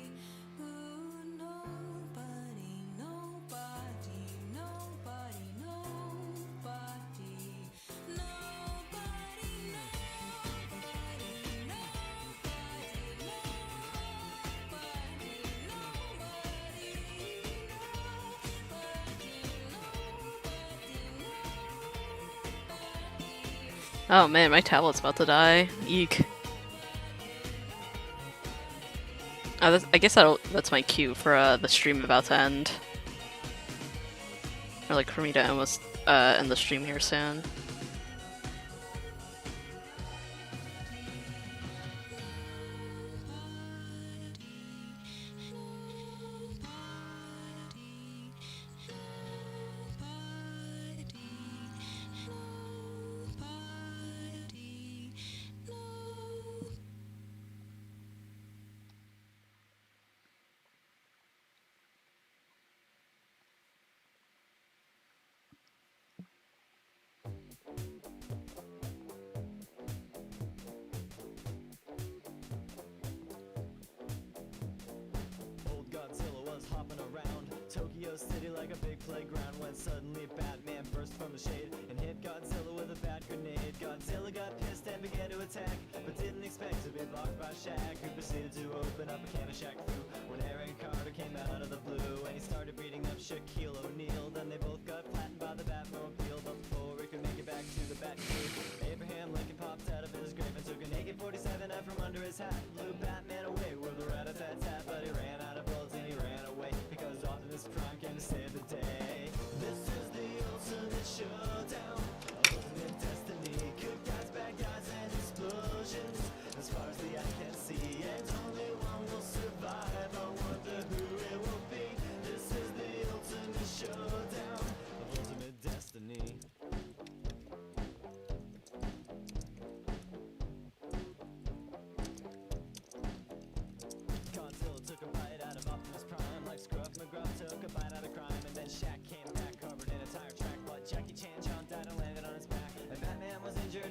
Ooh, nobody, nobody, nobody, nobody. Nobody, nobody, Oh man, my tablet's about to die. Eek. Oh, I guess that's my cue for the stream about to end. Or like for me to almost end the stream here soon. Old Godzilla was hopping around Tokyo City like a big playground when suddenly Batman burst from the shade and hit Godzilla with a bat grenade. Godzilla got pissed and began to attack, but didn't expect to be blocked by Shaq, who proceeded to open up a can of Shaq Fu when Aaron Carter came out of the blue and he started beating up Shaquille O'Neal. Then they both got flattened by the Batmobile, but before he could make it back to the Batcave, Abraham Lincoln popped out of his grave and took an AK-47 out from under his hat, blew Batman away with a rat-a-tat-tat, but he ran out of bullets and he ran away because Optimus Prime came to save the day. This is the ultimate showdown, ultimate destiny, good guys, bad guys, and explosions. As far as the eye can see, and only one will survive. I wonder who it will be. This is the ultimate showdown.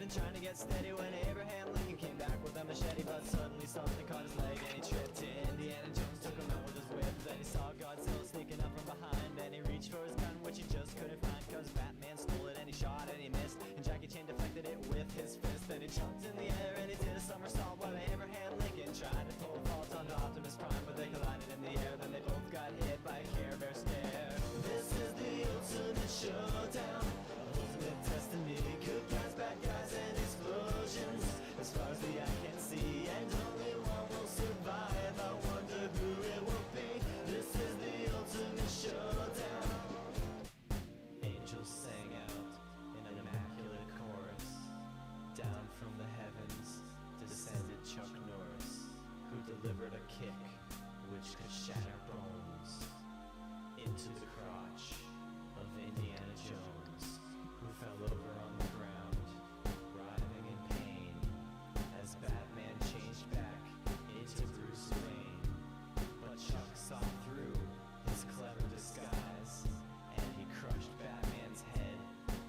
and trying to get steady when Abraham Lincoln came back with a machete. But suddenly something caught his leg and he tripped. Indiana Jones took him out with his whip. Then he saw Godzilla sneaking up from behind. Then he reached for his gun, which he just couldn't find, cause Batman stole it and he shot and he missed. And Jackie Chan deflected it with his fist. Then he jumped in the air and he did a somersault while Abraham Lincoln tried to pull a fault on Optimus Prime, but they collided in the air. Then they both got hit by a Care Bear scare. This is the ultimate showdown, ultimate destiny. Good guys, bad guys, and explosions, as far as the eye can see. And only one will survive. I wonder who it will be. This is the ultimate showdown. Angels sang out in an immaculate chorus. Down from the heavens descended Chuck Norris, who delivered a kick which could shatter bones into the crotch of Indiana Jones, who fell over on the ground, writhing in pain, as Batman changed back into Bruce Wayne. But Chuck saw through his clever disguise, and he crushed Batman's head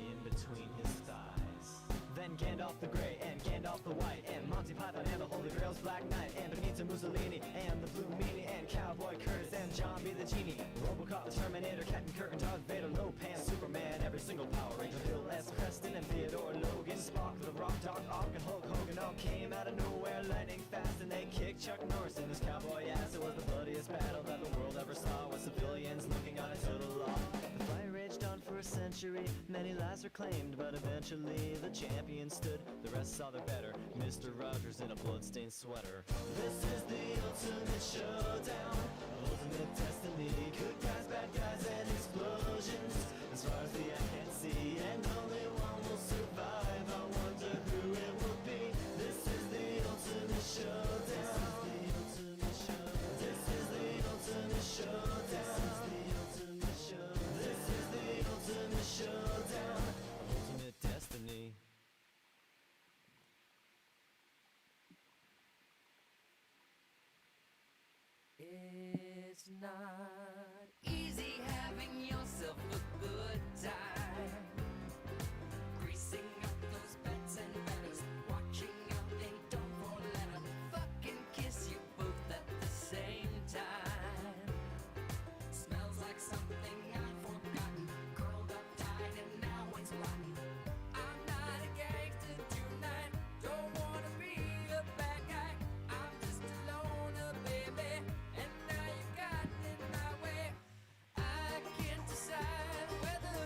in between his thighs. Then Gandalf the Grey and Gandalf the White and Monty Python and the Holy Grail's Black Knight and Benito Mussolini and the Blue Meanie and Cowboy Curtis and John B. the Genie, Robocop, the Terminator, Captain Kirk and Darth Vader, Lopan, Superman, every single Power Ranger, Bill S. Preston and Theodore Logan, Spock, the Rock, Doc Ock and Hulk Hogan all came out of nowhere lightning fast, and they kicked Chuck Norris in his cowboy ass. It was the bloodiest battle that the world ever saw, with civilians looking on a total law. The fight raged on for a century, many lives were claimed, but eventually the champion stood. The rest saw their better, Mr. Rogers in a bloodstained sweater. This is the ultimate showdown, ultimate destiny. Good guys, bad guys, and explosions, as far as the eye can see. And only one will survive. I wonder who it will be. This is the ultimate showdown. This is the ultimate showdown. This is the ultimate showdown. Ultimate destiny. It's not easy having yourself a good time. Greasing up those bets and betters, watching out they don't fall let 'em fucking kiss you both at the same time. Smells like something I've forgotten, curled up tight and now it's rotten. I'm not a gangster tonight, don't wanna be a bad guy. I'm just a loner, baby, and now you got in my way. I can't decide whether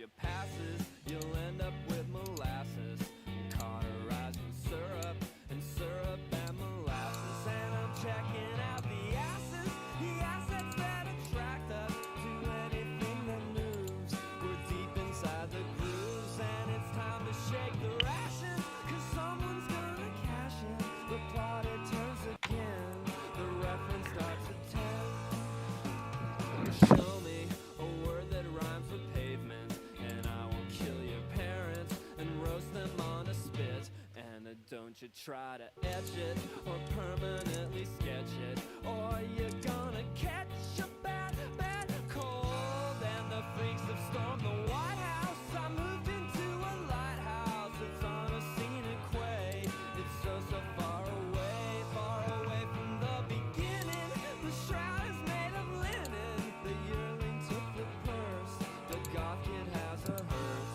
you passes, you'll end up with molasses. Cauterized with syrup and syrup and molasses. And I'm checking out the assets that attract us to anything that moves. We're deep inside the grooves, and it's time to shake the rations, 'cause someone's gonna cash in. The plot, it turns again, the reference starts at 10. Show me a word that rhymes with pavement, and I will kill your parents and roast them on a spit. And don't you try to etch it or permanently sketch it, or you're gonna catch a bad, bad cold. And the freaks have stormed the White House. I moved into a lighthouse. It's on a scenic way. It's so, so far away from the beginning. The shroud is made of linen. The yearling took the purse. The goth kid has a hearse.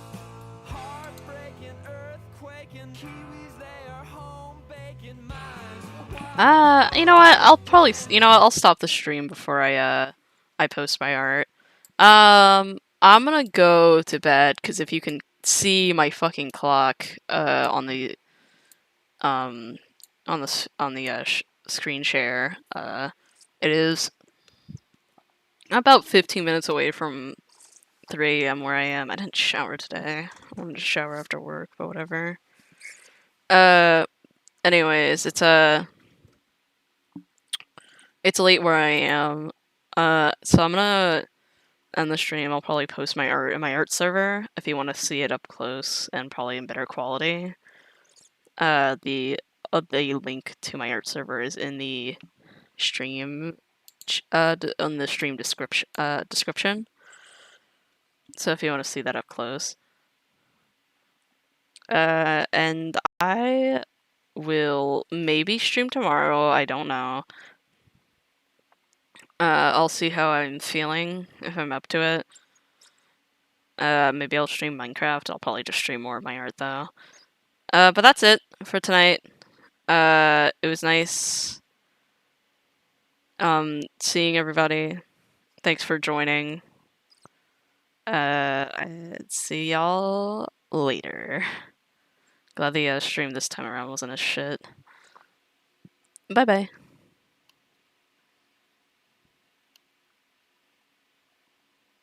Heartbreaking, earthquaking, Kiwis, they are home baking minds. You know what? I'll probably, I'll stop the stream before I post my art. I'm gonna go to bed, because if you can see my fucking clock, on the screen share, it is about 15 minutes away from 3 a.m. where I am. I didn't shower today. I wanted to shower after work, but whatever. Anyways, it's late where I am. So I'm gonna end the stream. I'll probably post my art in my art server if you want to see it up close and probably in better quality. The link to my art server is in the stream on the stream description. So if you want to see that up close. And I will maybe stream tomorrow, I don't know. I'll see how I'm feeling, if I'm up to it. Maybe I'll stream Minecraft. I'll probably just stream more of my art, though. But that's it for tonight. It was nice seeing everybody. Thanks for joining. I'd see y'all later. Glad the stream this time around wasn't as shit. Bye-bye.